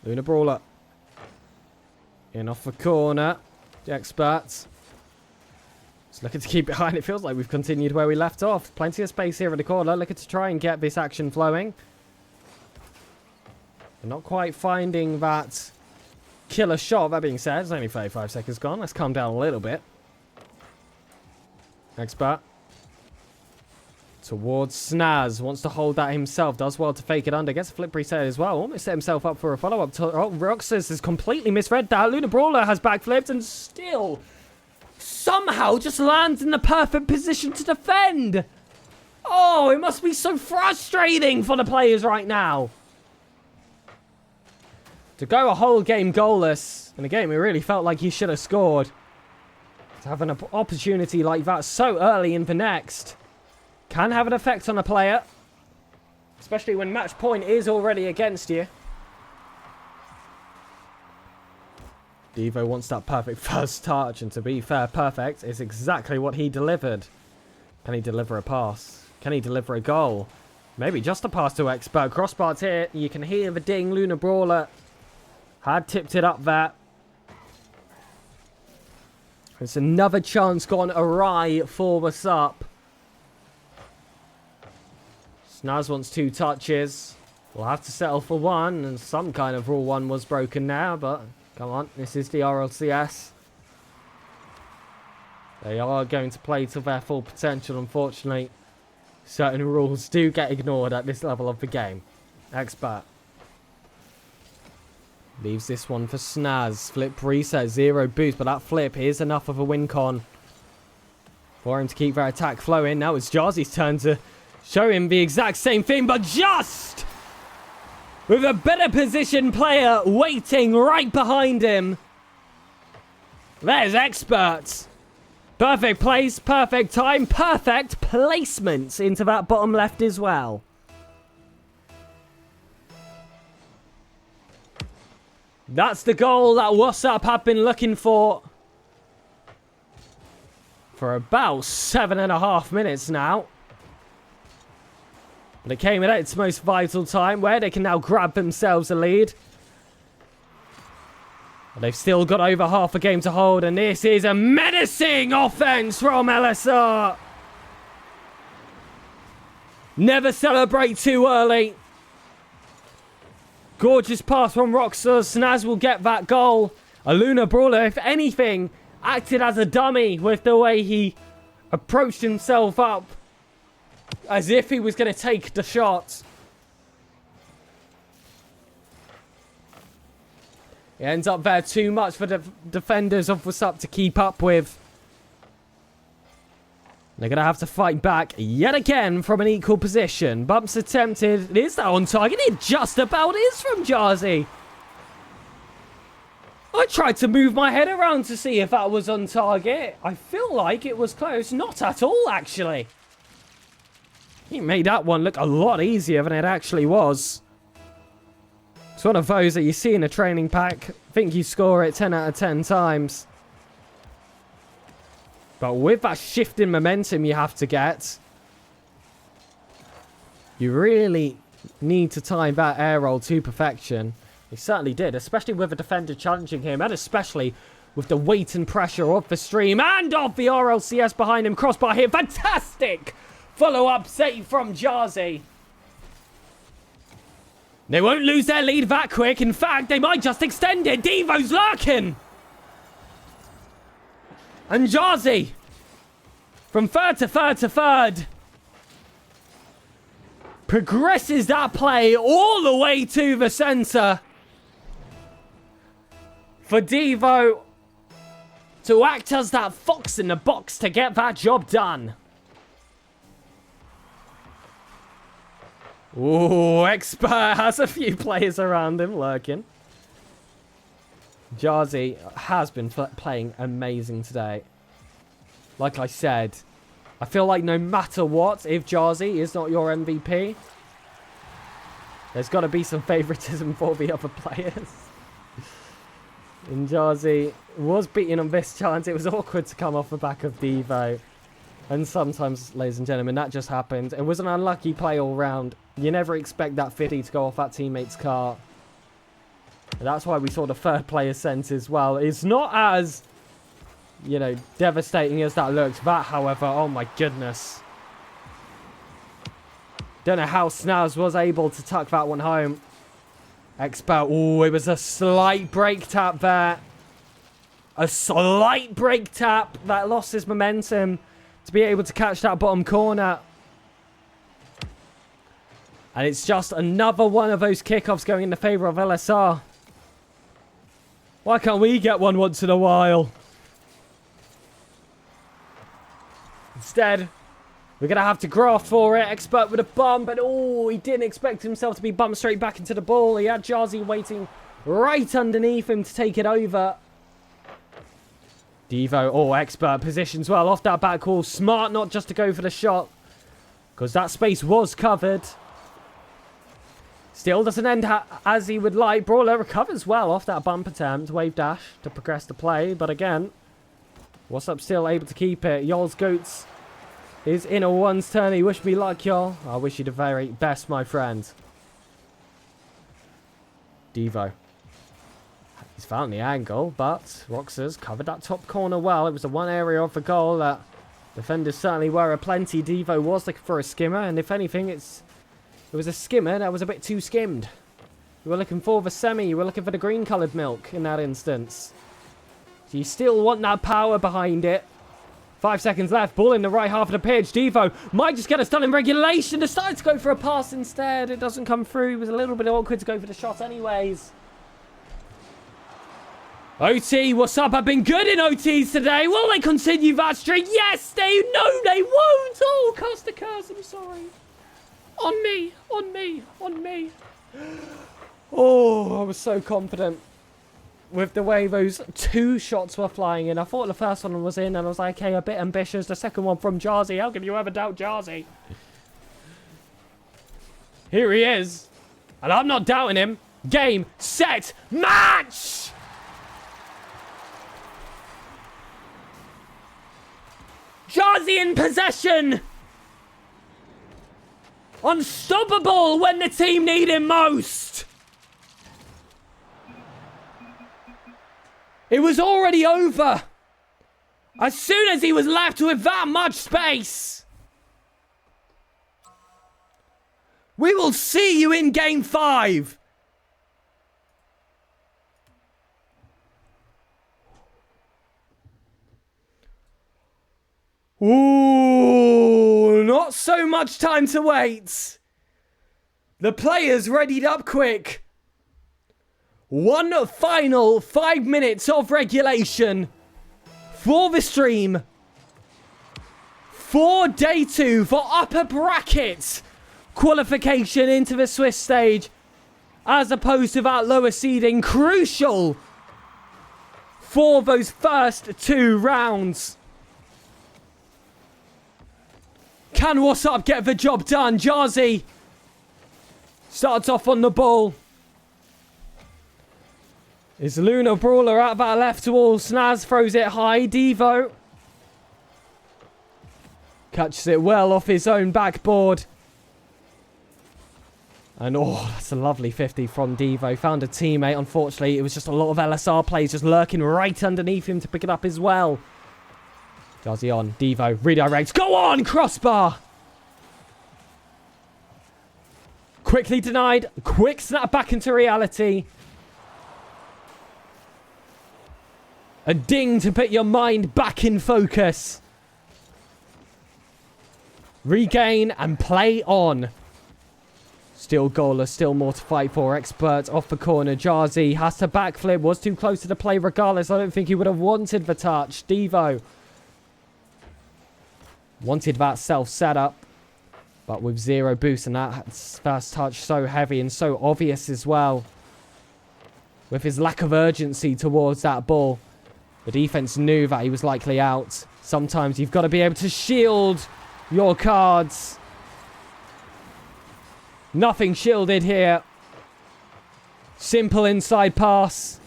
Lunar Brawler. In off the corner. The experts. Just looking to keep behind. It feels like we've continued where we left off. Plenty of space here in the corner. Looking to try and get this action flowing. We're not quite finding that killer shot. That being said, it's only 35 seconds gone. Let's calm down a little bit. Expert. Towards Snaz. Wants to hold that himself. Does well to fake it under. Gets a flip reset as well. Almost set himself up for a follow-up. Rlcs has completely misread that. Lunar Brawler has backflipped and still somehow just lands in the perfect position to defend. Oh, it must be so frustrating for the players right now. To go a whole game goalless in a game it really felt like he should have scored. To have an opportunity like that so early in the next can have an effect on a player. Especially when match point is already against you. Devo wants that perfect first touch, and to be fair, perfect is exactly what he delivered. Can he deliver a pass? Can he deliver a goal? Maybe just a pass to Expert. Crossbar's here. You can hear the ding. Lunar Brawler had tipped it up there. It's another chance gone awry for Wassup. Snaz wants 2 touches. We'll have to settle for 1, and some kind of rule 1 was broken now, but come on, this is the Rlcs. They are going to play to their full potential, unfortunately. Certain rules do get ignored at this level of the game. Expert. Leaves this one for Snaz. Flip reset, 0 boost, but that flip is enough of a win con for him to keep that attack flowing. Now it's Jazzy's turn to show him the exact same thing, but just with a better positioned player waiting right behind him. There's Expert. Perfect place, perfect time, perfect placement into that bottom left as well. That's the goal that Wassup have been looking for about 7.5 minutes now. But it came at its most vital time where they can now grab themselves a lead. But they've still got over half a game to hold, and this is a menacing offense from LSR. Never celebrate too early. Gorgeous pass from Roxas. Snaz will get that goal. A Luna Brawler, if anything, acted as a dummy with the way he approached himself up. As if he was going to take the shot. It ends up there too much for the defenders of Wassup to keep up with. They're going to have to fight back yet again from an equal position. Bumps attempted. Is that on target? It just about is from Jarzy. I tried to move my head around to see if that was on target. I feel like it was close. Not at all, actually. He made that one look a lot easier than it actually was. It's one of those that you see in a training pack. Think you score it 10 out of 10 times. But with that shift in momentum you have to get, you really need to time that air roll to perfection. He certainly did, especially with a defender challenging him, and especially with the weight and pressure of the stream and of the Rlcs behind him. Crossbar here, fantastic follow-up save from Jarzy. They won't lose their lead that quick. In fact, they might just extend it. Devo's lurking. And Jarzy, from third to third to third, progresses that play all the way to the centre. For Devo to act as that fox in the box to get that job done. Ooh, Expert has a few players around him lurking. Jarzy has been playing amazing today. Like I said, I feel like no matter what, if Jarzy is not your MVP, there's got to be some favoritism for the other players. And Jarzy was beaten on this chance. It was awkward to come off the back of Devo. And sometimes, ladies and gentlemen, that just happened. It was an unlucky play all round. You never expect that 50 to go off that teammate's car. And that's why we saw the third player sent as well. It's not as, you know, devastating as that looks. That, however, oh my goodness. Don't know how Snaz was able to tuck that one home. Expert, oh, it was a slight break tap there. A slight break tap that lost his momentum to be able to catch that bottom corner. And it's just another one of those kickoffs going in the favour of LSR. Why can't we get one once in a while? Instead, we're going to have to graft for it. Expert with a bump. And oh, he didn't expect himself to be bumped straight back into the ball. He had Jarzy waiting right underneath him to take it over. Devo, oh, Expert positions well off that back wall. Smart not just to go for the shot, because that space was covered. Still doesn't end as he would like. Brawler recovers well off that bump attempt. Wave dash to progress the play. But again, Wassup still able to keep it. Yol's Goats is in a one's turn. He wish me luck, Yol. I wish you the very best, my friend. Devo. He's found the angle, but Roxas covered that top corner well. It was the one area of the goal that defenders certainly were aplenty. Devo was looking for a skimmer, and if anything, it was a skimmer that was a bit too skimmed. You were looking for the semi, you were looking for the green-coloured milk in that instance. So you still want that power behind it. 5 seconds left, ball in the right half of the pitch. Devo might just get us done in regulation. Decides to go for a pass instead. It doesn't come through. It was a little bit awkward to go for the shot anyways. OT, Wassup have been good in OTs today. Will they continue that streak? Yes, they won't. Oh, cast the curse, I'm sorry. On me, on me, on me. Oh, I was so confident with the way those two shots were flying in. I thought the first one was in, and I was like, okay, a bit ambitious. The second one from Jarzy. How can you ever doubt Jarzy? Here he is. And I'm not doubting him. Game, set, match! Jarzy in possession! Unstoppable when the team need him most! It was already over! As soon as he was left with that much space! We will see you in Game 5! Ooh, not so much time to wait. The players readied up quick. One final 5 minutes of regulation for the stream. For day 2 for upper bracket qualification into the Swiss stage, as opposed to that lower seeding, crucial for those first 2 rounds. Can Wassup get the job done? Jarzy starts off on the ball. Is Lunar Brawler at that left wall? Snaz throws it high. Devo catches it well off his own backboard. And oh, that's a lovely 50 from Devo. Found a teammate. Unfortunately, it was just a lot of LSR players just lurking right underneath him to pick it up as well. Jarzy on. Devo redirects. Go on! Crossbar! Quickly denied. Quick snap back into reality. A ding to put your mind back in focus. Regain and play on. Still goalless, still more to fight for. Expert off the corner. Jarzy has to backflip. Was too close to the play regardless. I don't think he would have wanted the touch. Devo wanted that self setup, but with 0 boost, and that first touch so heavy and so obvious as well. With his lack of urgency towards that ball. The defense knew that he was likely out. Sometimes you've got to be able to shield your cards. Nothing shielded here. Simple inside pass.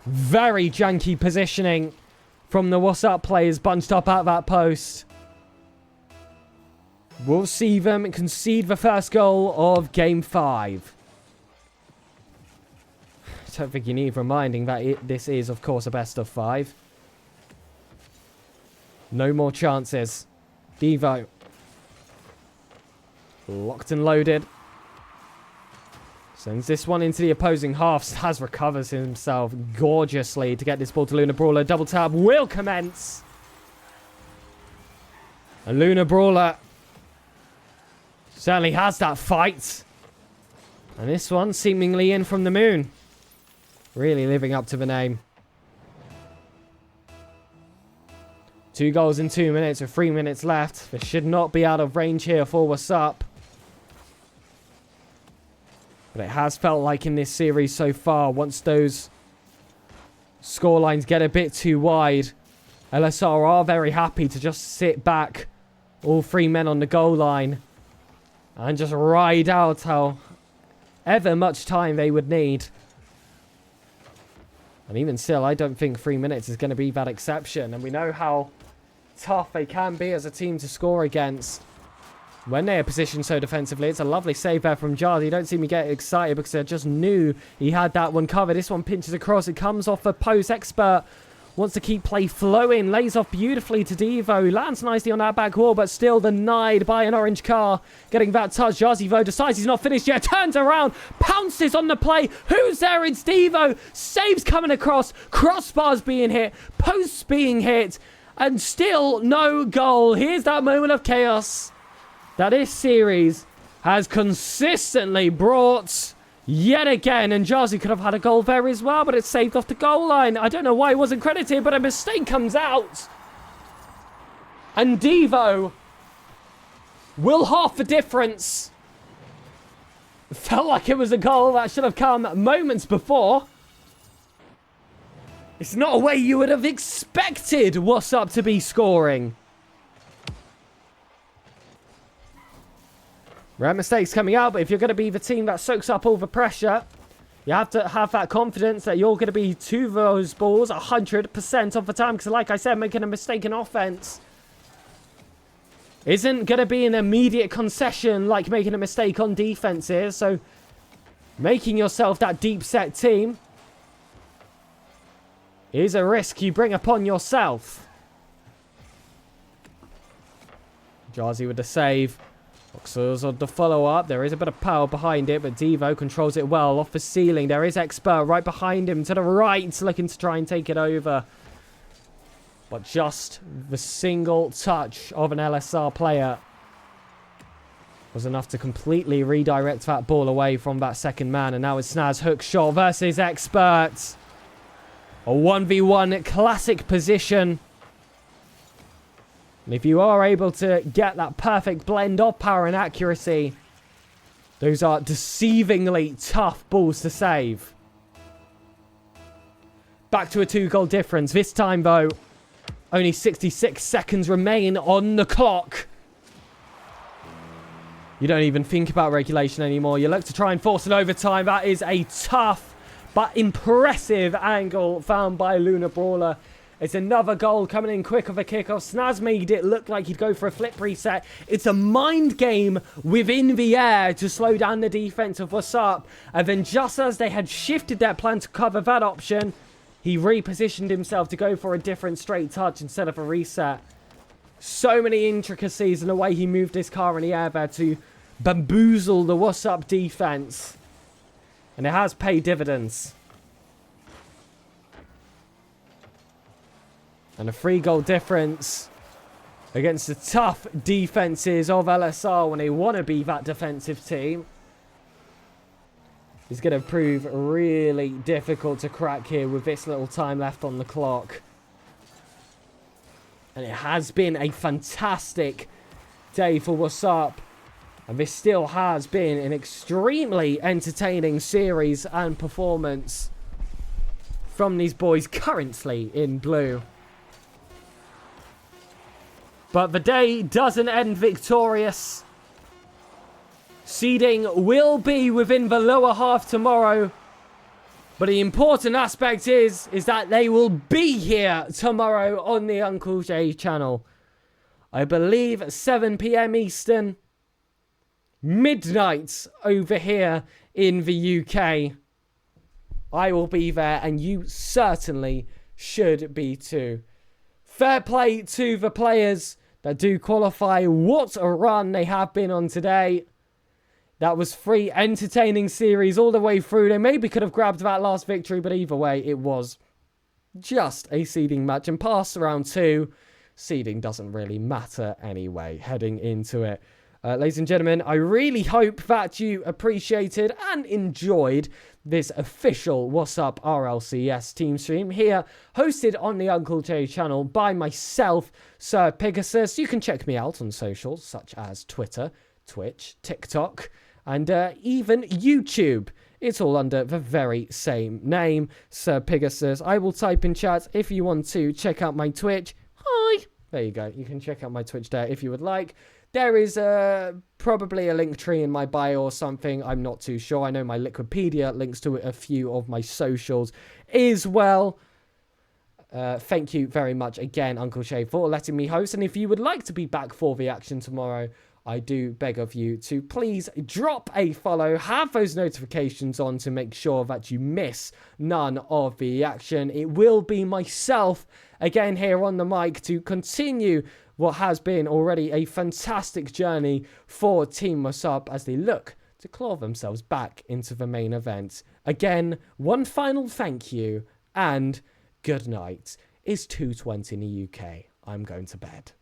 Very janky positioning from the Wassup players bunched up at that post. We'll see them concede the first goal of Game 5. I don't think you need reminding that this is, of course, a best of 5. No more chances. Devo. Locked and loaded. Sends this one into the opposing half. Staz recovers himself gorgeously to get this ball to Lunar Brawler. Double tap will commence. And Lunar Brawler certainly has that fight. And this one seemingly in from the moon. Really living up to the name. 2 goals in 2 minutes with 3 minutes left. This should not be out of range here for Wassup. But it has felt like in this series so far, once those scorelines get a bit too wide, LSR are very happy to just sit back, all 3 men on the goal line, and just ride out however much time they would need. And even still, I don't think 3 minutes is going to be that exception. And we know how tough they can be as a team to score against when they are positioned so defensively. It's a lovely save there from Jarzy. You don't see me get excited because I just knew he had that one covered. This one pinches across. It comes off the post. Expert wants to keep play flowing. Lays off beautifully to Devo. Lands nicely on that back wall, but still denied by an orange car. Getting that touch. Jarzy, though, decides he's not finished yet. Turns around. Pounces on the play. Who's there? It's Devo. Saves coming across. Crossbars being hit. Posts being hit. And still no goal. Here's that moment of chaos that this series has consistently brought yet again. And Jarzy could have had a goal there as well, but it's saved off the goal line. I don't know why it wasn't credited, but a mistake comes out. And Devo will half the difference. Felt like it was a goal that should have come moments before. It's not a way you would have expected Wassup to be scoring. Rare mistakes coming out, but if you're going to be the team that soaks up all the pressure, You have to have that confidence that you're going to be to those balls 100% of the time. Because like I said, making a mistake in offense isn't going to be an immediate concession like making a mistake on defense is. So making yourself that deep set team is a risk you bring upon yourself. Jarzy with the save. Boxers on the follow-up. There is a bit of power behind it, but Devo controls it well. Off the ceiling, there is Expert right behind him to the right, looking to try and take it over. But just the single touch of an LSR player was enough to completely redirect that ball away from that second man. And now it's Snaz hook shot versus Expert. A 1v1 classic position. And if you are able to get that perfect blend of power and accuracy, those are deceivingly tough balls to save. Back to a 2-goal difference. This time, though, only 66 seconds remain on the clock. You don't even think about regulation anymore. You look to try and force an overtime. That is a tough but impressive angle found by Luna Brawler. It's another goal coming in quick of a kickoff. Snaz made it look like he'd go for a flip reset. It's a mind game within the air to slow down the defense of Wassup. And then just as they had shifted their plan to cover that option, he repositioned himself to go for a different straight touch instead of a reset. So many intricacies in the way he moved his car in the air there to bamboozle the Wassup defense. And it has paid dividends. And a 3-goal difference against the tough defenses of LSR when they want to be that defensive team is going to prove really difficult to crack here with this little time left on the clock. And it has been a fantastic day for Wassup. And this still has been an extremely entertaining series and performance from these boys currently in blue. But the day doesn't end victorious. Seeding will be within the lower half tomorrow. But the important aspect is that they will be here tomorrow on the Uncle J channel. I believe at 7 PM Eastern. Midnight over here in the UK. I will be there and you certainly should be too. Fair play to the players that do qualify. What a run they have been on today. That was 3 entertaining series all the way through. They maybe could have grabbed that last victory, but either way, it was just a seeding match. And past round 2, seeding doesn't really matter anyway, heading into it. Ladies and gentlemen, I really hope that you appreciated and enjoyed this official Wassup RLCS team stream here, hosted on the Uncle J channel by myself, SirPigasus. You can check me out on socials such as Twitter, Twitch, TikTok, and even YouTube. It's all under the very same name, SirPigasus. I will type in chat if you want to check out my Twitch. Hi! There you go. You can check out my Twitch there if you would like. There is probably a link tree in my bio or something. I'm not too sure. I know my Liquipedia links to a few of my socials as well. Thank you very much again, Uncle Shay, for letting me host. And if you would like to be back for the action tomorrow, I do beg of you to please drop a follow, have those notifications on to make sure that you miss none of the action. It will be myself again here on the mic to continue what has been already a fantastic journey for Team Wassup as they look to claw themselves back into the main event. Again, one final thank you and good night. It's 2:20 in the UK. I'm going to bed.